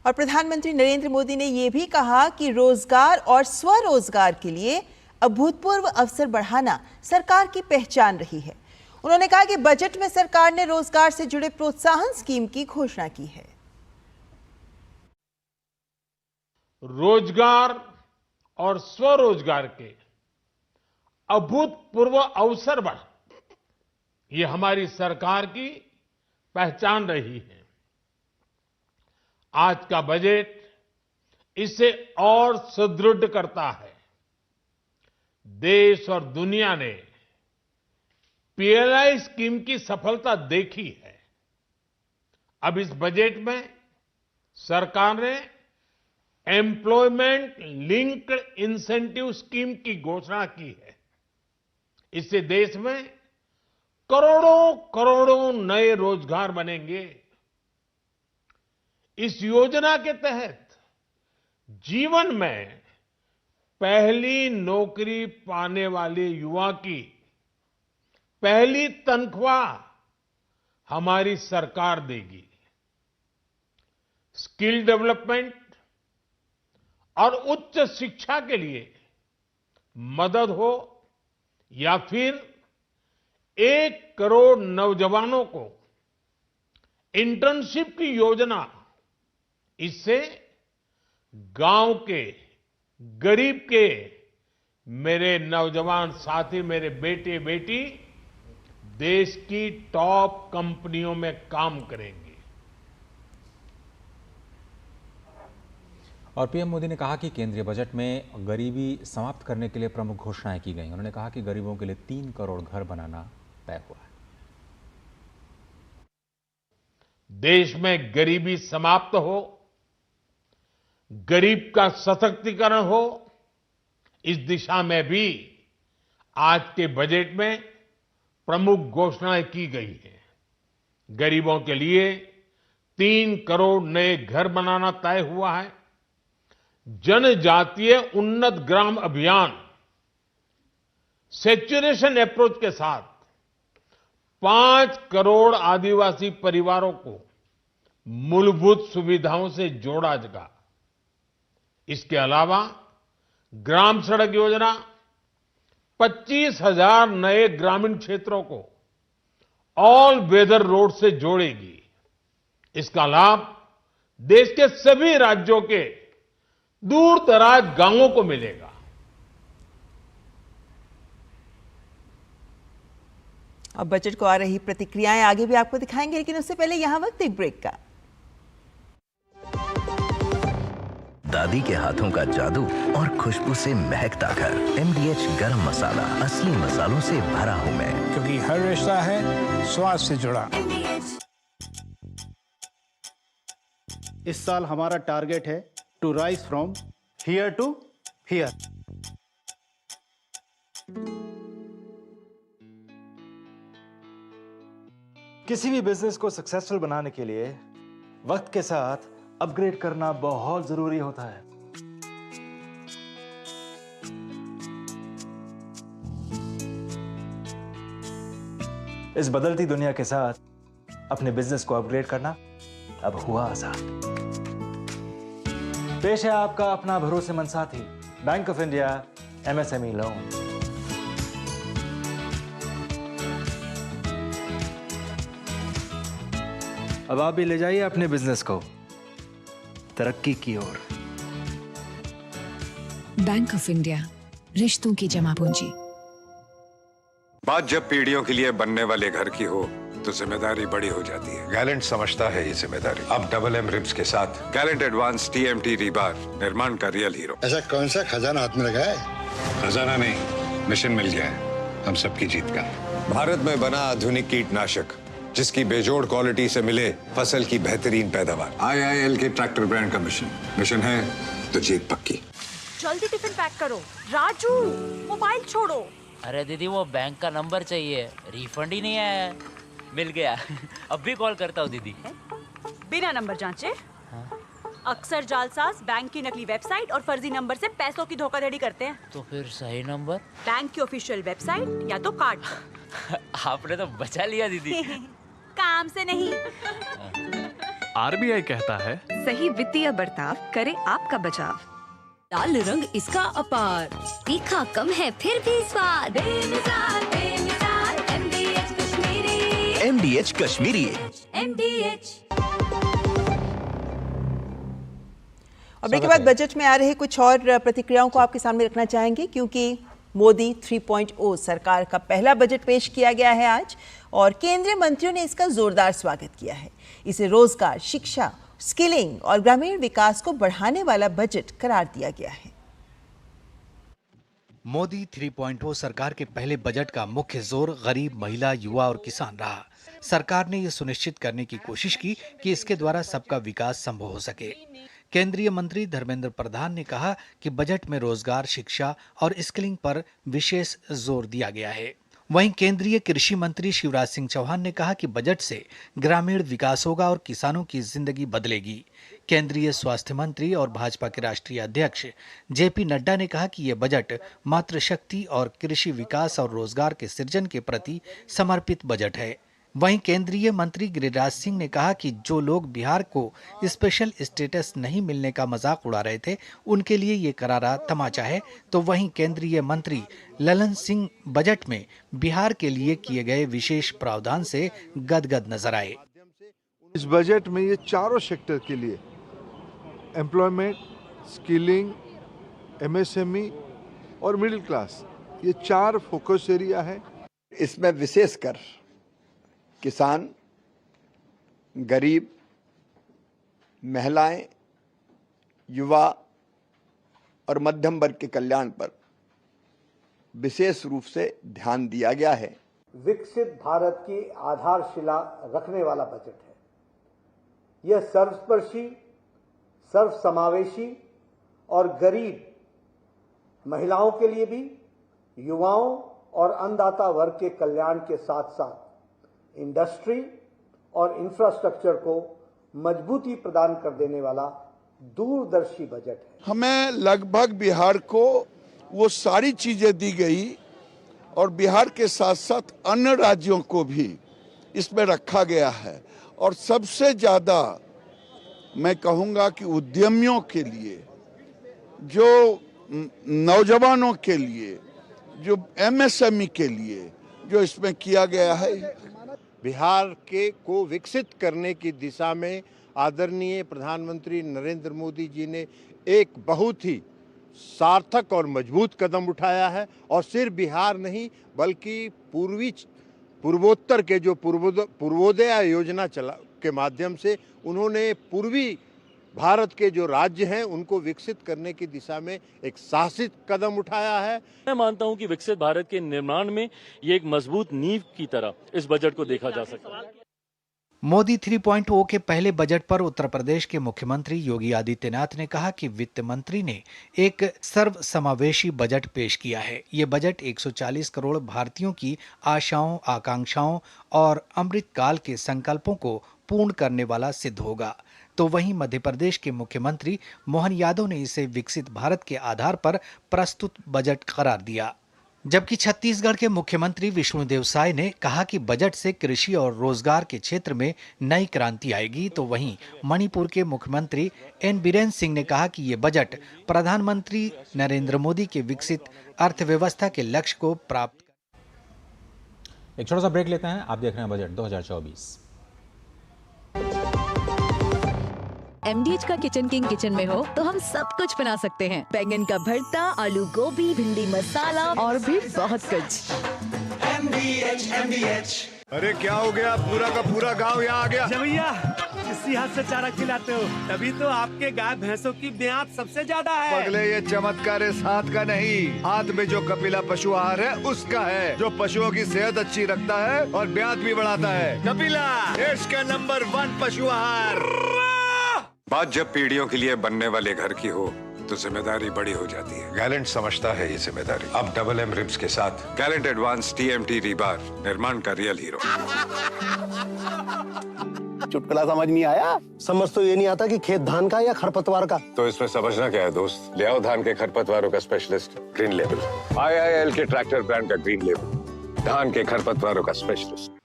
और प्रधानमंत्री नरेंद्र मोदी ने यह भी कहा कि रोजगार और स्वरोजगार के लिए अभूतपूर्व अवसर बढ़ाना सरकार की पहचान रही है। उन्होंने कहा कि बजट में सरकार ने रोजगार से जुड़े प्रोत्साहन स्कीम की घोषणा की है। रोजगार और स्वरोजगार के अभूतपूर्व अवसर बढ़, ये हमारी सरकार की पहचान रही है। आज का बजट इसे और सुदृढ़ करता है। देश और दुनिया ने PLI स्कीम की सफलता देखी है। अब इस बजट में सरकार ने एम्प्लॉयमेंट लिंक्ड इंसेंटिव स्कीम की घोषणा की है। इससे देश में करोड़ों करोड़ों नए रोजगार बनेंगे। इस योजना के तहत जीवन में पहली नौकरी पाने वाले युवा की पहली तनख्वाह हमारी सरकार देगी। स्किल डेवलपमेंट और उच्च शिक्षा के लिए मदद हो या फिर 1 करोड़ नौजवानों को इंटर्नशिप की योजना, इससे गांव के, गरीब के मेरे नौजवान साथी, मेरे बेटे बेटी देश की टॉप कंपनियों में काम करेंगे। और पीएम मोदी ने कहा कि केंद्रीय बजट में गरीबी समाप्त करने के लिए प्रमुख घोषणाएं की गई। उन्होंने कहा कि गरीबों के लिए 3 करोड़ घर बनाना तय हुआ है। देश में गरीबी समाप्त हो, गरीब का सशक्तिकरण हो, इस दिशा में भी आज के बजट में प्रमुख घोषणाएं की गई हैं। गरीबों के लिए 3 करोड़ नए घर बनाना तय हुआ है। जनजातीय उन्नत ग्राम अभियान सैचुरेशन अप्रोच के साथ 5 करोड़ आदिवासी परिवारों को मूलभूत सुविधाओं से जोड़ा जाएगा। इसके अलावा ग्राम सड़क योजना 25,000 नए ग्रामीण क्षेत्रों को ऑल वेदर रोड से जोड़ेगी। इसका लाभ देश के सभी राज्यों के दूर दराज गांवों को मिलेगा। अब बजट को आ रही प्रतिक्रियाएं आगे भी आपको दिखाएंगे, लेकिन उससे पहले यहां वक्त एक ब्रेक का। दादी के हाथों का जादू और खुशबू से महकता घर। MDH गरम मसाला, असली मसालों से भरा हूं मैं, क्योंकि हर रिश्ता है स्वाद से जुड़ा। इस साल हमारा टारगेट है to rise from here to here. किसी भी बिजनेस को सक्सेसफुल बनाने के लिए वक्त के साथ अपग्रेड करना बहुत जरूरी होता है। इस बदलती दुनिया के साथ अपने बिजनेस को अपग्रेड करना अब हुआ आसान। पेश है आपका अपना भरोसेमंद साथी bank of India MSME loan. अब आप भी ले जाइए अपने बिजनेस को तरक्की की ओर। बैंक ऑफ इंडिया, रिश्तों की जमा पूंजी। बात जब पीढ़ियों के लिए बनने वाले घर की हो तो जिम्मेदारी बड़ी हो जाती है। गैलेंट समझता है ये जिम्मेदारी। अब MM रिब्स के साथ गैलेंट एडवांस TMT रीबार, निर्माण का रियल हीरो। ऐसा कौन सा खजाना हाथ में लगा है? खजाना नहीं, मिशन मिल गया है हम सबकी जीत का। भारत में बना आधुनिक कीटनाशक जिसकी बेजोड़ क्वालिटी से मिले फसल की बेहतरीन पैदावार। IIL के ट्रैक्टर ब्रांड का मिशन है तो जीत पक्की। जल्दी टिफिन पैक करो। राजू, मोबाइल छोड़ो। अरे दीदी, वो बैंक का नंबर चाहिए, रिफंड ही नहीं आया है। मिल गया। अब भी कॉल करता हूँ दीदी। बिना नंबर जांचे? अक्सर जालसाज बैंक की नकली वेबसाइट और फर्जी नंबर से पैसों की धोखाधड़ी करते हैं। तो फिर सही नंबर? बैंक की ऑफिशियल वेबसाइट या तो कार्ड। आपने तो बचा लिया दीदी। काम से नहीं। RBI कहता है, सही वित्तीय बर्ताव करे आपका बचाव। लाल रंग इसका अपार, तीखा कम है फिर भी स्वाद। बेमिसाल, बेमिसाल, MDH Kashmiri. MDH Kashmiri. MDH। और ब्रेक के बाद बजट में आ रहे कुछ और प्रतिक्रियाओं को आपके सामने रखना चाहेंगे, क्योंकि मोदी 3.0 सरकार का पहला बजट पेश किया गया है आज, और केंद्रीय मंत्रियों ने इसका जोरदार स्वागत किया है। इसे रोजगार, शिक्षा, स्किलिंग और ग्रामीण विकास को बढ़ाने वाला बजट करार दिया गया है। मोदी 3.0 सरकार के पहले बजट का मुख्य जोर गरीब, महिला, युवा और किसान रहा। सरकार ने यह सुनिश्चित करने की कोशिश की कि इसके द्वारा सबका विकास संभव हो सके। केंद्रीय मंत्री धर्मेंद्र प्रधान ने कहा कि बजट में रोजगार, शिक्षा और स्किलिंग पर विशेष जोर दिया गया है। वहीं केंद्रीय कृषि मंत्री शिवराज सिंह चौहान ने कहा कि बजट से ग्रामीण विकास होगा और किसानों की जिंदगी बदलेगी। केंद्रीय स्वास्थ्य मंत्री और भाजपा के राष्ट्रीय अध्यक्ष JP नड्डा ने कहा कि यह बजट मातृशक्ति और कृषि विकास और रोजगार के सृजन के प्रति समर्पित बजट है। वहीं केंद्रीय मंत्री गिरिराज सिंह ने कहा कि जो लोग बिहार को स्पेशल स्टेटस नहीं मिलने का मजाक उड़ा रहे थे, उनके लिए ये करारा तमाचा है। तो वहीं केंद्रीय मंत्री ललन सिंह बजट में बिहार के लिए किए गए विशेष प्रावधान से गदगद नजर आए। इस बजट में ये चारों सेक्टर के लिए एम्प्लॉयमेंट, स्किलिंग, एमएसएमई और मिडिल क्लास, ये 4 फोकस एरिया है। इसमें विशेषकर किसान, गरीब, महिलाएं, युवा और मध्यम वर्ग के कल्याण पर विशेष रूप से ध्यान दिया गया है। विकसित भारत की आधारशिला रखने वाला बजट है। यह सर्वस्पर्शी, सर्वसमावेशी और गरीब महिलाओं के लिए भी, युवाओं और अन्नदाता वर्ग के कल्याण के साथ साथ इंडस्ट्री और इंफ्रास्ट्रक्चर को मजबूती प्रदान कर देने वाला दूरदर्शी बजट है। हमें लगभग बिहार को वो सारी चीजें दी गई और बिहार के साथ साथ अन्य राज्यों को भी इसमें रखा गया है। और सबसे ज्यादा मैं कहूंगा कि उद्यमियों के लिए, जो नौजवानों के लिए, जो एमएसएमई के लिए जो इसमें किया गया है। बिहार के को विकसित करने की दिशा में आदरणीय प्रधानमंत्री नरेंद्र मोदी जी ने एक बहुत ही सार्थक और मजबूत कदम उठाया है। और सिर्फ बिहार नहीं बल्कि पूर्वोत्तर के जो पूर्वोदय योजना चला के माध्यम से उन्होंने पूर्वी भारत के जो राज्य हैं उनको विकसित करने की दिशा में एक साहसिक कदम उठाया है। मैं मानता हूं कि विकसित भारत के निर्माण में ये एक मजबूत नींव की तरह इस बजट को देखा जा सकता है। मोदी 3.0 के पहले बजट पर उत्तर प्रदेश के मुख्यमंत्री योगी आदित्यनाथ ने कहा कि वित्त मंत्री ने एक सर्वसमावेशी बजट पेश किया है। ये बजट 140 करोड़ भारतीयों की आशाओं, आकांक्षाओं और अमृतकाल के संकल्पों को पूर्ण करने वाला सिद्ध होगा। तो वहीं मध्य प्रदेश के मुख्यमंत्री मोहन यादव ने इसे विकसित भारत के आधार पर प्रस्तुत बजट करार दिया। जबकि छत्तीसगढ़ के मुख्यमंत्री विष्णुदेव साय ने कहा कि बजट से कृषि और रोजगार के क्षेत्र में नई क्रांति आएगी। तो वहीं मणिपुर के मुख्यमंत्री एन बीरेन सिंह ने कहा कि ये बजट प्रधानमंत्री नरेंद्र मोदी के विकसित अर्थव्यवस्था के लक्ष्य को प्राप्त। एक छोटा सा ब्रेक लेते हैं। आप देख रहे हैं बजट 2024। MDH का किचन किंग किचन में हो तो हम सब कुछ बना सकते हैं। बैंगन का भरता, आलू गोभी, भिंडी मसाला और भी बहुत कुछ। MDH। अरे क्या हो गया, पूरा का पूरा गांव यहाँ आ गया। भैया इसी हाथ से चारा खिलाते हो, तभी तो आपके गाय भैंसों की ब्यात सबसे ज्यादा है। पगले ये चमत्कार इस हाथ का नहीं, हाथ में जो कपिला पशु आहार है उसका है, जो पशुओं की सेहत अच्छी रखता है और ब्यात भी बढ़ाता है। कपिला देश का नंबर 1 पशु आहार। बात जब पीढ़ियों के लिए बनने वाले घर की हो तो जिम्मेदारी बड़ी हो जाती है। गैलेंट समझता है ये जिम्मेदारी। अब डबल एम रिब्स के साथ गैलेंट एडवांस TMT रीबार, निर्माण का रियल हीरो। चुटकुला समझ नहीं आया? समझ तो ये नहीं आता कि खेत धान का या खरपतवार का। तो इसमें समझना क्या है दोस्त, ले आओ धान के खरपतवारों का स्पेशलिस्ट ग्रीन लेबल। IIL के ट्रैक्टर ब्रांड का ग्रीन लेबल, धान के खरपतवारों का स्पेशलिस्ट।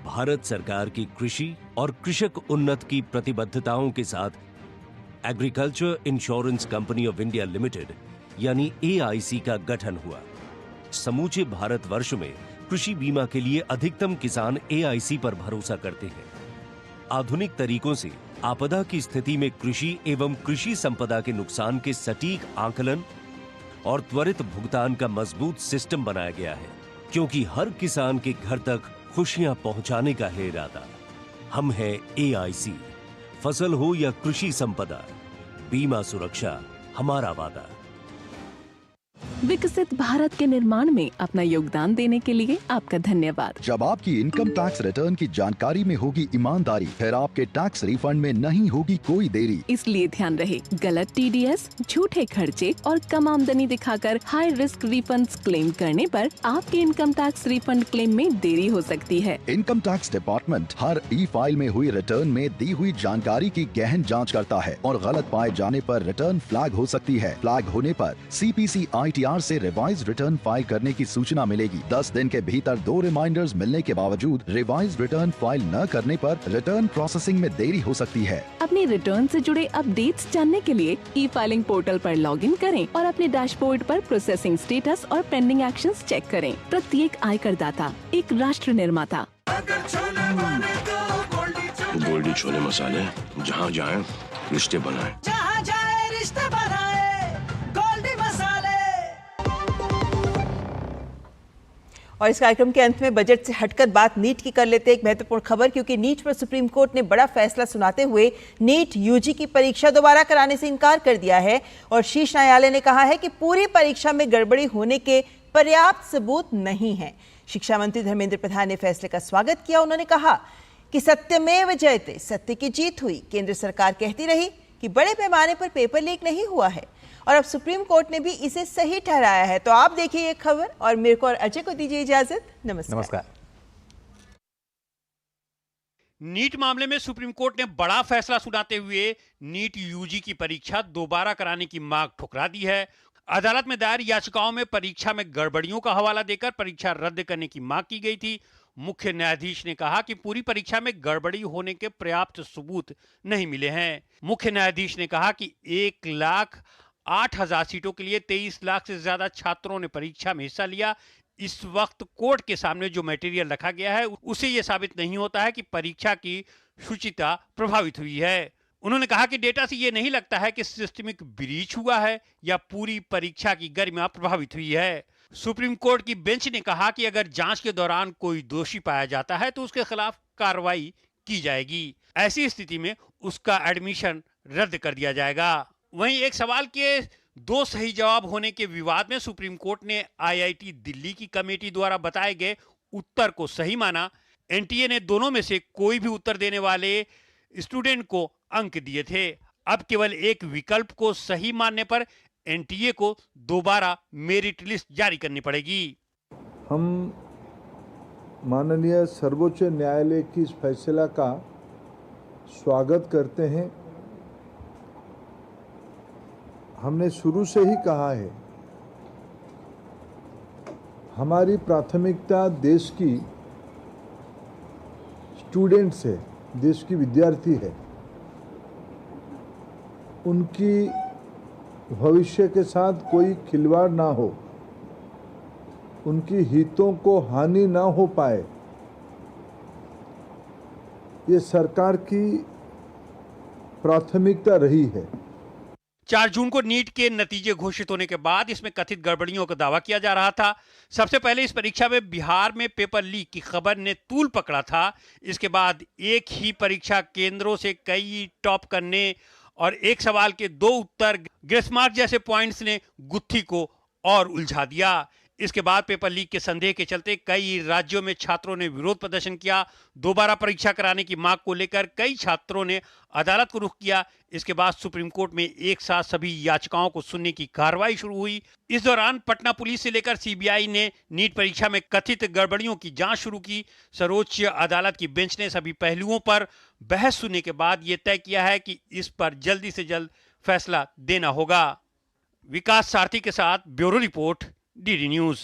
भारत सरकार की कृषि और कृषक उन्नत की प्रतिबद्धताओं के साथ agriculture insurance company of India limited यानी AIC का गठन हुआ। समूचे भारतवर्ष में कृषि बीमा के लिए अधिकतम किसान AIC पर भरोसा करते हैं। आधुनिक तरीकों से आपदा की स्थिति में कृषि एवं कृषि संपदा के नुकसान के सटीक आकलन और त्वरित भुगतान का मजबूत सिस्टम बनाया गया है, क्योंकि हर किसान के घर तक खुशियां पहुंचाने का है इरादा। हम हैं AIC। फसल हो या कृषि संपदा, बीमा सुरक्षा हमारा वादा। विकसित भारत के निर्माण में अपना योगदान देने के लिए आपका धन्यवाद। जब आपकी इनकम टैक्स रिटर्न की जानकारी में होगी ईमानदारी, फिर आपके टैक्स रिफंड में नहीं होगी कोई देरी। इसलिए ध्यान रहे, गलत TDS, झूठे खर्चे और कम आमदनी दिखाकर हाई रिस्क रिफंड्स क्लेम करने पर आपके इनकम टैक्स रिफंड क्लेम में देरी हो सकती है। इनकम टैक्स डिपार्टमेंट हर E-फाइल में हुई रिटर्न में दी हुई जानकारी की गहन जाँच करता है और गलत पाए जाने पर रिटर्न फ्लैग हो सकती है। फ्लैग होने पर CPC ITR ITR से रिवाइज रिटर्न फाइल करने की सूचना मिलेगी। 10 दिन के भीतर 2 रिमाइंडर्स मिलने के बावजूद रिवाइज रिटर्न फाइल न करने पर रिटर्न प्रोसेसिंग में देरी हो सकती है। अपने रिटर्न से जुड़े अपडेट्स जानने के लिए ई फाइलिंग पोर्टल पर लॉगिन करें और अपने डैशबोर्ड पर प्रोसेसिंग स्टेटस और पेंडिंग एक्शंस चेक करें। प्रत्येक आयकर दाता एक राष्ट्र निर्माता। गोल्डी छोले मसाले, जहाँ जाए रिश्ते बनाए, जहाँ जाए रिश्ते बनाए, गोल्डी मसाले। और इस कार्यक्रम के अंत में बजट से हटकर बात नीट की कर लेते हैं। एक महत्वपूर्ण खबर, क्योंकि नीट पर सुप्रीम कोर्ट ने बड़ा फैसला सुनाते हुए नीट यूजी की परीक्षा दोबारा कराने से इनकार कर दिया है और शीर्ष न्यायालय ने कहा है कि पूरी परीक्षा में गड़बड़ी होने के पर्याप्त सबूत नहीं है। शिक्षा मंत्री धर्मेंद्र प्रधान ने फैसले का स्वागत किया। उन्होंने कहा कि सत्यमेव जयते, सत्य की जीत हुई। केंद्र सरकार कहती रही कि बड़े पैमाने पर पेपर लीक नहीं हुआ है और अब सुप्रीम कोर्ट ने भी इसे सही ठहराया है। तो आप देखिए ये खबर और मेरे को और अजय को दीजिए इजाजत। नमस्कार। नीट मामले में सुप्रीम कोर्ट ने बड़ा फैसला सुनाते हुए नीट यूजी की परीक्षा दोबारा कराने की मांग ठुकरा दी है। अदालत में दायर याचिकाओं में परीक्षा में गड़बड़ियों का हवाला देकर परीक्षा रद्द करने की मांग की गई थी। मुख्य न्यायाधीश ने कहा कि पूरी परीक्षा में गड़बड़ी होने के पर्याप्त सबूत नहीं मिले हैं। मुख्य न्यायाधीश ने कहा कि 1,08,000 सीटों के लिए 23 लाख से ज्यादा छात्रों ने परीक्षा में हिस्सा लिया। इस वक्त कोर्ट के सामने जो मटेरियल रखा गया है उसे यह साबित नहीं होता है कि परीक्षा की शुचिता प्रभावित हुई है। उन्होंने कहा कि डेटा से यह नहीं लगता है कि सिस्टमिक ब्रीच हुआ है या पूरी परीक्षा की गरिमा प्रभावित हुई है। सुप्रीम कोर्ट की बेंच ने कहा कि अगर जांच के दौरान कोई दोषी पाया जाता है तो उसके खिलाफ कार्रवाई की जाएगी। ऐसी स्थिति में उसका एडमिशन रद्द कर दिया जाएगा। वहीं एक सवाल के 2 सही जवाब होने के विवाद में सुप्रीम कोर्ट ने IIT दिल्ली की कमेटी द्वारा बताए गए उत्तर को सही माना। NTA ने दोनों में से कोई भी उत्तर देने वाले स्टूडेंट को अंक दिए थे। अब केवल एक विकल्प को सही मानने पर NTA को दोबारा मेरिट लिस्ट जारी करनी पड़ेगी। हम माननीय सर्वोच्च न्यायालय की इस फैसला का स्वागत करते हैं। हमने शुरू से ही कहा है, हमारी प्राथमिकता देश की स्टूडेंट्स है, देश की विद्यार्थी है। उनकी भविष्य के साथ कोई खिलवाड़ ना हो, उनकी हितों को हानि ना हो पाए, ये सरकार की प्राथमिकता रही है। 4 जून को नीट के नतीजे घोषित होने के बाद इसमें कथित गड़बड़ियों का दावा किया जा रहा था। सबसे पहले इस परीक्षा में बिहार में पेपर लीक की खबर ने तूल पकड़ा था। इसके बाद एक ही परीक्षा केंद्रों से कई टॉप करने और एक सवाल के 2 उत्तर ग्रेस मार्क जैसे पॉइंट्स ने गुत्थी को और उलझा दिया। इसके बाद पेपर लीक के संदेह के चलते कई राज्यों में छात्रों ने विरोध प्रदर्शन किया। दोबारा परीक्षा कराने की मांग को लेकर कई छात्रों ने अदालत को रुख किया। इसके बाद सुप्रीम कोर्ट में एक साथ सभी याचिकाओं को सुनने की कार्रवाई शुरू हुई। इस दौरान पटना पुलिस से लेकर CBI ने नीट परीक्षा में कथित गड़बड़ियों की जांच शुरू की। सर्वोच्च अदालत की बेंच ने सभी पहलुओं पर बहस सुनने के बाद यह तय किया है कि इस पर जल्दी से जल्द फैसला देना होगा। विकास सारथी के साथ ब्यूरो रिपोर्ट, DD न्यूज।